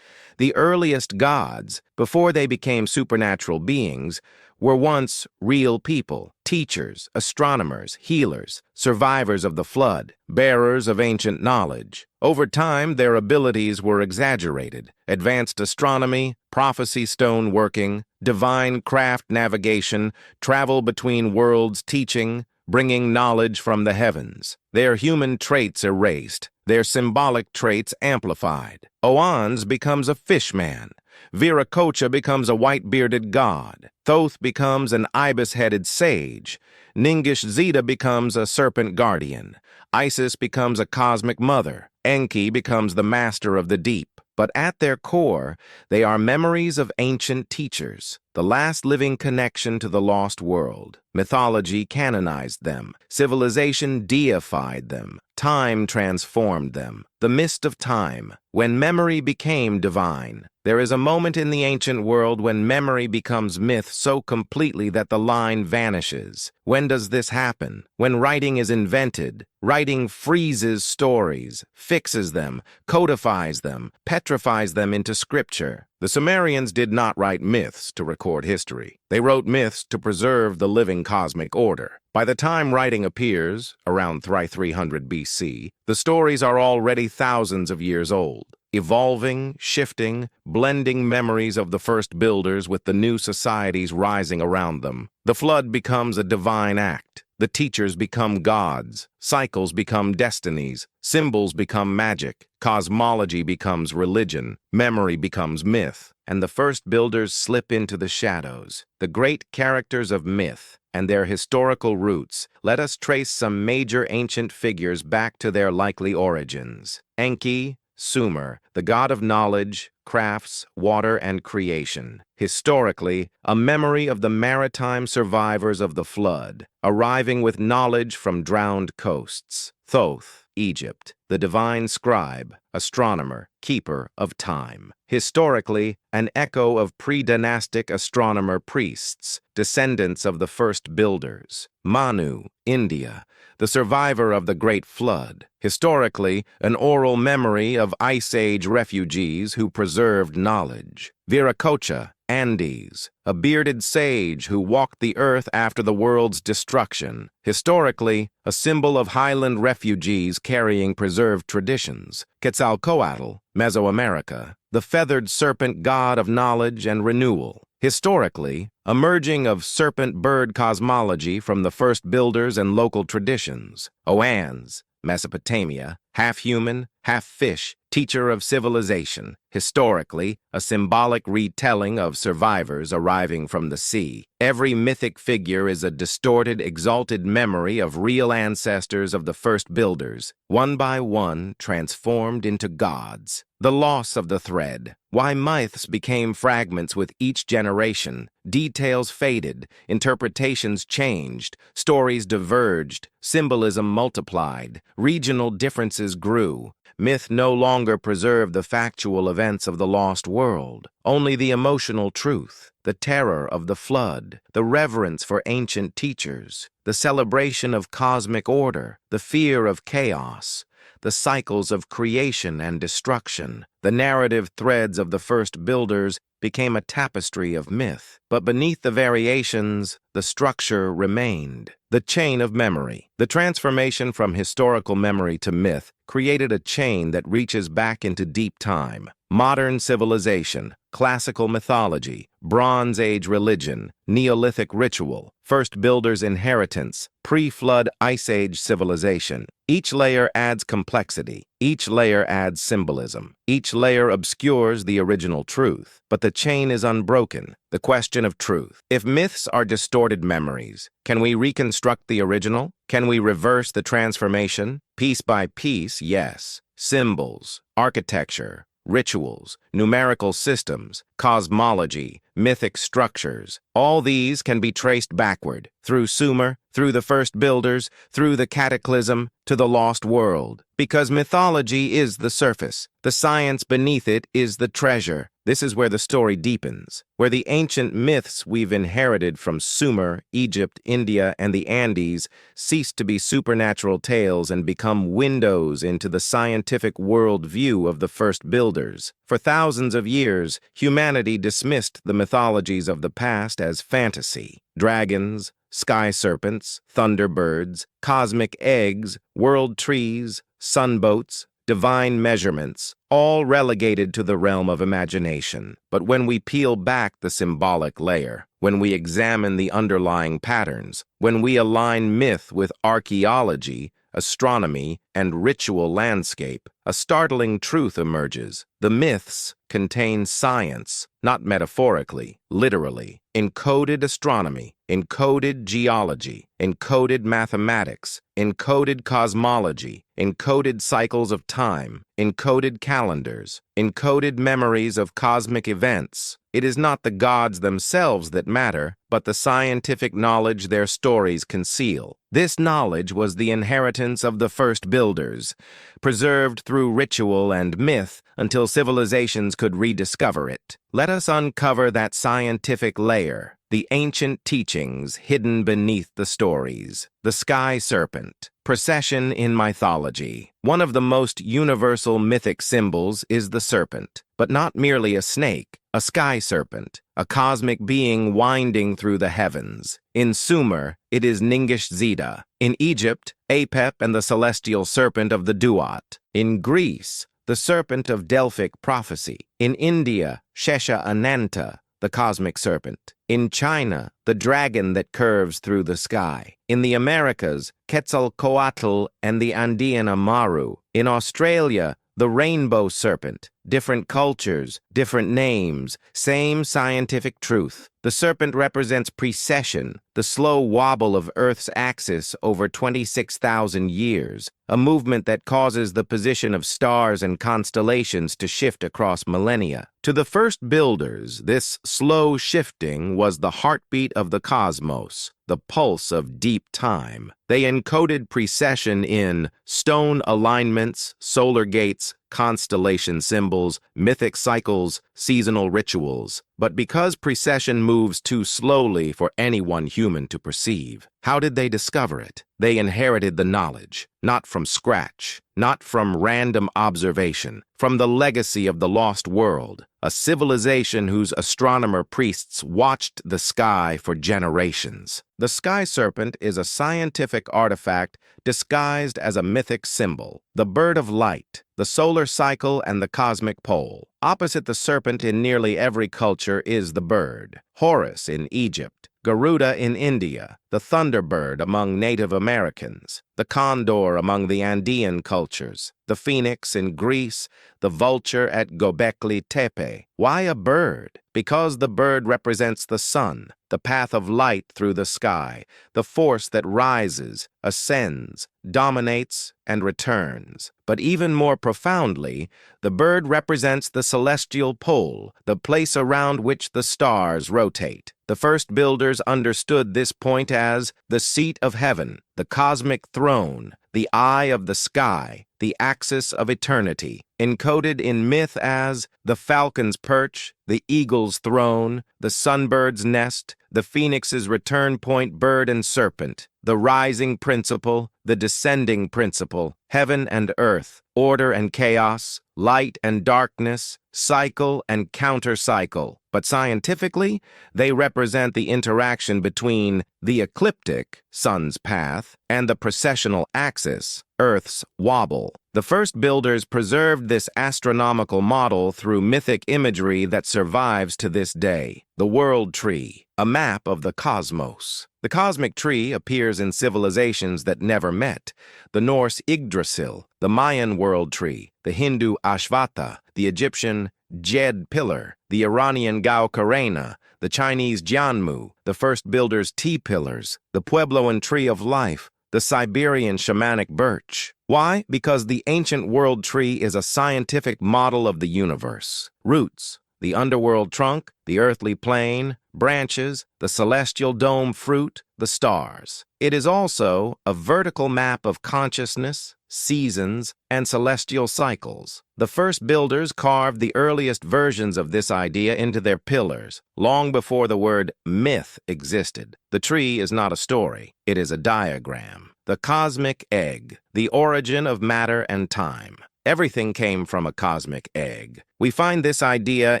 The earliest gods, before they became supernatural beings, were once real people, teachers, astronomers, healers, survivors of the flood, bearers of ancient knowledge. Over time, their abilities were exaggerated. Advanced astronomy, prophecy stone working, divine craft navigation, travel between worlds teaching, bringing knowledge from the heavens. Their human traits erased, their symbolic traits amplified. Oannes becomes a fishman. Viracocha becomes a white-bearded god. Thoth becomes an ibis-headed sage. Ningish Zeta becomes a serpent guardian. Isis becomes a cosmic mother. Enki becomes the master of the deep. But at their core, they are memories of ancient teachers, the last living connection to the lost world. Mythology canonized them. Civilization deified them. Time transformed them. The mist of time, when memory became divine. There is a moment in the ancient world when memory becomes myth so completely that the line vanishes. When does this happen? When writing is invented. Writing freezes stories, fixes them, codifies them, petrifies them into scripture. The Sumerians did not write myths to record history. They wrote myths to preserve the living cosmic order. By the time writing appears, around 300 BC, the stories are already thousands of years old, evolving, shifting, blending memories of the first builders with the new societies rising around them. The flood becomes a divine act. The teachers become gods, cycles become destinies, symbols become magic, cosmology becomes religion, memory becomes myth, and the first builders slip into the shadows. The great characters of myth and their historical roots, let us trace some major ancient figures back to their likely origins. Enki, Sumer, the god of knowledge, crafts, water, and creation. Historically, a memory of the maritime survivors of the flood, arriving with knowledge from drowned coasts. Thoth, Egypt, the divine scribe, astronomer, keeper of time. Historically, an echo of pre-dynastic astronomer priests, descendants of the first builders. Manu, India, the survivor of the Great Flood. Historically, an oral memory of Ice Age refugees who preserved knowledge. Viracocha, Andes, a bearded sage who walked the earth after the world's destruction. Historically, a symbol of highland refugees carrying preserved traditions. Quetzalcoatl, Mesoamerica, the feathered serpent god of knowledge and renewal. Historically, a merging of serpent-bird cosmology from the first builders and local traditions. Oannes, Mesopotamia, half human, half fish, teacher of civilization. Historically, a symbolic retelling of survivors arriving from the sea. Every mythic figure is a distorted, exalted memory of real ancestors of the first builders, one by one transformed into gods. The loss of the thread. Why myths became fragments with each generation. Details faded, interpretations changed, stories diverged, symbolism multiplied, regional differences grew. Myth no longer preserved the factual events of the lost world, only the emotional truth, the terror of the flood, the reverence for ancient teachers, the celebration of cosmic order, the fear of chaos. the cycles of creation and destruction. The narrative threads of the first builders became a tapestry of myth, but beneath the variations, the structure remained. The chain of memory. The transformation from historical memory to myth created a chain that reaches back into deep time. Modern civilization, classical mythology, Bronze Age religion, Neolithic ritual, first builders' inheritance, pre-flood Ice Age civilization. Each layer adds complexity. Each layer adds symbolism. Each layer obscures the original truth. But the chain is unbroken. The question of truth. If myths are distorted memories, can we reconstruct the original? Can we reverse the transformation? Piece by piece, yes. Symbols, architecture, rituals, numerical systems, cosmology, mythic structures. All these can be traced backward, through Sumer, through the first builders, through the cataclysm, to the lost world. Because mythology is the surface, the science beneath it is the treasure. This is where the story deepens, where the ancient myths we've inherited from Sumer, Egypt, India, and the Andes cease to be supernatural tales and become windows into the scientific worldview of the first builders. For thousands of years, humanity dismissed the mythologies of the past as fantasy. Dragons, sky serpents, thunderbirds, cosmic eggs, world trees, sunboats, divine measurements, all relegated to the realm of imagination. But when we peel back the symbolic layer, when we examine the underlying patterns, when we align myth with archaeology, astronomy, and ritual landscape, a startling truth emerges. The myths contain science, not metaphorically, literally. Encoded astronomy, encoded geology, encoded mathematics, encoded cosmology, encoded cycles of time, encoded calendars, encoded memories of cosmic events. It is not the gods themselves that matter, but the scientific knowledge their stories conceal. This knowledge was the inheritance of the first builders, preserved through ritual and myth until civilizations could rediscover it. Let us uncover that scientific layer, the ancient teachings hidden beneath the stories. The sky serpent. Procession in mythology. One of the most universal mythic symbols is the serpent, but not merely a snake, a sky serpent, a cosmic being winding through the heavens. In Sumer, it is Ningish Zeta. In Egypt, Apep and the celestial serpent of the Duat. In Greece, the serpent of Delphic prophecy. In India, Shesha Ananta, the cosmic serpent. In China, the dragon that curves through the sky. In the Americas, Quetzalcoatl and the Andean Amaru. In Australia, the rainbow serpent. Different cultures, different names, same scientific truth. The serpent represents precession, the slow wobble of Earth's axis over 26,000 years, a movement that causes the position of stars and constellations to shift across millennia. To the first builders, this slow shifting was the heartbeat of the cosmos, the pulse of deep time. They encoded precession in stone alignments, solar gates, constellation symbols, mythic cycles, seasonal rituals. But because precession moves too slowly for any one human to perceive, how did they discover it? They inherited the knowledge, not from scratch, not from random observation, from the legacy of the lost world, a civilization whose astronomer priests watched the sky for generations. The sky serpent is a scientific artifact disguised as a mythic symbol, the bird of light, the solar cycle, and the cosmic pole. Opposite the serpent in nearly every culture is the bird. Horus in Egypt, Garuda in India, the thunderbird among Native Americans, the condor among the Andean cultures, the phoenix in Greece, the vulture at Göbekli Tepe. Why a bird? Because the bird represents the sun, the path of light through the sky, the force that rises, ascends, dominates, and returns. But even more profoundly, the bird represents the celestial pole, the place around which the stars rotate. The first builders understood this point as the seat of heaven, the cosmic throne, the eye of the sky, the axis of eternity, encoded in myth as the falcon's perch, the eagle's throne, the sunbird's nest, the phoenix's return point, bird and serpent. the rising principle, the descending principle, heaven and earth, order and chaos, light and darkness, cycle and counter-cycle. But scientifically, they represent the interaction between the ecliptic, sun's path, and the precessional axis, Earth's wobble. The first builders preserved this astronomical model through mythic imagery that survives to this day. The world tree, a map of the cosmos. The cosmic tree appears in civilizations that never met. The Norse Yggdrasil, the Mayan world tree, the Hindu Ashvata, the Egyptian Djed pillar, the Iranian Gaukarena, the Chinese Jianmu, the first builders' T-pillars, the Puebloan tree of life, the Siberian shamanic birch. Why? Because the ancient world tree is a scientific model of the universe. Roots, the underworld trunk, the earthly plane, branches, the celestial dome fruit, the stars. It is also a vertical map of consciousness, seasons, and celestial cycles. The first builders carved the earliest versions of this idea into their pillars, long before the word myth existed. The tree is not a story, it is a diagram. The cosmic egg, the origin of matter and time. Everything came from a cosmic egg. We find this idea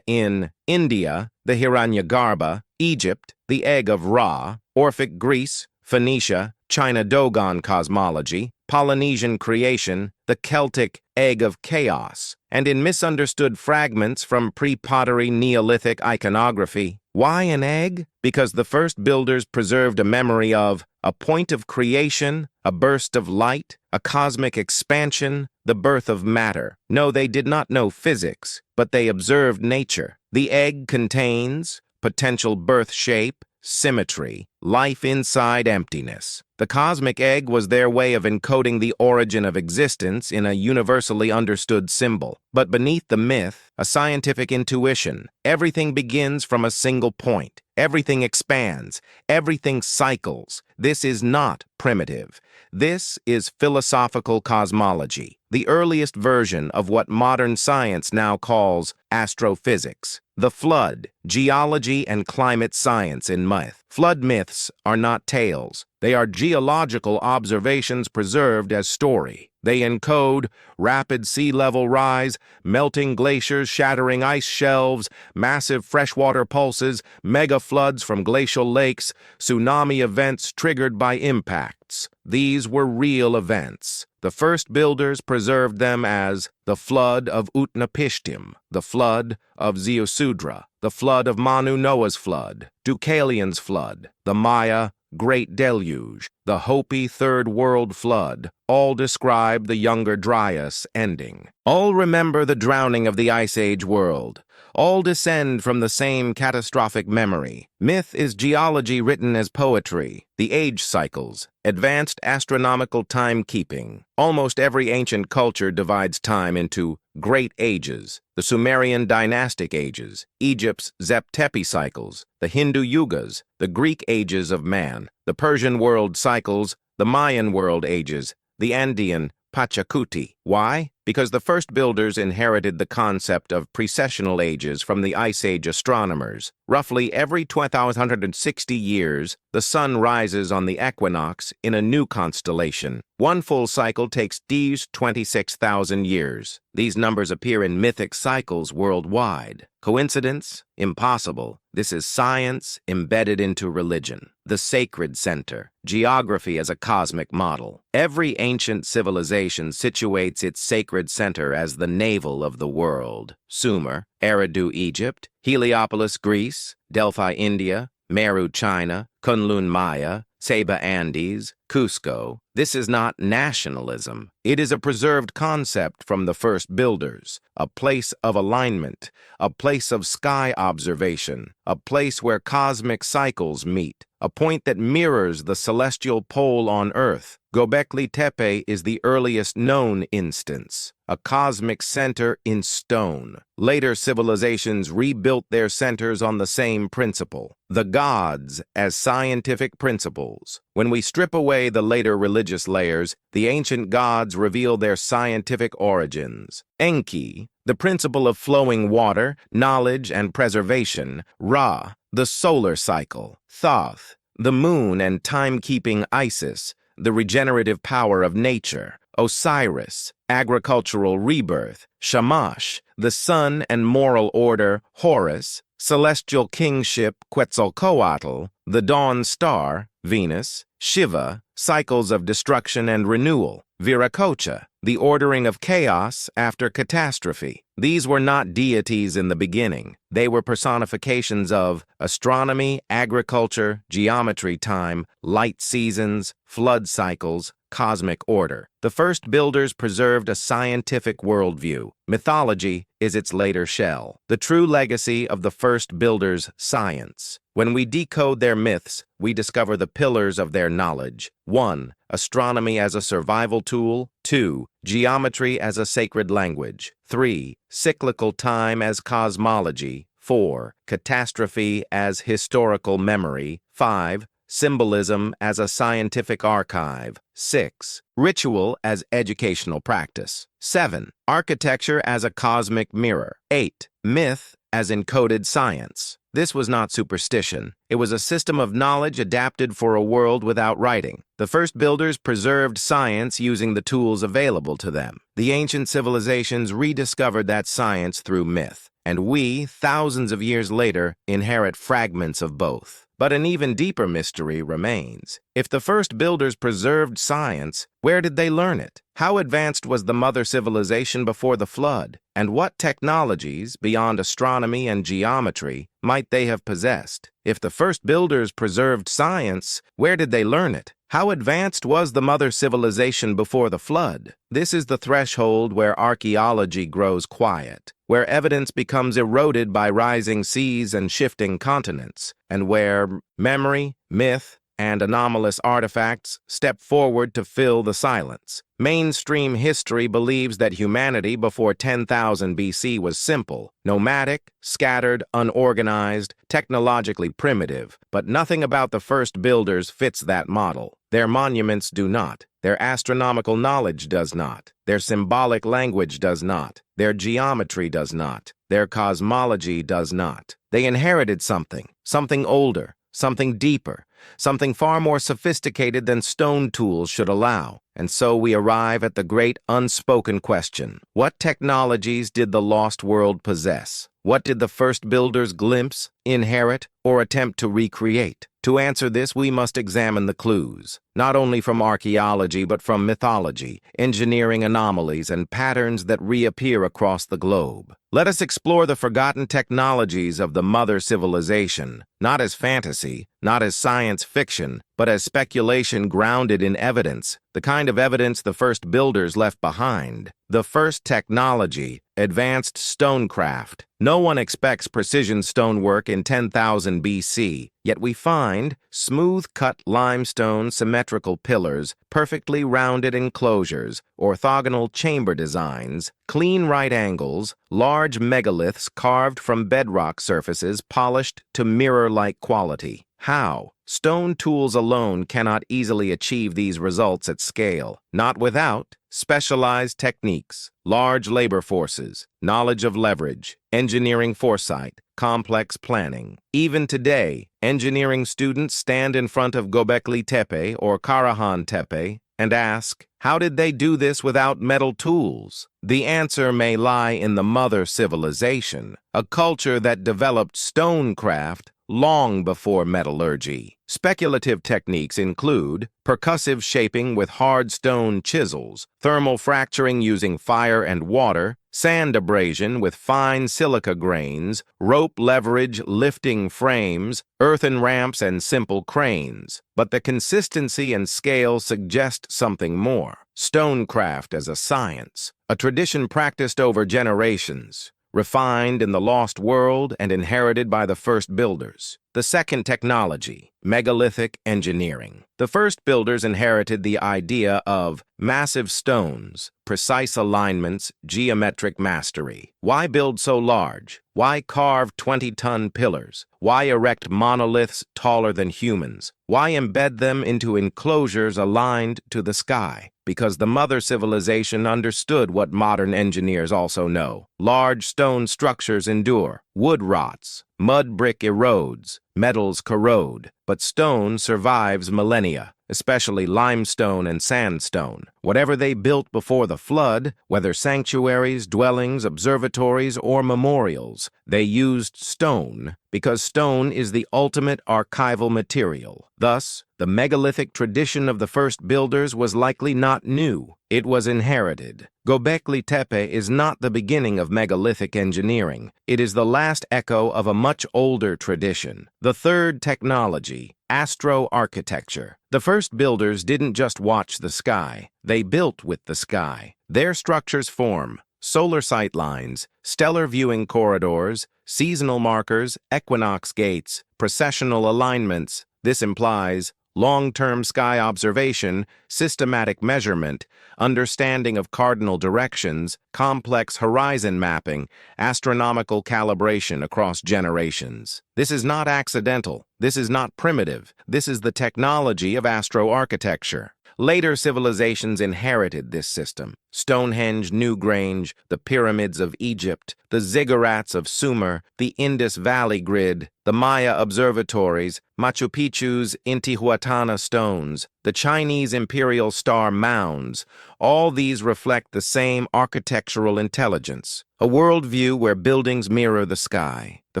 in India, the Hiranyagarbha, Egypt, the egg of Ra, Orphic Greece, Phoenicia, China Dogon cosmology, Polynesian creation, the Celtic egg of chaos, and in misunderstood fragments from pre-pottery Neolithic iconography. Why an egg? Because the first builders preserved a memory of a point of creation, a burst of light, a cosmic expansion, the birth of matter. No, they did not know physics, but they observed nature. The egg contains potential birth shape, symmetry, life inside emptiness. The cosmic egg was their way of encoding the origin of existence in a universally understood symbol. But beneath the myth, a scientific intuition. Everything begins from a single point. Everything expands. Everything cycles. This is not primitive. This is philosophical cosmology, the earliest version of what modern science now calls astrophysics. The flood, geology and climate science in myth. Flood myths are not tales. They are geological observations preserved as story. They encode rapid sea level rise, melting glaciers shattering ice shelves, massive freshwater pulses, mega floods from glacial lakes, tsunami events triggered by impacts. These were real events. The first builders preserved them as the flood of Utnapishtim, the flood of Ziusudra, the flood of Manu Noah's flood, Deucalion's flood, the Maya Great Deluge, the Hopi Third World Flood, all describe the Younger Dryas ending. All remember the drowning of the Ice Age world. All descend from the same catastrophic memory. Myth is geology written as poetry, the age cycles, advanced astronomical timekeeping. Almost every ancient culture divides time into great ages, the Sumerian dynastic ages, Egypt's Tepe cycles, the Hindu yugas, the Greek ages of man, the Persian world cycles, the Mayan world ages, the Andean Pachacuti. Why? Because the first builders inherited the concept of precessional ages from the Ice Age astronomers. Roughly every 1,260 years, the sun rises on the equinox in a new constellation. One full cycle takes 26,000 years. These numbers appear in mythic cycles worldwide. Coincidence? Impossible. This is science embedded into religion. The sacred center. Geography as a cosmic model. Every ancient civilization situates its sacred center as the navel of the world. Sumer, Eridu, Egypt, Heliopolis, Greece, Delphi, India, Meru, China, Kunlun, Maya, Seba, Andes, Cusco. This is not nationalism. It is a preserved concept from the first builders, a place of alignment, a place of sky observation, a place where cosmic cycles meet, a point that mirrors the celestial pole on Earth. Göbekli Tepe is the earliest known instance, a cosmic center in stone. Later civilizations rebuilt their centers on the same principle, the gods as scientific principles. When we strip away the later religious layers, the ancient gods reveal their scientific origins. Enki, the principle of flowing water, knowledge, and preservation. Ra, the solar cycle. Thoth, the moon and timekeeping Isis, the regenerative power of nature, Osiris, agricultural rebirth, Shamash, the sun and moral order, Horus, celestial kingship, Quetzalcoatl, the dawn star, Venus, Shiva, cycles of destruction and renewal, Viracocha, the ordering of chaos after catastrophe. These were not deities in the beginning. They were personifications of astronomy, agriculture, geometry, time, light seasons, flood cycles, cosmic order. The first builders preserved a scientific worldview. Mythology is its later shell, the true legacy of the first builders' science. When we decode their myths, we discover the pillars of their knowledge. 1. Astronomy as a survival tool. 2. Geometry as a sacred language. 3. Cyclical time as cosmology. 4. Catastrophe as historical memory. 5. Symbolism as a scientific archive. 6. Ritual as educational practice. 7. Architecture as a cosmic mirror. 8. Myth as encoded science. This was not superstition. It was a system of knowledge adapted for a world without writing. The first builders preserved science using the tools available to them. The ancient civilizations rediscovered that science through myth, and we, thousands of years later, inherit fragments of both. But an even deeper mystery remains. If the first builders preserved science, where did they learn it? How advanced was the mother civilization before the flood? And what technologies, beyond astronomy and geometry, might they have possessed? If the first builders preserved science, where did they learn it? How advanced was the mother civilization before the flood? This is the threshold where archaeology grows quiet, where evidence becomes eroded by rising seas and shifting continents, and where memory, myth, and anomalous artifacts step forward to fill the silence. Mainstream history believes that humanity before 10,000 BC was simple, nomadic, scattered, unorganized, technologically primitive, but nothing about the first builders fits that model. Their monuments do not. Their astronomical knowledge does not. Their symbolic language does not. Their geometry does not. Their cosmology does not. They inherited something older, something deeper, something far more sophisticated than stone tools should allow. And so we arrive at the great unspoken question. What technologies did the lost world possess? What did the first builders glimpse, inherit, or attempt to recreate? To answer this, we must examine the clues, not only from archaeology but from mythology, engineering anomalies, and patterns that reappear across the globe. Let us explore the forgotten technologies of the mother civilization, not as fantasy, not as science fiction, but as speculation grounded in evidence, the kind of evidence the first builders left behind. The first technology, advanced stonecraft. No one expects precision stonework in 10,000 BC, yet we find smooth-cut limestone symmetrical pillars, perfectly rounded enclosures, orthogonal chamber designs, clean right angles, large megaliths carved from bedrock surfaces polished to mirror-like quality. How? Stone tools alone cannot easily achieve these results at scale, not without specialized techniques, large labor forces, knowledge of leverage, engineering foresight, complex planning. Even today, engineering students stand in front of Göbekli Tepe or Karahan Tepe and ask, how did they do this without metal tools? The answer may lie in the mother civilization, a culture that developed stonecraft long before metallurgy. Speculative techniques include percussive shaping with hard stone chisels, thermal fracturing using fire and water, sand abrasion with fine silica grains, rope leverage lifting frames, earthen ramps, and simple cranes. But the consistency and scale suggest something more. Stonecraft as a science, a tradition practiced over generations, refined in the lost world and inherited by the first builders. The second technology, megalithic engineering. The first builders inherited the idea of massive stones, precise alignments, geometric mastery. Why build so large? Why carve 20-ton pillars? Why erect monoliths taller than humans? Why embed them into enclosures aligned to the sky? Because the mother civilization understood what modern engineers also know. Large stone structures endure. Wood rots, Mud brick erodes, metals corrode, but stone survives millennia, especially limestone and sandstone. Whatever they built before the flood, whether sanctuaries, dwellings, observatories, or memorials, they used stone because stone is the ultimate archival material. Thus, the megalithic tradition of the first builders was likely not new. It was inherited. Göbekli Tepe is not the beginning of megalithic engineering. It is the last echo of a much older tradition. The third technology, astroarchitecture. The first builders didn't just watch the sky. They built with the sky. Their structures form solar sight lines, stellar viewing corridors, seasonal markers, equinox gates, precessional alignments. This implies long-term sky observation, systematic measurement, understanding of cardinal directions, complex horizon mapping, astronomical calibration across generations. This is not accidental. This is not primitive. This is the technology of astroarchitecture. Later civilizations inherited this system. Stonehenge, Newgrange, the pyramids of Egypt, the ziggurats of Sumer, the Indus Valley Grid, the Maya observatories, Machu Picchu's Intihuatana stones, the Chinese imperial star mounds, all these reflect the same architectural intelligence, a worldview where buildings mirror the sky. The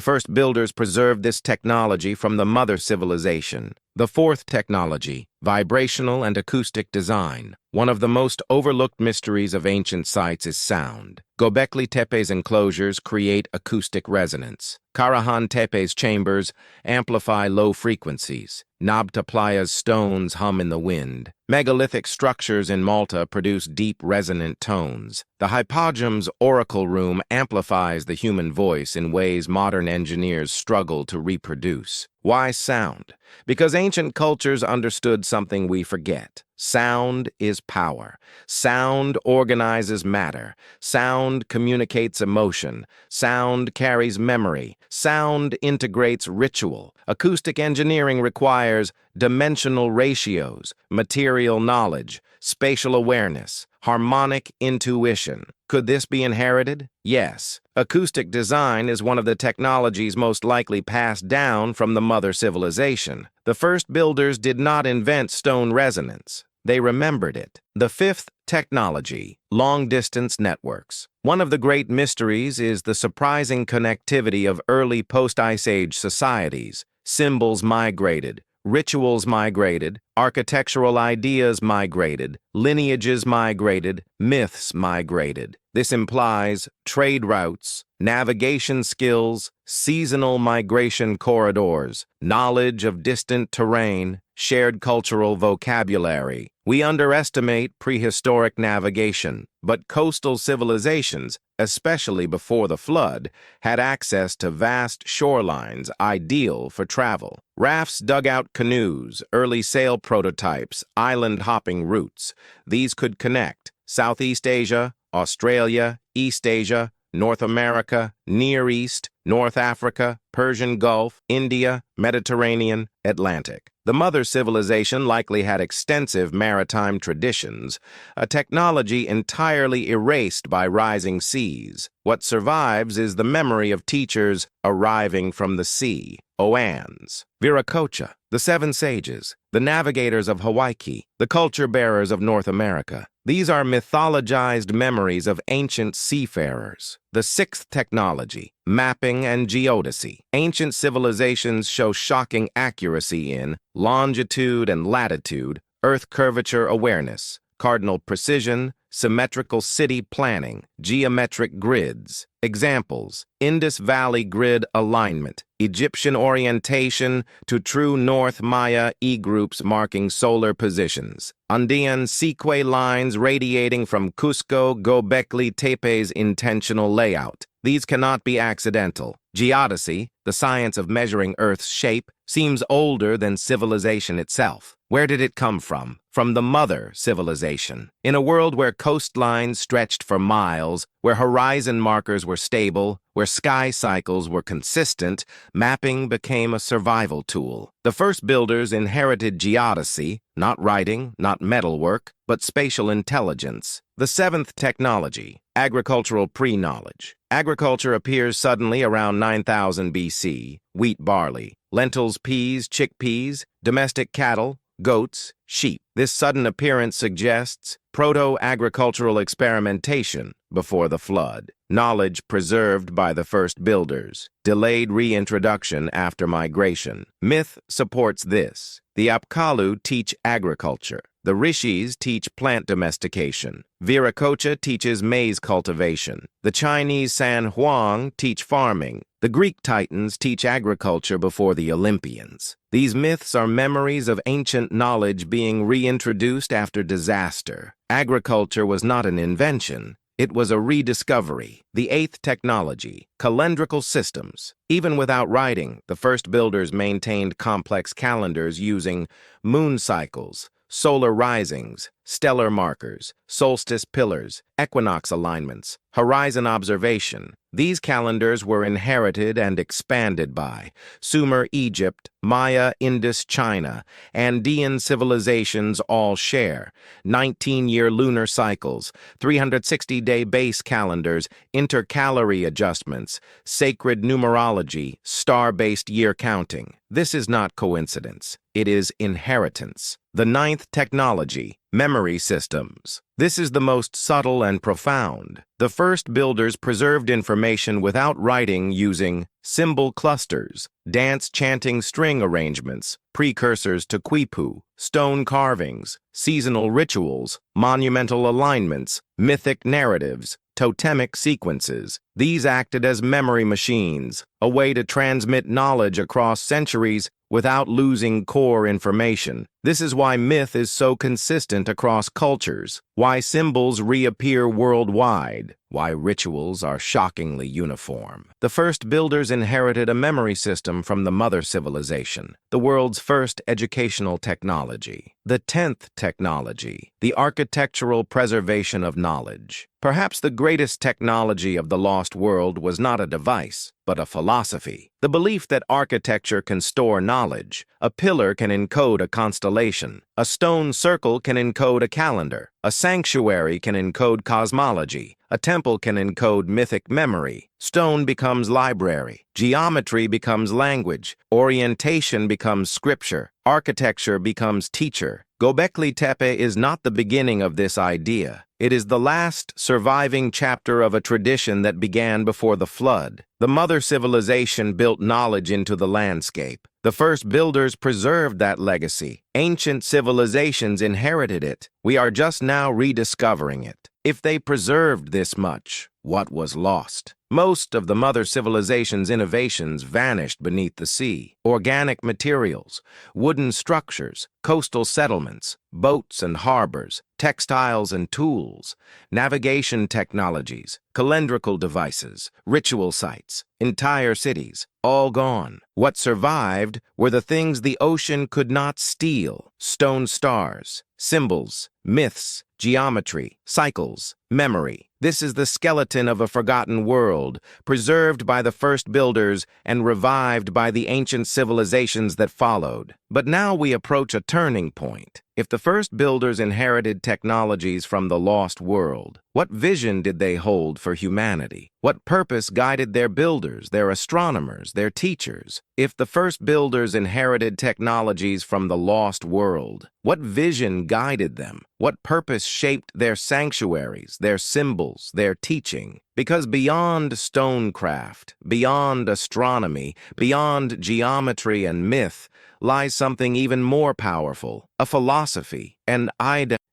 first builders preserved this technology from the mother civilization. The fourth technology, vibrational and acoustic design. One of the most overlooked mysteries of ancient sites is sound. Göbekli Tepe's enclosures create acoustic resonance. Karahan Tepe's chambers amplify low frequencies. Nabta Playa's stones hum in the wind. Megalithic structures in Malta produce deep resonant tones. The Hypogeum's oracle room amplifies the human voice in ways modern engineers struggle to reproduce. Why sound? Because ancient cultures understood something we forget. Sound is power. Sound organizes matter. Sound communicates emotion. Sound carries memory. Sound integrates ritual. Acoustic engineering requires dimensional ratios, material knowledge, spatial awareness, harmonic intuition. Could this be inherited? Yes. Acoustic design is one of the technologies most likely passed down from the mother civilization. The first builders did not invent stone resonance. They remembered it. The fifth technology, long-distance networks. One of the great mysteries is the surprising connectivity of early post-Ice Age societies. Symbols migrated, rituals migrated, architectural ideas migrated, lineages migrated, myths migrated. This implies trade routes, navigation skills, seasonal migration corridors, knowledge of distant terrain, shared cultural vocabulary. We underestimate prehistoric navigation, but coastal civilizations, especially before the flood, had access to vast shorelines ideal for travel. Rafts, dugout canoes, early sail prototypes, island-hopping routes. These could connect Southeast Asia, Australia, East Asia, North America, Near East, North Africa, Persian Gulf, India, Mediterranean, Atlantic. The mother civilization likely had extensive maritime traditions, a technology entirely erased by rising seas. What survives is the memory of teachers arriving from the sea, Oans, Viracocha, the Seven Sages, the navigators of Hawaii, the culture bearers of North America. These are mythologized memories of ancient seafarers. The sixth technology, mapping and geodesy. Ancient civilizations show shocking accuracy in longitude and latitude, earth curvature awareness, cardinal precision, symmetrical city planning, geometric grids. Examples: Indus Valley Grid alignment, Egyptian orientation to true North Maya E-groups marking solar positions, Andean sequoia lines radiating from Cusco Göbekli Tepe's intentional layout. These cannot be accidental. Geodesy, the science of measuring Earth's shape, seems older than civilization itself. Where did it come from? From the mother civilization. In a world where coastlines stretched for miles, where horizon markers were stable, where sky cycles were consistent, mapping became a survival tool. The first builders inherited geodesy, not writing, not metalwork, but spatial intelligence. The seventh technology, Agricultural pre-knowledge. Agriculture appears suddenly around 9000 BC. Wheat, barley, lentils, peas, chickpeas, domestic cattle, goats, sheep. This sudden appearance suggests proto-agricultural experimentation before the flood. Knowledge preserved by the first builders. Delayed reintroduction after migration. Myth supports this. The Apkallu teach agriculture. The Rishis teach plant domestication. Viracocha teaches maize cultivation. The Chinese San Huang teach farming. The Greek Titans teach agriculture before the Olympians. These myths are memories of ancient knowledge being reintroduced after disaster. Agriculture was not an invention. It was a rediscovery. The eighth technology, calendrical systems. Even without writing, the first builders maintained complex calendars using moon cycles, solar risings, stellar markers, solstice pillars, equinox alignments, horizon observation. These calendars were inherited and expanded by Sumer, Egypt, Maya, Indus, China, Andean civilizations all share 19-year lunar cycles, 360-day base calendars, intercalary adjustments, sacred numerology, star-based year counting. This is not coincidence. It is inheritance. The ninth technology, memory systems. This is the most subtle and profound. The first builders preserved information without writing using symbol clusters, dance-chanting string arrangements, precursors to quipu, stone carvings, seasonal rituals, monumental alignments, mythic narratives, totemic sequences. These acted as memory machines, a way to transmit knowledge across centuries without losing core information. This is why myth is so consistent across cultures, why symbols reappear worldwide, why rituals are shockingly uniform. The first builders inherited a memory system from the mother civilization, the world's first educational technology. The 10th technology, the architectural preservation of knowledge. Perhaps the greatest technology of the lost world was not a device, but a philosophy. The belief that architecture can store knowledge. A pillar can encode a constellation. A stone circle can encode a calendar. A sanctuary can encode cosmology. A temple can encode mythic memory. Stone becomes library. Geometry becomes language. Orientation becomes scripture. Architecture becomes teacher. Göbekli Tepe is not the beginning of this idea. It is the last surviving chapter of a tradition that began before the flood. The mother civilization built knowledge into the landscape. The first builders preserved that legacy. Ancient civilizations inherited it. We are just now rediscovering it. If they preserved this much, what was lost? Most of the mother civilization's innovations vanished beneath the sea. Organic materials, wooden structures, coastal settlements, boats and harbors, textiles and tools, navigation technologies, calendrical devices, ritual sites, entire cities, all gone. What survived were the things the ocean could not steal: stone stars, symbols, myths, geometry, cycles, memory. This is the skeleton of a forgotten world, preserved by the first builders and revived by the ancient civilizations that followed. But now we approach a turning point. If the first builders inherited technologies from the lost world, what vision did they hold for humanity? What purpose guided their builders, their astronomers, their teachers? If the first builders inherited technologies from the lost world, what vision guided them? What purpose shaped their sanctuaries, their symbols, their teaching? Because beyond stonecraft, beyond astronomy, beyond geometry and myth, lies something even more powerful, a philosophy, an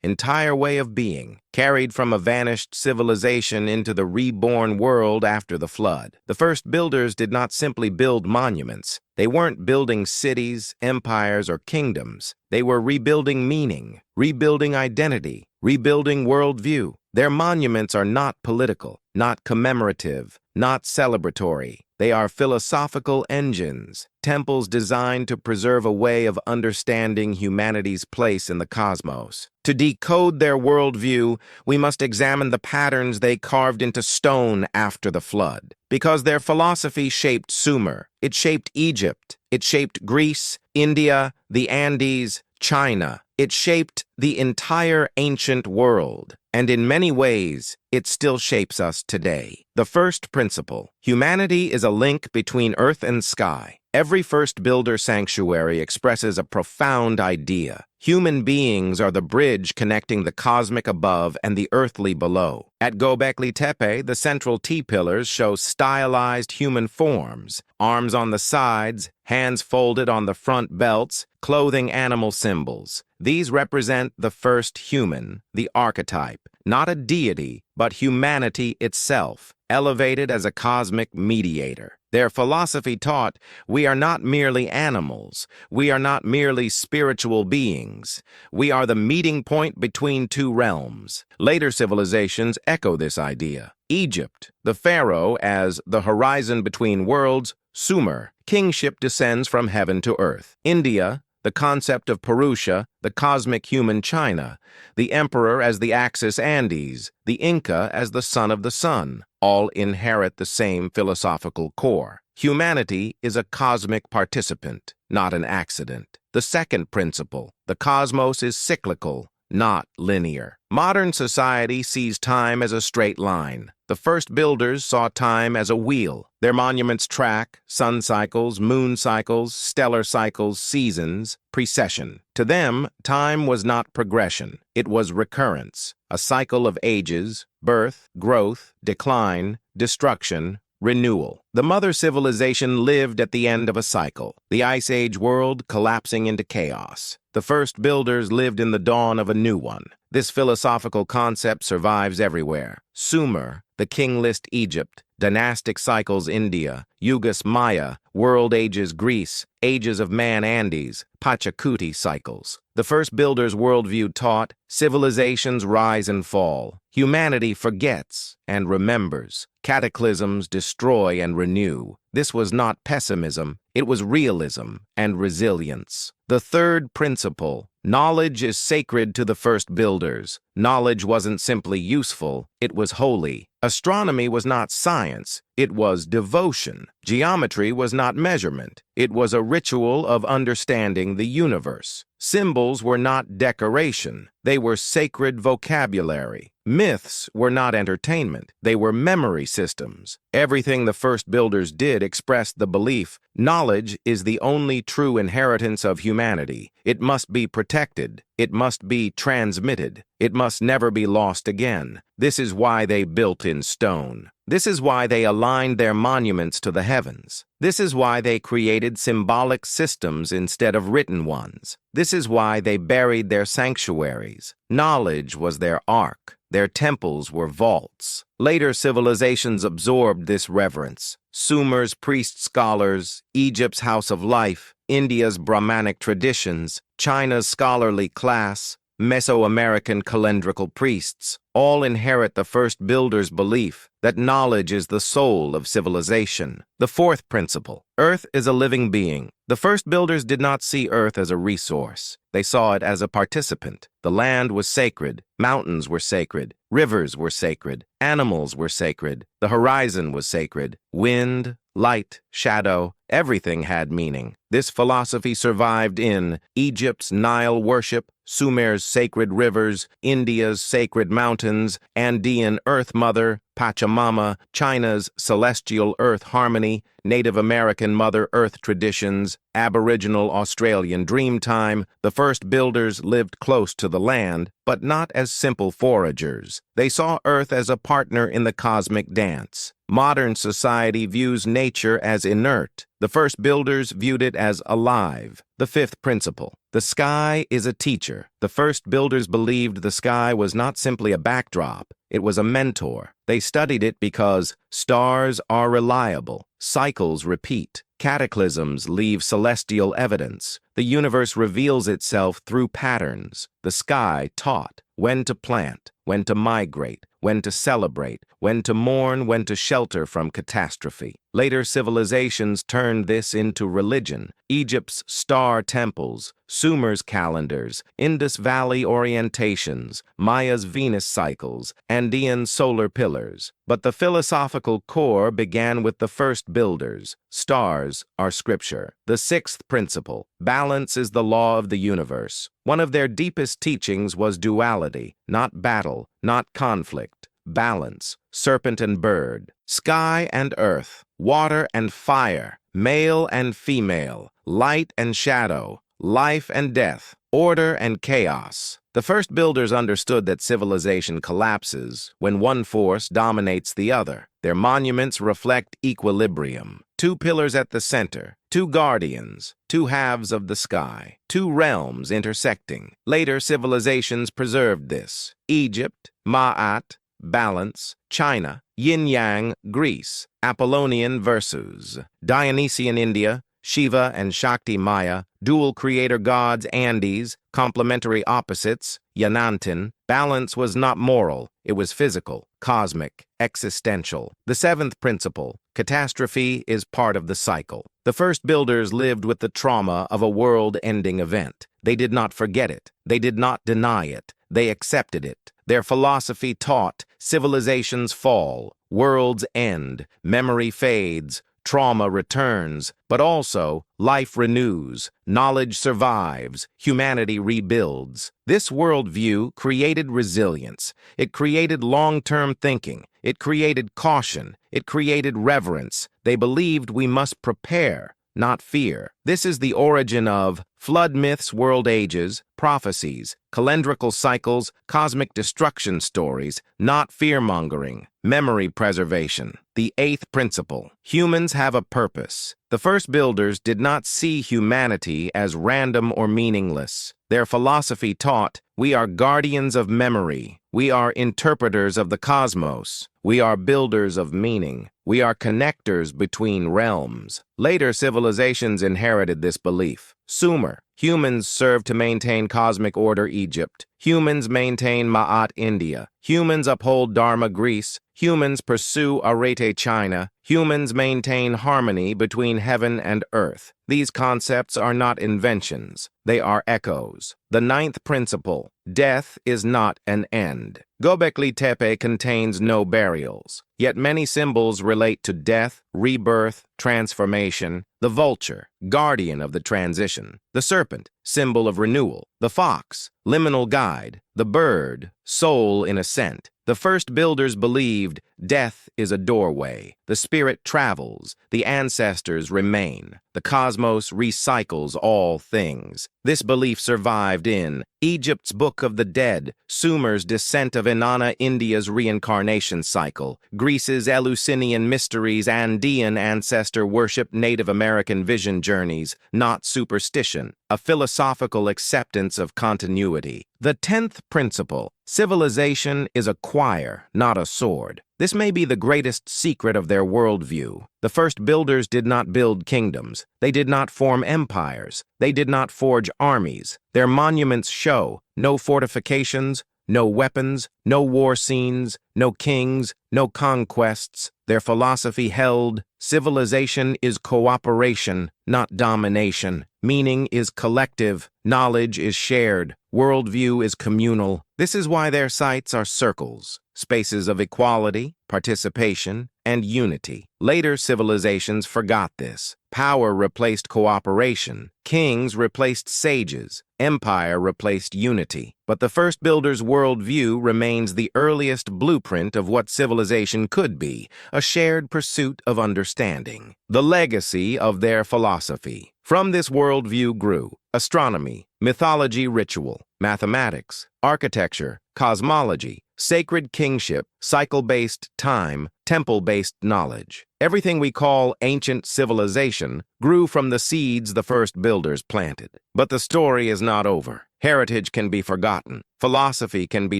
entire way of being, carried from a vanished civilization into the reborn world after the flood. The first builders did not simply build monuments. They weren't building cities, empires, or kingdoms. They were rebuilding meaning, rebuilding identity, rebuilding worldview. Their monuments are not political, not commemorative, not celebratory. They are philosophical engines, temples designed to preserve a way of understanding humanity's place in the cosmos. To decode their worldview, we must examine the patterns they carved into stone after the flood. Because their philosophy shaped Sumer, it shaped Egypt, it shaped Greece, India, the Andes, China. It shaped the entire ancient world. and in many ways, it still shapes us today. The first principle: humanity is a link between earth and sky. Every first builder sanctuary expresses a profound idea. Human beings are the bridge connecting the cosmic above and the earthly below. At Göbekli Tepe, the central T-pillars show stylized human forms, arms on the sides, hands folded on the front belts, clothing animal symbols. These represent the first human, the archetype, not a deity, but humanity itself, elevated as a cosmic mediator. Their philosophy taught, we are not merely animals, we are not merely spiritual beings, we are the meeting point between two realms. Later civilizations echo this idea. Egypt, the pharaoh as the horizon between worlds. Sumer, kingship descends from heaven to earth. India, the concept of Purusha, the cosmic human China, the emperor as the axis Andes, the Inca as the son of the sun, all inherit the same philosophical core. Humanity is a cosmic participant, not an accident. The second principle: the cosmos is cyclical, not linear. Modern society sees time as a straight line. The first builders saw time as a wheel. Their monuments track sun cycles, moon cycles, stellar cycles, seasons, precession. To them, time was not progression. It was recurrence, a cycle of ages, birth, growth, decline, destruction, renewal. The mother civilization lived at the end of a cycle, the Ice Age world collapsing into chaos. The first builders lived in the dawn of a new one. This philosophical concept survives everywhere. Sumer, the king list Egypt, dynastic cycles India, Yugas Maya, world ages Greece, ages of man Andes, Pachacuti cycles. The first builders' worldview taught, civilizations rise and fall. Humanity forgets and remembers. Cataclysms destroy and renew. This was not pessimism, it was realism and resilience. The third principle: knowledge is sacred to the first builders. Knowledge wasn't simply useful, it was holy. Astronomy was not science, it was devotion. Geometry was not measurement, it was a ritual of understanding the universe. Symbols were not decoration, they were sacred vocabulary. Myths were not entertainment, they were memory systems. Everything the first builders did expressed the belief, knowledge is the only true inheritance of humanity. It must be protected, it must be transmitted, it must never be lost again. This is why they built in stone. This is why they aligned their monuments to the heavens. This is why they created symbolic systems instead of written ones. This is why they buried their sanctuaries. Knowledge was their ark. Their temples were vaults. Later civilizations absorbed this reverence. Sumer's priest-scholars, Egypt's house of life, India's Brahmanic traditions, China's scholarly class, Mesoamerican calendrical priests, all inherit the first builders' belief that knowledge is the soul of civilization. The fourth principle: Earth is a living being. The first builders did not see Earth as a resource. They saw it as a participant. The land was sacred, mountains were sacred, rivers were sacred, animals were sacred, the horizon was sacred, wind, light, shadow, everything had meaning. This philosophy survived in Egypt's Nile worship, Sumer's sacred rivers, India's sacred mountains, Andean Earth Mother, Pachamama, China's celestial earth harmony, Native American Mother Earth traditions, Aboriginal Australian Dreamtime. The first builders lived close to the land, but not as simple foragers. They saw Earth as a partner in the cosmic dance. Modern society views nature as inert. The first builders viewed it as alive. The fifth principle: the sky is a teacher. The first builders believed the sky was not simply a backdrop, it was a mentor. They studied it because stars are reliable, cycles repeat, cataclysms leave celestial evidence. The universe reveals itself through patterns. The sky taught when to plant, when to migrate, when to celebrate, when to mourn, when to shelter from catastrophe. Later civilizations turned this into religion. Egypt's star temples, Sumer's calendars, Indus Valley orientations, Maya's Venus cycles, Andean solar pillars. But the philosophical core began with the first builders. Stars are scripture. The sixth principle, balance is the law of the universe. One of their deepest teachings was duality, not battle, not conflict. Balance, serpent and bird, sky and earth, water and fire, male and female, light and shadow, life and death, order and chaos. The first builders understood that civilization collapses when one force dominates the other. Their monuments reflect equilibrium. Two pillars at the center, two guardians, two halves of the sky, two realms intersecting. Later civilizations preserved this. Egypt, Ma'at, balance, China, yin-yang, Greece, Apollonian versus Dionysian, India, Shiva and Shakti, Maya, dual creator gods, Andes, complementary opposites, Yanantin. Balance was not moral, it was physical, cosmic, existential. The seventh principle, catastrophe is part of the cycle. The first builders lived with the trauma of a world-ending event. They did not forget it. They did not deny it. They accepted it. Their philosophy taught civilizations fall, worlds end, memory fades, trauma returns, but also life renews, knowledge survives, humanity rebuilds. This worldview created resilience. It created long-term thinking. It created caution. It created reverence. They believed we must prepare, not fear. This is the origin of flood myths, world ages, prophecies, calendrical cycles, cosmic destruction stories, not fear-mongering, memory preservation. The eighth principle, humans have a purpose. The first builders did not see humanity as random or meaningless. Their philosophy taught, we are guardians of memory. We are interpreters of the cosmos. We are builders of meaning. We are connectors between realms. Later civilizations inherited this belief. Sumer, humans serve to maintain cosmic order, Egypt. Humans maintain Ma'at, India. Humans uphold Dharma, Greece. Humans pursue Arete, China. Humans maintain harmony between heaven and earth. These concepts are not inventions. They are echoes. The ninth principle, death is not an end. Göbekli Tepe contains no burials, yet many symbols relate to death, rebirth, transformation. The vulture, guardian of the transition. The serpent, symbol of renewal. The fox, liminal guide. The bird, soul in ascent. The first builders believed death is a doorway. The spirit travels. The ancestors remain. The cosmos recycles all things. This belief survived in Egypt's Book of the Dead, Sumer's Descent of Inanna, India's reincarnation cycle, Greece's Eleusinian mysteries, Andean ancestor worship, Native American vision journeys, not superstition, a philosophical acceptance of continuity. The 10th principle, civilization is a choir, not a sword. This may be the greatest secret of their worldview. The first builders did not build kingdoms. They did not form empires. They did not forge armies. Their monuments show no fortifications, no weapons, no war scenes, no kings, no conquests. Their philosophy held, civilization is cooperation, not domination. Meaning is collective, knowledge is shared, worldview is communal. This is why their sites are circles, spaces of equality, participation, and unity. Later civilizations forgot this. Power replaced cooperation. Kings replaced sages. Empire replaced unity. But the first builders' worldview remains the earliest blueprint of what civilization could be, a shared pursuit of understanding. The legacy of their philosophy. From this worldview grew astronomy, mythology, ritual, mathematics, architecture, cosmology, sacred kingship, cycle-based time, temple-based knowledge. Everything we call ancient civilization grew from the seeds the first builders planted. But the story is not over. Heritage can be forgotten. Philosophy can be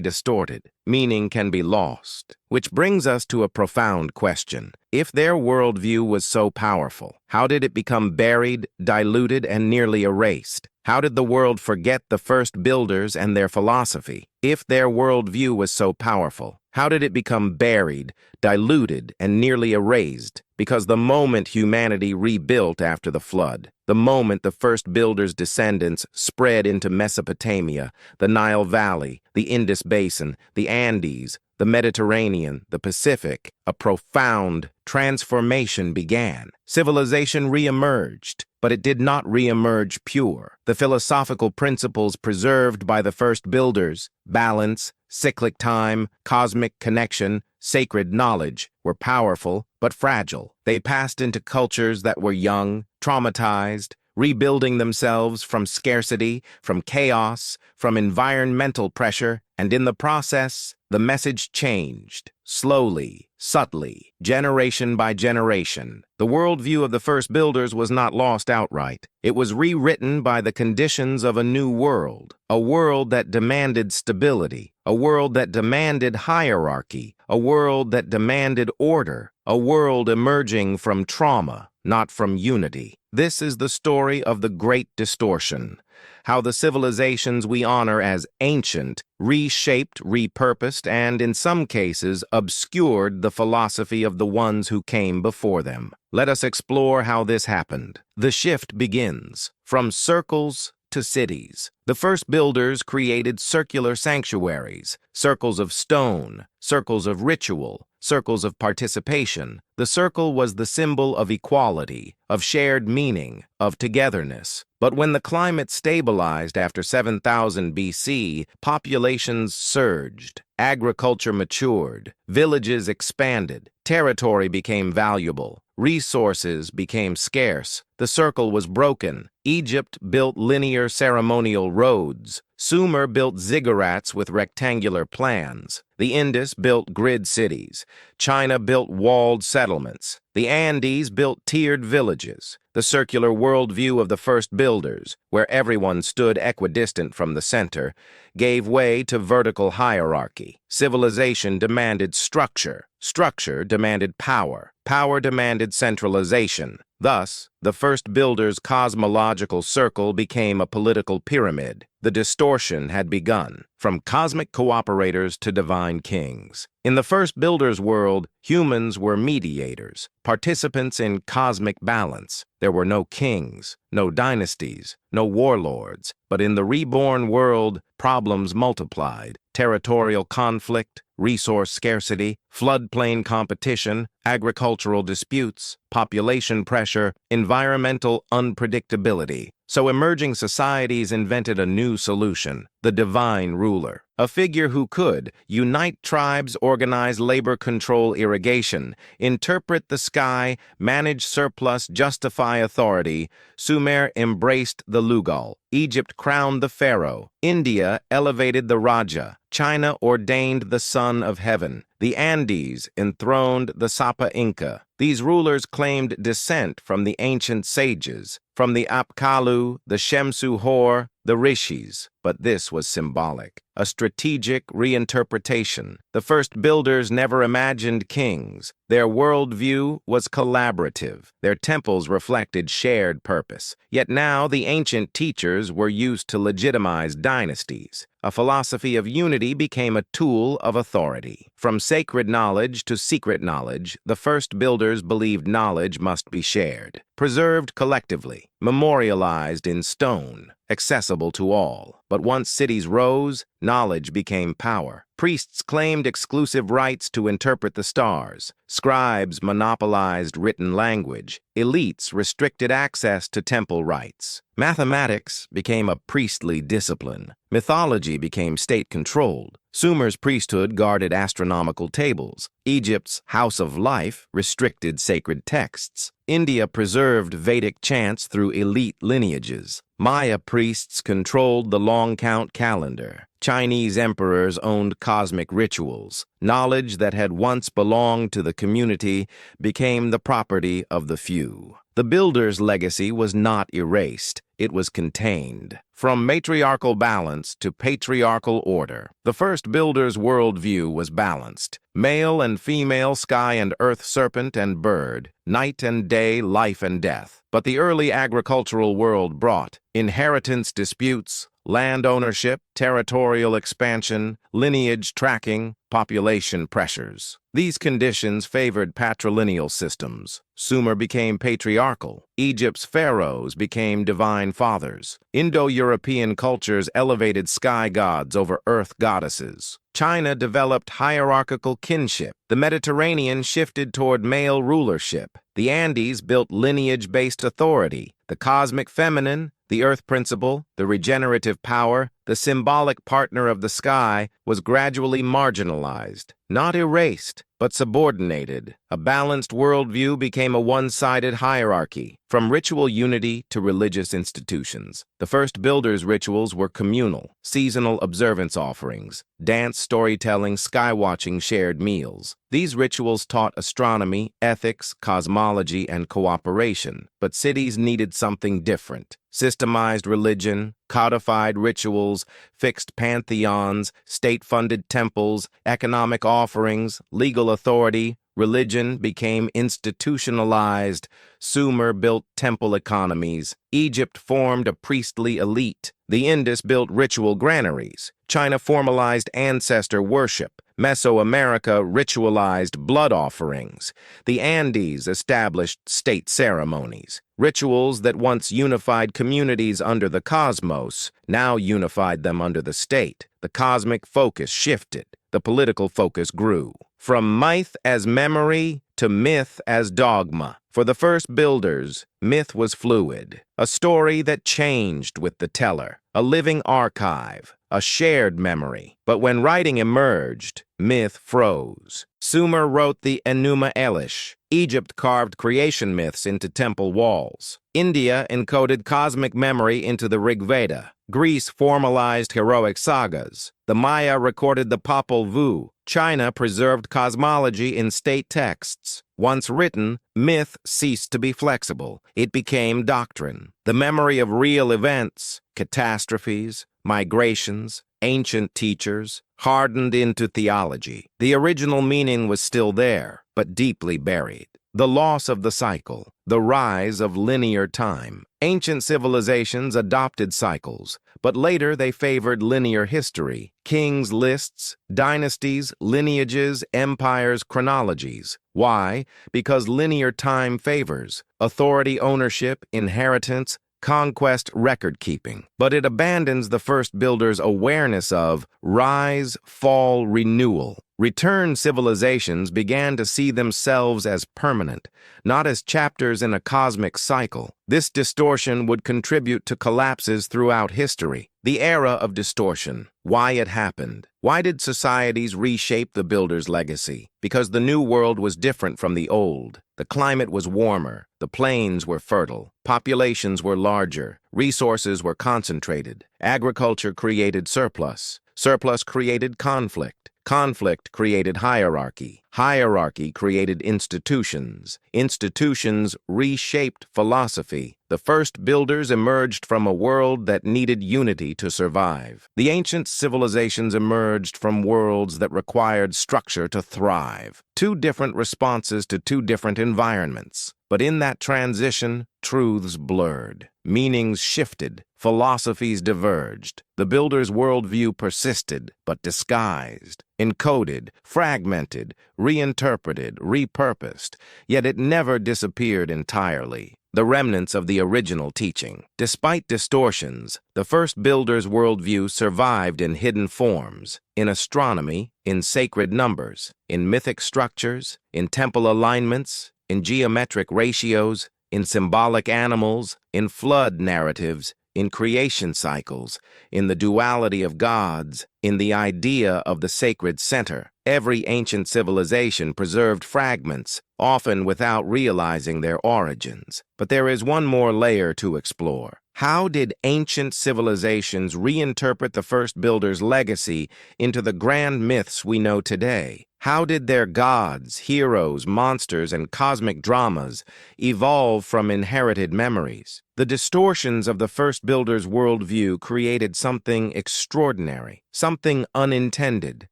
distorted, meaning can be lost. Which brings us to a profound question. If their worldview was so powerful, how did it become buried, diluted, and nearly erased? How did the world forget the first builders and their philosophy? If their worldview was so powerful, how did it become buried, diluted, and nearly erased? Because the moment humanity rebuilt after the flood, the moment the first builders' descendants spread into Mesopotamia, the Nile Valley, the Indus Basin, the Andes, the Mediterranean, the Pacific, a profound transformation began. Civilization re-emerged, but it did not re-emerge pure. The philosophical principles preserved by the first builders, balance, cyclic time, cosmic connection, sacred knowledge, were powerful but fragile. They passed into cultures that were young, traumatized, rebuilding themselves from scarcity, from chaos, from environmental pressure, and in the process, the message changed, slowly, subtly, generation by generation. The worldview of the first builders was not lost outright. It was rewritten by the conditions of a new world, a world that demanded stability, a world that demanded hierarchy, a world that demanded order, a world emerging from trauma, not from unity. This is the story of the great distortion, how the civilizations we honor as ancient reshaped, repurposed, and in some cases obscured the philosophy of the ones who came before them. Let us explore how this happened. The shift begins from circles to cities. The first builders created circular sanctuaries, circles of stone, circles of ritual, circles of participation. The circle was the symbol of equality, of shared meaning, of togetherness. But when the climate stabilized after 7000 BC, populations surged, agriculture matured, villages expanded, territory became valuable, resources became scarce. The circle was broken. Egypt built linear ceremonial roads. Sumer built ziggurats with rectangular plans. The Indus built grid cities. China built walled settlements. The Andes built tiered villages. The circular worldview of the first builders, where everyone stood equidistant from the center, gave way to vertical hierarchy. Civilization demanded structure. Structure demanded power. Power demanded centralization. Thus, the first builders' cosmological circle became a political pyramid. The distortion had begun, from cosmic cooperators to divine kings. In the first builders' world, humans were mediators, participants in cosmic balance. There were no kings, no dynasties, no warlords. But in the reborn world, problems multiplied. Territorial conflict, resource scarcity, floodplain competition, agricultural disputes, population pressure, environmental unpredictability. So emerging societies invented a new solution, the divine ruler. A figure who could unite tribes, organize labor, control irrigation, interpret the sky, manage surplus, justify authority. Sumer embraced the Lugal. Egypt crowned the pharaoh. India elevated the Raja. China ordained the Son of Heaven. The Andes enthroned the Sapa Inca. These rulers claimed descent from the ancient sages, from the Apkallu, the Shemsu Hor, the Rishis. But this was symbolic, a strategic reinterpretation. The first builders never imagined kings. Their worldview was collaborative. Their temples reflected shared purpose. Yet now the ancient teachers were used to legitimize dynasties. A philosophy of unity became a tool of authority. From sacred knowledge to secret knowledge, the first builders believed knowledge must be shared, preserved collectively, memorialized in stone, accessible to all. But once cities rose, knowledge became power. Priests claimed exclusive rights to interpret the stars. Scribes monopolized written language. Elites restricted access to temple rites. Mathematics became a priestly discipline. Mythology became state-controlled. Sumer's priesthood guarded astronomical tables. Egypt's House of Life restricted sacred texts. India preserved Vedic chants through elite lineages. Maya priests controlled the long-count calendar. Chinese emperors owned cosmic rituals. Knowledge that had once belonged to the community became the property of the few. The builder's legacy was not erased, it was contained. From matriarchal balance to patriarchal order, the first builder's worldview was balanced. Male and female, sky and earth, serpent and bird, night and day, life and death. But the early agricultural world brought inheritance disputes, land ownership, territorial expansion, lineage tracking, population pressures. These conditions favored patrilineal systems. Sumer became patriarchal. Egypt's pharaohs became divine fathers. Indo-European cultures elevated sky gods over earth goddesses. China developed hierarchical kinship. The Mediterranean shifted toward male rulership. The Andes built lineage-based authority. The cosmic feminine, the earth principle, the regenerative power, the symbolic partner of the sky, was gradually marginalized, not erased, but subordinated. A balanced worldview became a one-sided hierarchy, from ritual unity to religious institutions. The first builders' rituals were communal, seasonal observance offerings, dance, storytelling, sky-watching, shared meals. These rituals taught astronomy, ethics, cosmology, and cooperation, but cities needed something different. Systemized religion, codified rituals, fixed pantheons, state-funded temples, economic offerings, legal authority. Religion became institutionalized. Sumer built temple economies. Egypt formed a priestly elite. The Indus built ritual granaries. China formalized ancestor worship. Mesoamerica ritualized blood offerings. The Andes established state ceremonies. Rituals that once unified communities under the cosmos now unified them under the state. The cosmic focus shifted. The political focus grew. From myth as memory to myth as dogma. For the first builders, myth was fluid, a story that changed with the teller, a living archive, a shared memory. But when writing emerged, myth froze. Sumer wrote the Enuma Elish. Egypt carved creation myths into temple walls. India encoded cosmic memory into the Rig Veda. Greece formalized heroic sagas. The Maya recorded the Popol Vuh. China preserved cosmology in state texts. Once written, myth ceased to be flexible. It became doctrine. The memory of real events, catastrophes, migrations, ancient teachers, hardened into theology. The original meaning was still there, but deeply buried. The loss of the cycle, the rise of linear time. Ancient civilizations adopted cycles, but later they favored linear history. Kings' lists, dynasties, lineages, empires, chronologies. Why? Because linear time favors authority, ownership, inheritance, conquest, record-keeping. But it abandons the first builder's awareness of rise, fall, renewal. Returned civilizations began to see themselves as permanent, not as chapters in a cosmic cycle. This distortion would contribute to collapses throughout history. The era of distortion. Why it happened. Why did societies reshape the builder's legacy? Because the new world was different from the old. The climate was warmer. The plains were fertile. Populations were larger. Resources were concentrated. Agriculture created surplus. Surplus created conflict. Conflict created hierarchy. Hierarchy created institutions. Institutions reshaped philosophy. The first builders emerged from a world that needed unity to survive. The ancient civilizations emerged from worlds that required structure to thrive. Two different responses to two different environments. But in that transition, truths blurred. Meanings shifted. Philosophies diverged. The builder's worldview persisted, but disguised, encoded, fragmented, reinterpreted, repurposed, yet it never disappeared entirely. The remnants of the original teaching. Despite distortions, the first builder's worldview survived in hidden forms, in astronomy, in sacred numbers, in mythic structures, in temple alignments, in geometric ratios, in symbolic animals, in flood narratives, in creation cycles, in the duality of gods, in the idea of the sacred center. Every ancient civilization preserved fragments, often without realizing their origins. But there is one more layer to explore. How did ancient civilizations reinterpret the first builders' legacy into the grand myths we know today? How did their gods, heroes, monsters, and cosmic dramas evolve from inherited memories? The distortions of the first builder's worldview created something extraordinary, something unintended,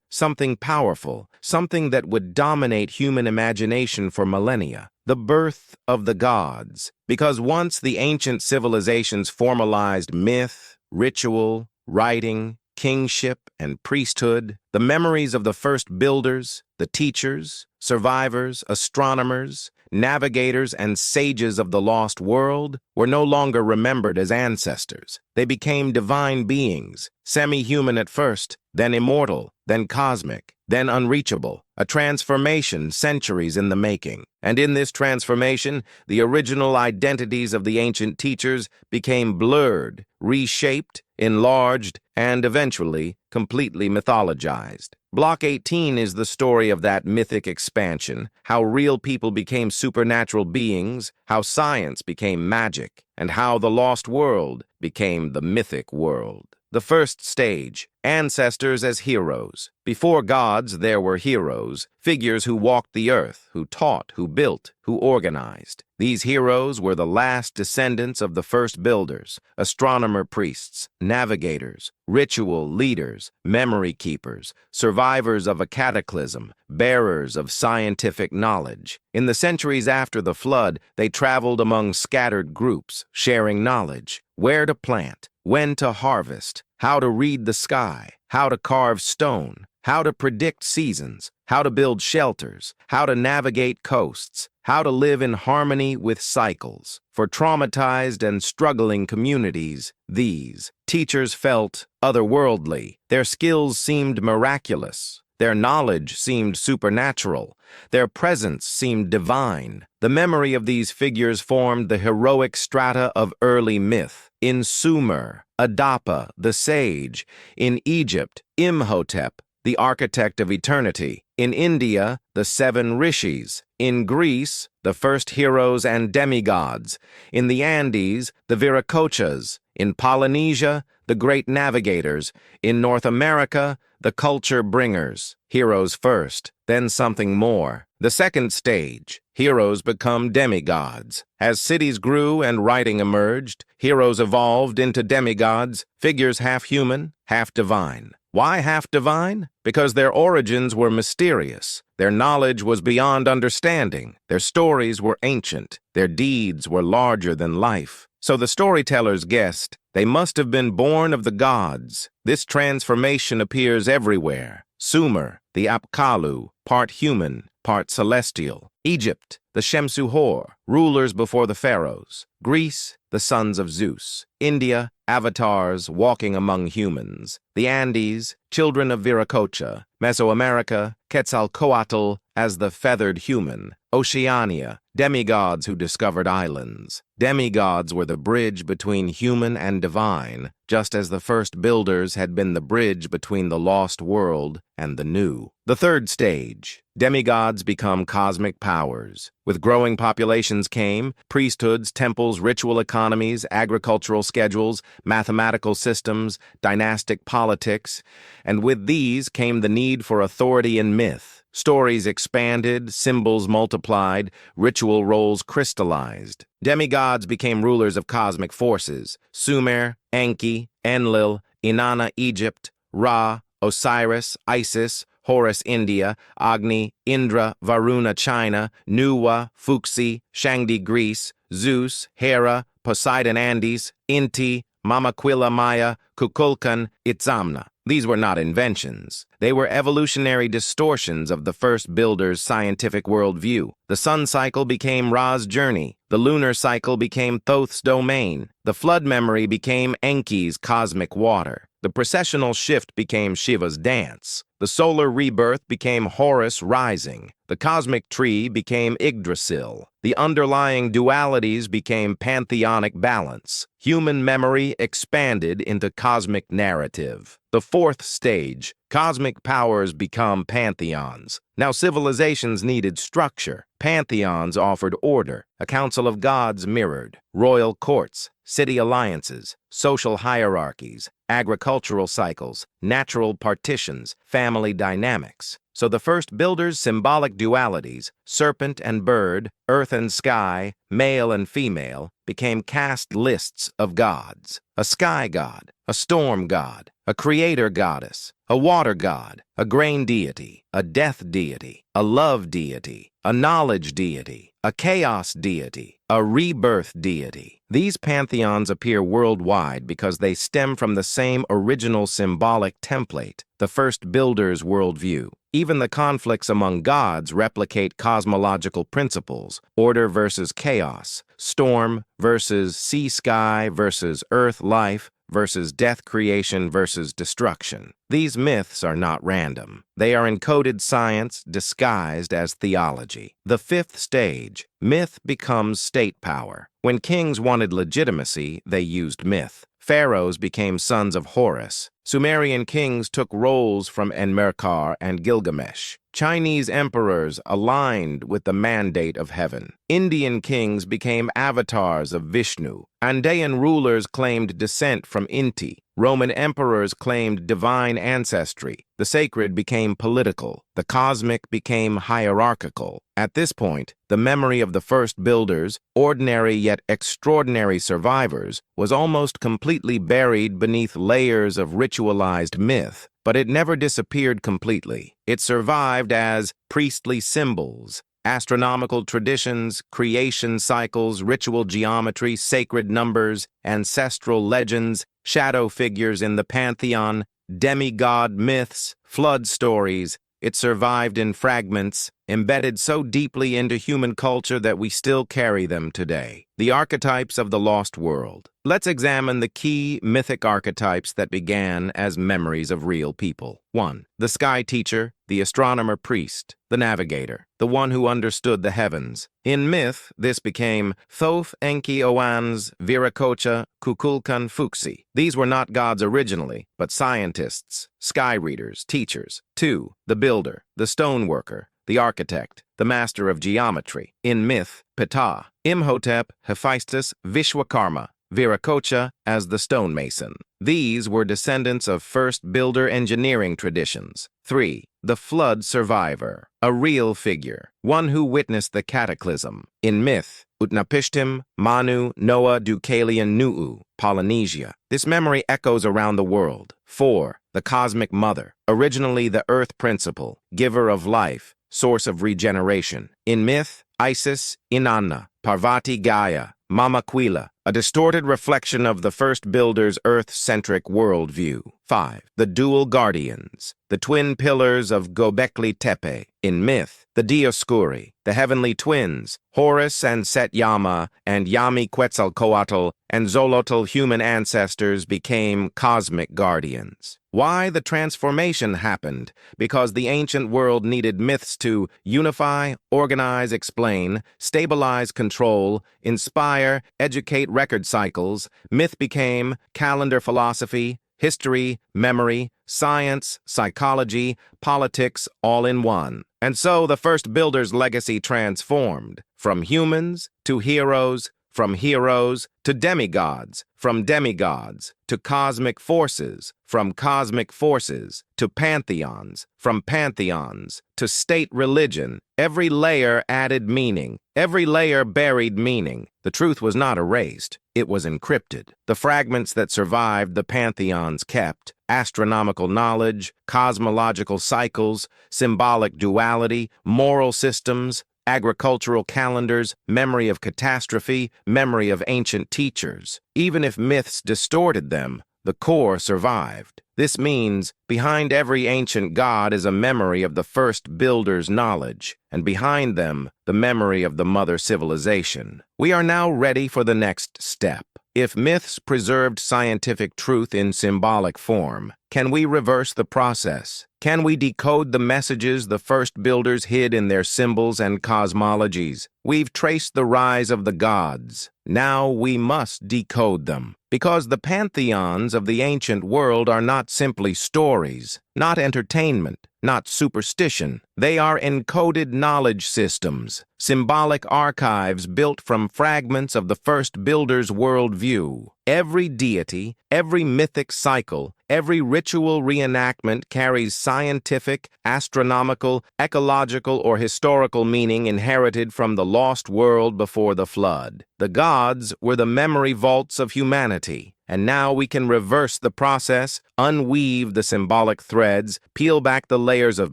something powerful, something that would dominate human imagination for millennia. The birth of the gods. Because once the ancient civilizations formalized myth, ritual, writing, kingship, and priesthood, the memories of the first builders, the teachers, survivors, astronomers, navigators, and sages of the lost world were no longer remembered as ancestors. They became divine beings, semi-human at first, then immortal, then cosmic, then unreachable, a transformation centuries in the making. And in this transformation, the original identities of the ancient teachers became blurred, reshaped, enlarged, and eventually completely mythologized. Block 18 is the story of that mythic expansion, how real people became supernatural beings, how science became magic, and how the lost world became the mythic world. The first stage, ancestors as heroes. Before gods, there were heroes, figures who walked the earth, who taught, who built, who organized. These heroes were the last descendants of the first builders, astronomer priests, navigators, ritual leaders, memory keepers, survivors of a cataclysm, bearers of scientific knowledge. In the centuries after the flood, they traveled among scattered groups, sharing knowledge, where to plant, when to harvest, how to read the sky, how to carve stone, how to predict seasons, how to build shelters, how to navigate coasts, how to live in harmony with cycles. For traumatized and struggling communities, these teachers felt otherworldly. Their skills seemed miraculous. Their knowledge seemed supernatural. Their presence seemed divine. The memory of these figures formed the heroic strata of early myth. In Sumer, Adapa, the sage. In Egypt, Imhotep, the architect of eternity. In India, the seven rishis. In Greece, the first heroes and demigods. In the Andes, the Viracochas. In Polynesia, the great navigators. In North America, the culture bringers. Heroes first, then something more. The second stage, heroes become demigods. As cities grew and writing emerged, heroes evolved into demigods, figures half human, half divine. Why half divine? Because their origins were mysterious. Their knowledge was beyond understanding. Their stories were ancient. Their deeds were larger than life. So the storytellers guessed they must have been born of the gods. This transformation appears everywhere. Sumer, the Apkallu, part human, part celestial. Egypt, the Shemsu-Hor, rulers before the pharaohs. Greece, the sons of Zeus. India, avatars walking among humans. The Andes, children of Viracocha. Mesoamerica, Quetzalcoatl as the feathered human. Oceania, demigods who discovered islands. Demigods were the bridge between human and divine, just as the first builders had been the bridge between the lost world and the new. The third stage, demigods become cosmic powers. With growing populations came priesthoods, temples, ritual economies, agricultural schedules, mathematical systems, dynastic politics, and with these came the need for authority in myth. Stories expanded, symbols multiplied, ritual roles crystallized. Demigods became rulers of cosmic forces. Sumer, Enki, Enlil, Inanna, Egypt, Ra, Osiris, Isis, Horus, India, Agni, Indra, Varuna, China, Nuwa, Fuxi, Shangdi, Greece, Zeus, Hera, Poseidon, Andes, Inti, Mamaquilla, Maya, Kukulkan, Itzamna. These were not inventions. They were evolutionary distortions of the first builder's scientific worldview. The sun cycle became Ra's journey. The lunar cycle became Thoth's domain. The flood memory became Enki's cosmic water. The processional shift became Shiva's dance. The solar rebirth became Horus rising. The cosmic tree became Yggdrasil. The underlying dualities became pantheonic balance. Human memory expanded into cosmic narrative. The fourth stage, cosmic powers become pantheons. Now civilizations needed structure. Pantheons offered order. A council of gods mirrored. Royal courts, city alliances, social hierarchies, agricultural cycles, natural partitions, family dynamics. So the first builders' symbolic dualities, serpent and bird, earth and sky, male and female, became caste lists of gods. A sky god, a storm god, a creator goddess, a water god, a grain deity, a death deity, a love deity, a knowledge deity, a chaos deity, a rebirth deity. These pantheons appear worldwide because they stem from the same original symbolic template, the first builder's worldview. Even the conflicts among gods replicate cosmological principles: order versus chaos, storm versus sea-sky versus earth-life versus death creation versus destruction. These myths are not random. They are encoded science disguised as theology. The fifth stage, myth becomes state power. When kings wanted legitimacy, they used myth. Pharaohs became sons of Horus. Sumerian kings took roles from Enmerkar and Gilgamesh. Chinese emperors aligned with the mandate of heaven. Indian kings became avatars of Vishnu. Andean rulers claimed descent from Inti. Roman emperors claimed divine ancestry. The sacred became political. The cosmic became hierarchical. At this point, the memory of the first builders, ordinary yet extraordinary survivors, was almost completely buried beneath layers of ritualized myth. But it never disappeared completely. It survived as priestly symbols, astronomical traditions, creation cycles, ritual geometry, sacred numbers, ancestral legends, shadow figures in the pantheon, demigod myths, flood stories. It survived in fragments, embedded so deeply into human culture that we still carry them today. The archetypes of the lost world. Let's examine the key mythic archetypes that began as memories of real people. 1. The sky teacher, the astronomer priest, the navigator, the one who understood the heavens. In myth, this became Thoth Enki Oannes Viracocha Kukulkan Fuxi. These were not gods originally, but scientists, sky readers, teachers. 2. The builder, the stoneworker, the architect, the master of geometry. In myth, Ptah, Imhotep, Hephaestus, Vishwakarma, Viracocha as the stonemason. These were descendants of first builder engineering traditions. 3. The flood survivor, a real figure, one who witnessed the cataclysm. In myth, Utnapishtim, Manu, Noah, Deucalion, Nuu, Polynesia. This memory echoes around the world. 4. The cosmic mother, originally the earth principle, giver of life, source of regeneration. In myth, Isis, Inanna, Parvati Gaia, Mama Quila, a distorted reflection of the first builder's earth-centric worldview. 5. The dual guardians, the twin pillars of Göbekli Tepe. In myth, the Dioscuri, the heavenly twins, Horus and Set Yama and Yami Quetzalcoatl and Xolotl human ancestors became cosmic guardians. Why the transformation happened? Because the ancient world needed myths to unify, organize, explain, stabilize, control, inspire, educate record cycles. Myth became calendar philosophy, history, memory, science, psychology, politics, all in one. And so the first builder's legacy transformed from humans to heroes, from heroes to demigods, from demigods to cosmic forces, from cosmic forces to pantheons, from pantheons to state religion. Every layer added meaning. Every layer buried meaning. The truth was not erased. It was encrypted. The fragments that survived the pantheons kept astronomical knowledge, cosmological cycles, symbolic duality, moral systems, agricultural calendars, memory of catastrophe, memory of ancient teachers. Even if myths distorted them, the core survived. This means behind every ancient god is a memory of the first builder's knowledge, and behind them, the memory of the mother civilization. We are now ready for the next step. If myths preserved scientific truth in symbolic form, can we reverse the process? Can we decode the messages the first builders hid in their symbols and cosmologies? We've traced the rise of the gods. Now we must decode them. Because the pantheons of the ancient world are not simply stories, not entertainment, not superstition. They are encoded knowledge systems, symbolic archives built from fragments of the first builder's worldview. Every deity, every mythic cycle, every ritual reenactment carries scientific, astronomical, ecological, or historical meaning inherited from the lost world before the flood. The gods were the memory vaults of humanity. And now we can reverse the process, unweave the symbolic threads, peel back the layers of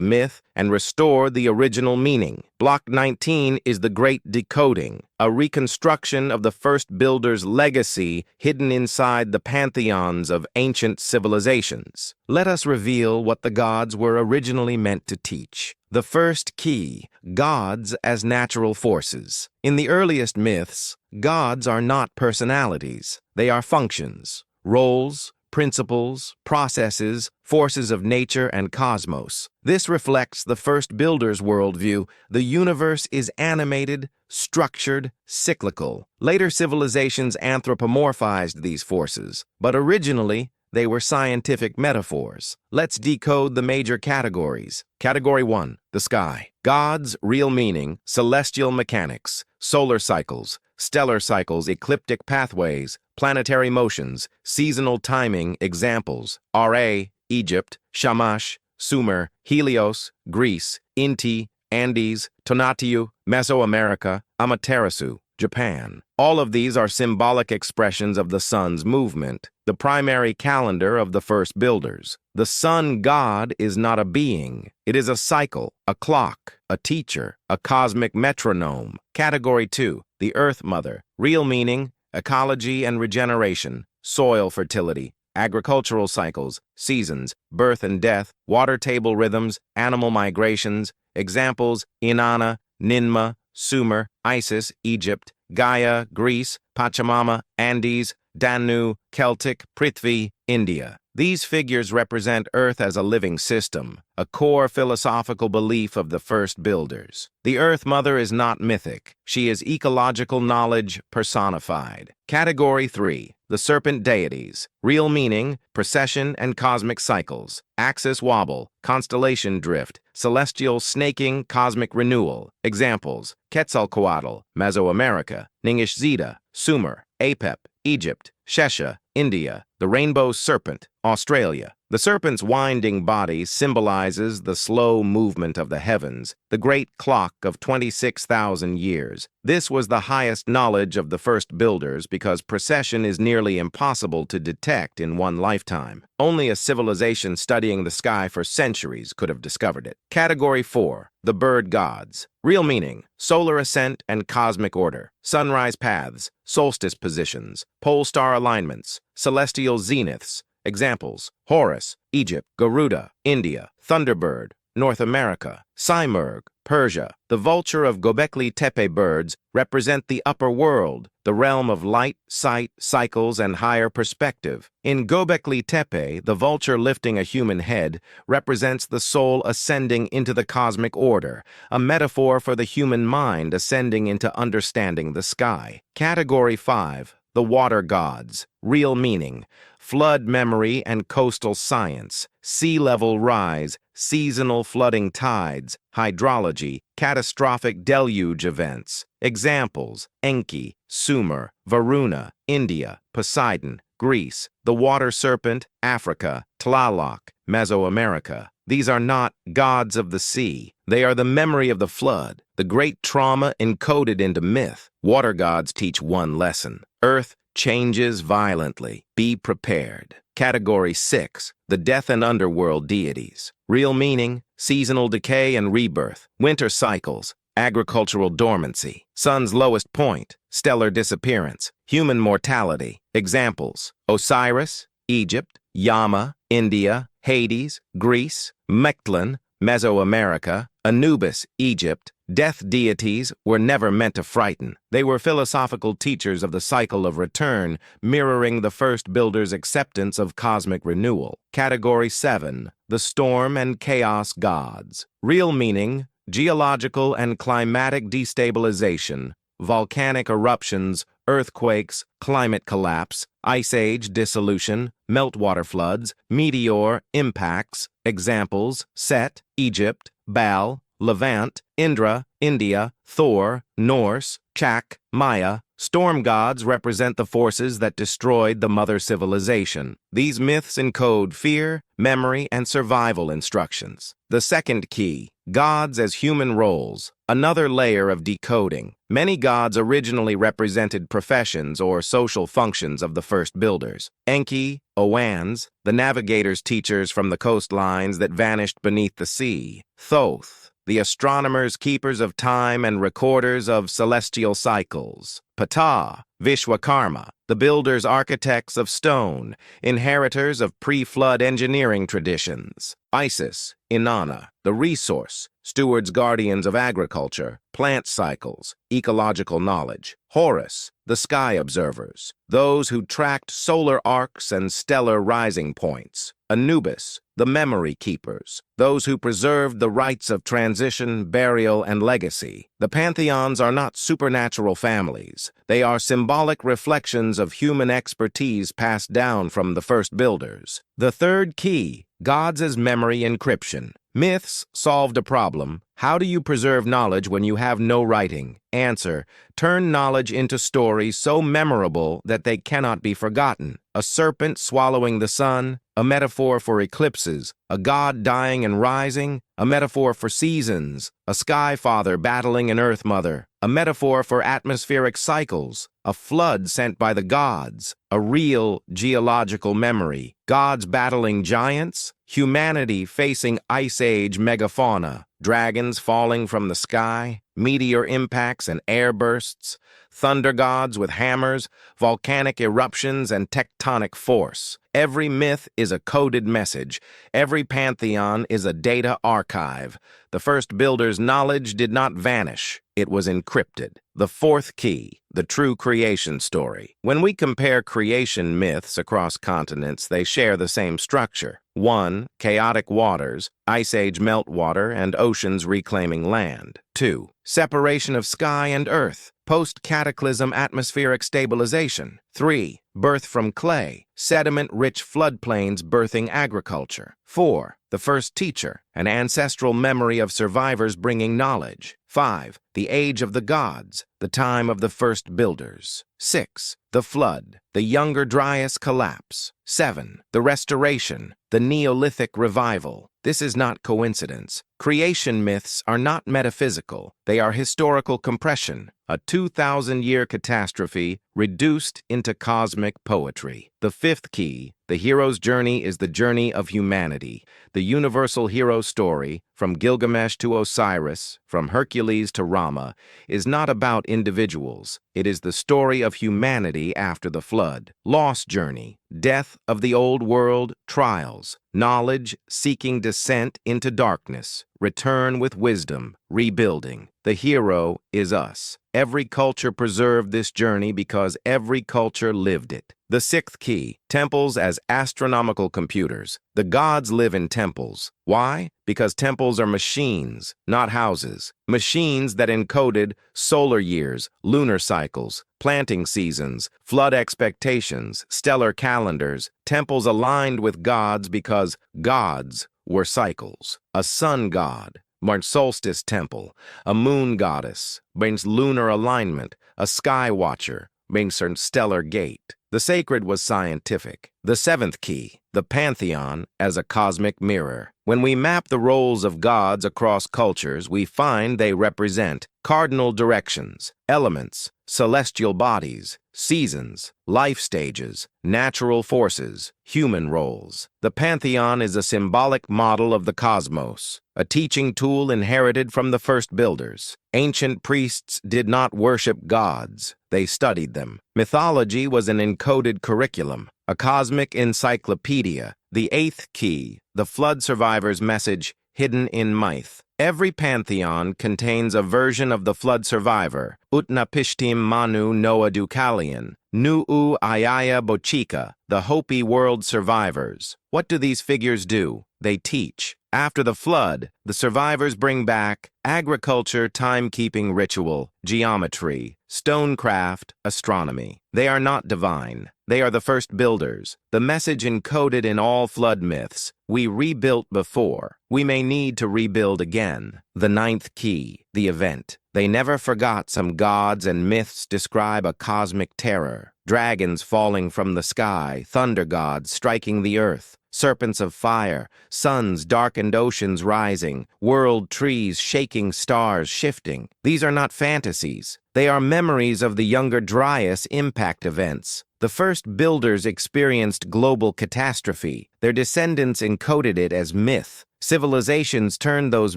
myth, and restore the original meaning. Block 19 is the Great Decoding, a reconstruction of the first builder's legacy hidden inside the pantheons of ancient civilizations. Let us reveal what the gods were originally meant to teach. The first key, gods as natural forces. In the earliest myths, gods are not personalities. They are functions, roles, principles, processes, forces of nature and cosmos. This reflects the first builder's worldview. The universe is animated, structured, cyclical. Later civilizations anthropomorphized these forces, but originally, they were scientific metaphors. Let's decode the major categories. Category 1, the sky. Gods, real meaning, celestial mechanics, solar cycles, stellar cycles, ecliptic pathways, planetary motions, seasonal timing, examples, Ra, Egypt, Shamash, Sumer, Helios, Greece, Inti, Andes, Tonatiuh, Mesoamerica, Amaterasu, Japan. All of these are symbolic expressions of the sun's movement, the primary calendar of the first builders. The sun god is not a being. It is a cycle, a clock, a teacher, a cosmic metronome. Category 2, the Earth Mother. Real meaning, ecology and regeneration, soil fertility, agricultural cycles, seasons, birth and death, water table rhythms, animal migrations. Examples, Inanna, Ninmah, Sumer, Isis, Egypt, Gaia, Greece, Pachamama, Andes, Danu, Celtic, Prithvi, India. These figures represent Earth as a living system, a core philosophical belief of the first builders. The Earth Mother is not mythic. She is ecological knowledge personified. Category 3, the serpent deities. Real meaning, precession and cosmic cycles, axis wobble, constellation drift, celestial snaking, cosmic renewal. Examples, Quetzalcoatl, Mesoamerica, Ningishzida, Sumer, Apep, Egypt, Shesha, India, the rainbow serpent, Australia. The serpent's winding body symbolizes the slow movement of the heavens, the great clock of 26,000 years. This was the highest knowledge of the first builders because precession is nearly impossible to detect in one lifetime. Only a civilization studying the sky for centuries could have discovered it. Category 4, the bird gods. Real meaning, solar ascent and cosmic order, sunrise paths, solstice positions, pole star alignments, celestial zeniths. Examples, Horus, Egypt, Garuda, India, Thunderbird, North America, Simurgh, Persia. The vulture of Göbekli Tepe birds represent the upper world, the realm of light, sight, cycles, and higher perspective. In Göbekli Tepe, the vulture lifting a human head represents the soul ascending into the cosmic order, a metaphor for the human mind ascending into understanding the sky. Category 5, the water gods. Real meaning, flood memory and coastal science, sea level rise, seasonal flooding tides, hydrology, catastrophic deluge events. Examples, Enki, Sumer, Varuna, India, Poseidon, Greece, the water serpent, Africa, Tlaloc, Mesoamerica. These are not gods of the sea. They are the memory of the flood, the great trauma encoded into myth. Water gods teach one lesson. Earth changes violently. Be prepared. Category 6, the death and underworld deities. Real meaning, seasonal decay and rebirth, winter cycles, agricultural dormancy, sun's lowest point, stellar disappearance, human mortality. Examples, Osiris, Egypt, Yama, India, Hades, Greece, Mechlin, Mesoamerica, Anubis, Egypt. Death deities were never meant to frighten. They were philosophical teachers of the cycle of return, mirroring the first builders' acceptance of cosmic renewal. Category 7, the storm and chaos gods. Real meaning, geological and climatic destabilization, volcanic eruptions, earthquakes, climate collapse, ice age dissolution, meltwater floods, meteor impacts. Examples: Set, Egypt; Baal, Levant; Indra, India; Thor, Norse; Chak, Maya. Storm gods represent the forces that destroyed the mother civilization. These myths encode fear, memory, and survival instructions. The second key: gods as human roles. Another layer of decoding. Many gods originally represented professions or social functions of the first builders. Enki, Oans, the navigators' teachers from the coastlines that vanished beneath the sea. Thoth, the astronomers, keepers of time and recorders of celestial cycles. Ptah, Vishwakarma, the builders, architects of stone, inheritors of pre-flood engineering traditions. Isis, Inanna, the resource, stewards, guardians of agriculture, plant cycles, ecological knowledge. Horus, the sky observers, those who tracked solar arcs and stellar rising points. Anubis, the memory keepers, those who preserved the rites of transition, burial, and legacy. The pantheons are not supernatural families. They are symbolic reflections of human expertise passed down from the first builders. The third key: gods as memory encryption. Myths solved a problem. How do you preserve knowledge when you have no writing? Answer: turn knowledge into stories so memorable that they cannot be forgotten. A serpent swallowing the sun, a metaphor for eclipses; a god dying and rising, a metaphor for seasons; a sky father battling an earth mother, a metaphor for atmospheric cycles; a flood sent by the gods, a real geological memory; gods battling giants, humanity facing ice age megafauna; dragons falling from the sky, meteor impacts and air bursts; thunder gods with hammers, volcanic eruptions, and tectonic force. Every myth is a coded message. Every pantheon is a data archive. The first builders' knowledge did not vanish. It was encrypted. The fourth key: the true creation story. When we compare creation myths across continents, they share the same structure. 1. Chaotic waters, ice age meltwater, and oceans reclaiming land. 2. Separation of sky and earth, post-cataclysm atmospheric stabilization. 3. Birth from clay, sediment-rich floodplains birthing agriculture. 4. The first teacher, an ancestral memory of survivors bringing knowledge. 5. The age of the gods, the time of the first builders. 6. The flood, the Younger Dryas collapse. 7. The restoration, the Neolithic revival. This is not coincidence. Creation myths are not metaphysical. They are historical compression, a 2,000-year catastrophe reduced into cosmic poetry. The fifth key: the hero's journey is the journey of humanity. The universal hero story, from Gilgamesh to Osiris, from Hercules to Rama, is not about individuals. It is the story of humanity after the flood. Lost journey, death of the old world, trials, knowledge seeking descent into darkness, return with wisdom, rebuilding. The hero is us. Every culture preserved this journey because every culture lived it. The sixth key: temples as astronomical computers. The gods live in temples. Why? Because temples are machines, not houses. Machines that encoded solar years, lunar cycles, planting seasons, flood expectations, stellar calendars. Temples aligned with gods because gods were cycles. A sun god, March solstice temple; a moon goddess, brings lunar alignment; a sky watcher, brings stellar gate. The sacred was scientific. The seventh key: the pantheon as a cosmic mirror. When we map the roles of gods across cultures, we find they represent cardinal directions, elements, celestial bodies, seasons, life stages, natural forces, human roles. The pantheon is a symbolic model of the cosmos, a teaching tool inherited from the first builders. Ancient priests did not worship gods, they studied them. Mythology was an encoded curriculum, a cosmic encyclopedia. The eighth key: the flood survivor's message hidden in myth. Every pantheon contains a version of the flood survivor. Utnapishtim Manu Noah Deucalion, Nu'u Ayaya Bochika, the Hopi world survivors. What do these figures do? they teach. After the flood, the survivors bring back agriculture, timekeeping ritual, geometry, stonecraft, astronomy. They are not divine. They are the first builders. The message encoded in all flood myths: we rebuilt before. We may need to rebuild again. The ninth key, the event. They never forgot some gods and myths describe a cosmic terror. Dragons falling from the sky, thunder gods striking the earth, serpents of fire, suns, darkened oceans rising, world trees shaking, stars shifting. These are not fantasies. They are memories of the Younger Dryas impact events. The first builders experienced global catastrophe. Their descendants encoded it as myth. Civilizations turned those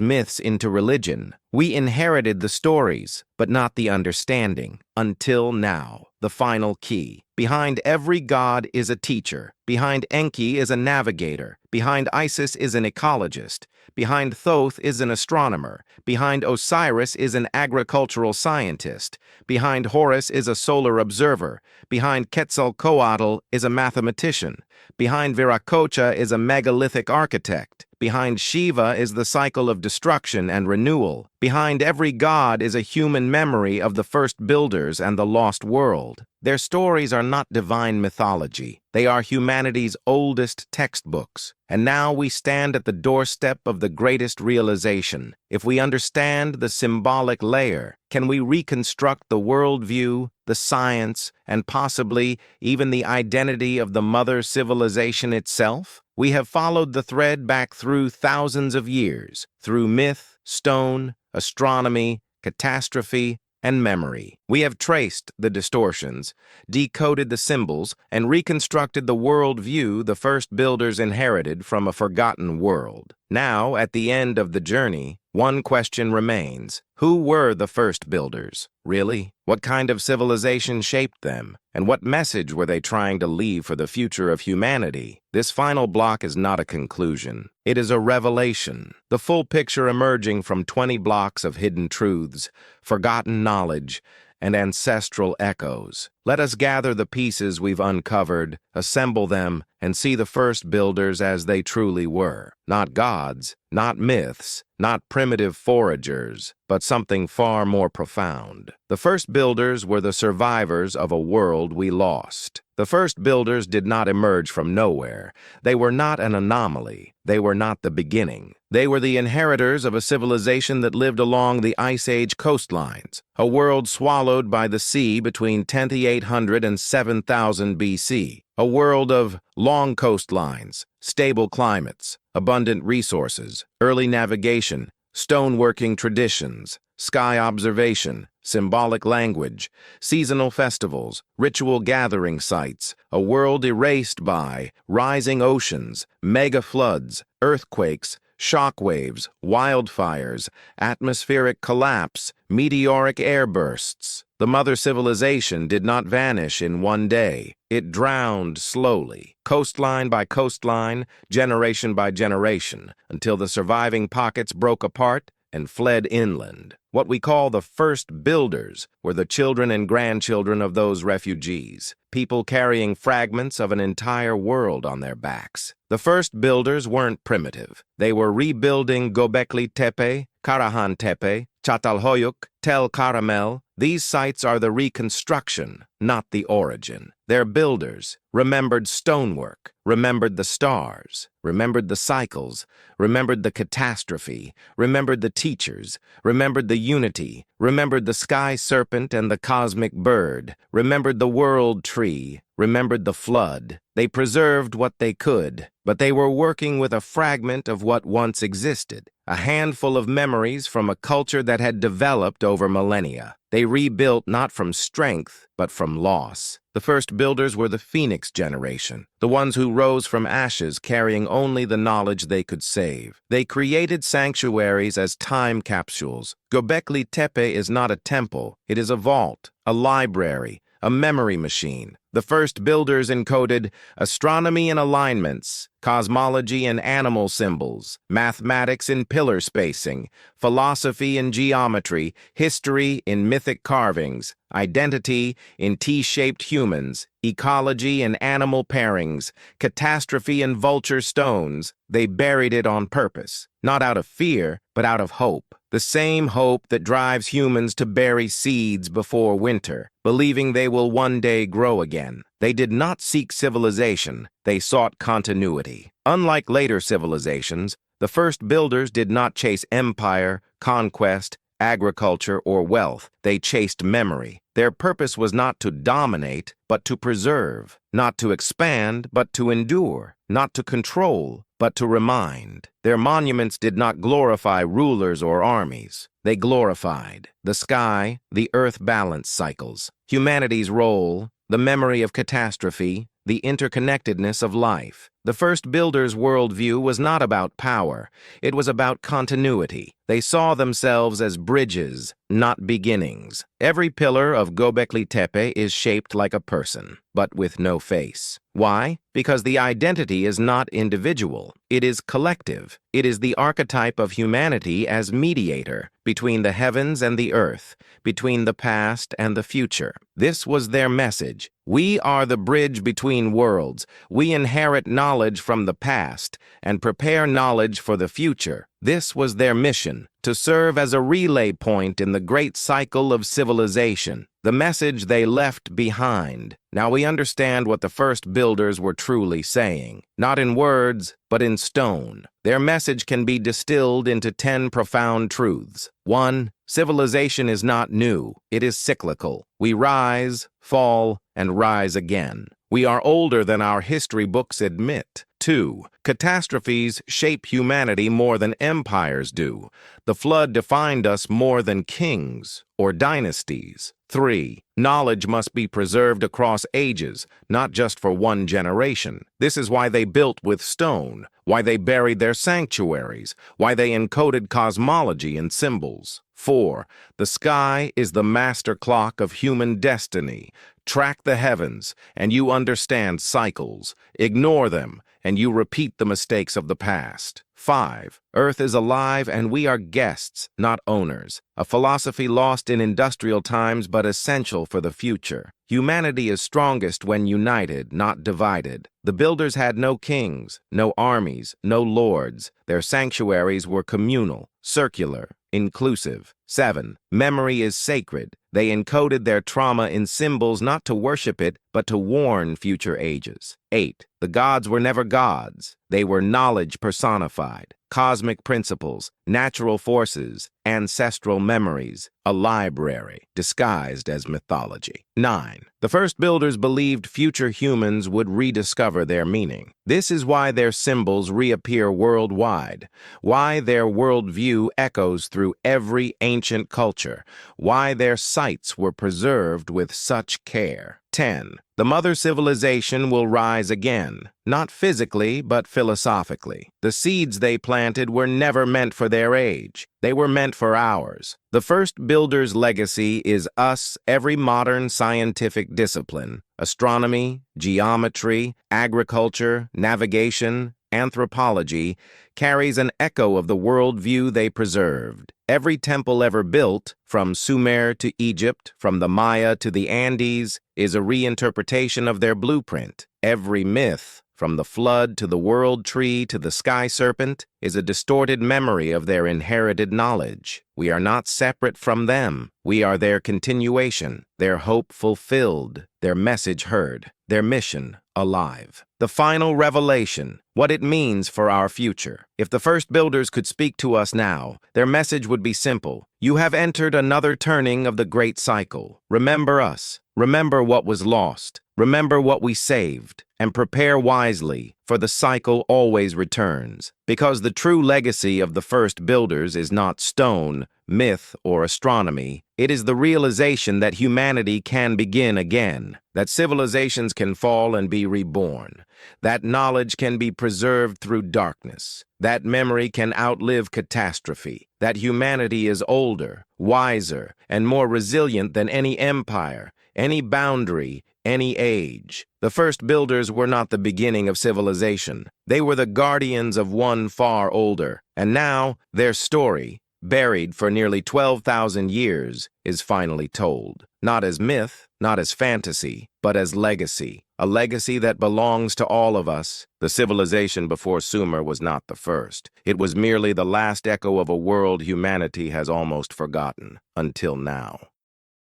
myths into religion. We inherited the stories, but not the understanding. Until now. The final key. Behind every god is a teacher. Behind Enki is a navigator. Behind Isis is an ecologist. Behind Thoth is an astronomer. Behind Osiris is an agricultural scientist. Behind Horus is a solar observer. Behind Quetzalcoatl is a mathematician. Behind Viracocha is a megalithic architect. Behind Shiva is the cycle of destruction and renewal. Behind every god is a human memory of the first builders and the lost world. Their stories are not divine mythology. They are humanity's oldest textbooks. And now we stand at the doorstep of the greatest realization. If we understand the symbolic layer, can we reconstruct the worldview, the science, and possibly even the identity of the mother civilization itself? We have followed the thread back through thousands of years, through myth, stone, astronomy, catastrophe, and memory. We have traced the distortions, decoded the symbols, and reconstructed the world view the first builders inherited from a forgotten world. Now, at the end of the journey, one question remains. Who were the first builders? Really? What kind of civilization shaped them? And what message were they trying to leave for the future of humanity? This final block is not a conclusion. It is a revelation, the full picture emerging from 20 blocks of hidden truths, forgotten knowledge, and ancestral echoes. Let us gather the pieces we've uncovered, assemble them, and see the first builders as they truly were. Not gods, not myths, not primitive foragers, but something far more profound. The first builders were the survivors of a world we lost. The first builders did not emerge from nowhere. They were not an anomaly. They were not the beginning. They were the inheritors of a civilization that lived along the Ice Age coastlines, a world swallowed by the sea between 10,800 and 7,000 BC, a world of long coastlines, stable climates, abundant resources, early navigation, stoneworking traditions, sky observation, symbolic language, seasonal festivals, ritual gathering sites, a world erased by rising oceans, mega floods, earthquakes, shock waves, wildfires, atmospheric collapse, meteoric airbursts. The mother civilization did not vanish in one day. It drowned slowly, coastline by coastline, generation by generation, until the surviving pockets broke apart and fled inland. What we call the first builders were the children and grandchildren of those refugees, people carrying fragments of an entire world on their backs. The first builders weren't primitive. They were rebuilding Göbekli Tepe, Karahan Tepe, Çatalhöyük, Tel Caramel. These sites are the reconstruction, not the origin. Their builders remembered stonework, remembered the stars, remembered the cycles, remembered the catastrophe, remembered the teachers, remembered the unity, remembered the sky serpent and the cosmic bird, remembered the world tree, remembered the flood. They preserved what they could, but they were working with a fragment of what once existed, a handful of memories from a culture that had developed over millennia. They rebuilt not from strength, but from loss. The first builders were the Phoenix generation, the ones who rose from ashes carrying only the knowledge they could save. They created sanctuaries as time capsules. Göbekli Tepe is not a temple, it is a vault, a library, a memory machine. The first builders encoded astronomy in alignments, cosmology in animal symbols, mathematics in pillar spacing, philosophy in geometry, history in mythic carvings, identity in T-shaped humans, ecology in animal pairings, catastrophe in vulture stones. They buried it on purpose, not out of fear, but out of hope. The same hope that drives humans to bury seeds before winter, believing they will one day grow again. They did not seek civilization, they sought continuity. Unlike later civilizations, the first builders did not chase empire, conquest, agriculture, or wealth. They chased memory. Their purpose was not to dominate, but to preserve, not to expand, but to endure, not to control, but to remind. Their monuments did not glorify rulers or armies. They glorified the sky, the earth balance cycles, humanity's role, the memory of catastrophe, the interconnectedness of life. The first builders' worldview was not about power. It was about continuity. They saw themselves as bridges, not beginnings. Every pillar of Göbekli Tepe is shaped like a person, but with no face. Why? Because the identity is not individual. It is collective. It is the archetype of humanity as mediator between the heavens and the earth, between the past and the future. This was their message. We are the bridge between worlds. We inherit knowledge from the past and prepare knowledge for the future. This was their mission, to serve as a relay point in the great cycle of civilization, the message they left behind. Now we understand what the first builders were truly saying, not in words, but in stone. Their message can be distilled into 10 profound truths. 1. Civilization is not new, it is cyclical. We rise, fall, and rise again. We are older than our history books admit. 2. Catastrophes shape humanity more than empires do. The flood defined us more than kings or dynasties. 3. Knowledge must be preserved across ages, not just for one generation. This is why they built with stone, why they buried their sanctuaries, why they encoded cosmology in symbols. 4. The sky is the master clock of human destiny. Track the heavens, and you understand cycles. Ignore them, and you repeat the mistakes of the past. 5. Earth is alive, and we are guests, not owners. A philosophy lost in industrial times, but essential for the future. Humanity is strongest when united, not divided. The builders had no kings, no armies, no lords. Their sanctuaries were communal, circular, inclusive. 7. Memory is sacred. They encoded their trauma in symbols not to worship it, but to warn future ages. 8. The gods were never gods. They were knowledge personified, cosmic principles, natural forces, ancestral memories, a library disguised as mythology. 9. The first builders believed future humans would rediscover their meaning. This is why their symbols reappear worldwide, why their worldview echoes through every ancient culture, why their sites were preserved with such care. 10. The mother civilization will rise again, not physically, but philosophically. The seeds they planted were never meant for their age. They were meant for ours. The first builder's legacy is us, every modern scientific discipline, astronomy, geometry, agriculture, navigation, anthropology, carries an echo of the worldview they preserved. Every temple ever built, from Sumer to Egypt, from the Maya to the Andes, is a reinterpretation of their blueprint. Every myth, from the flood to the world tree to the sky serpent, is a distorted memory of their inherited knowledge. We are not separate from them. We are their continuation, their hope fulfilled, their message heard, their mission alive. The final revelation, what it means for our future. If the first builders could speak to us now, their message would be simple. You have entered another turning of the great cycle. Remember us. Remember what was lost. Remember what we saved. And prepare wisely, for the cycle always returns. Because the true legacy of the first builders is not stone, myth, or astronomy. It is the realization that humanity can begin again, that civilizations can fall and be reborn, that knowledge can be preserved through darkness, that memory can outlive catastrophe, that humanity is older, wiser, and more resilient than any empire, any boundary, any age. The first builders were not the beginning of civilization. They were the guardians of one far older, and now their story, buried for nearly 12,000 years, is finally told. Not as myth, not as fantasy, but as legacy. A legacy that belongs to all of us. The civilization before Sumer was not the first. It was merely the last echo of a world humanity has almost forgotten, until now.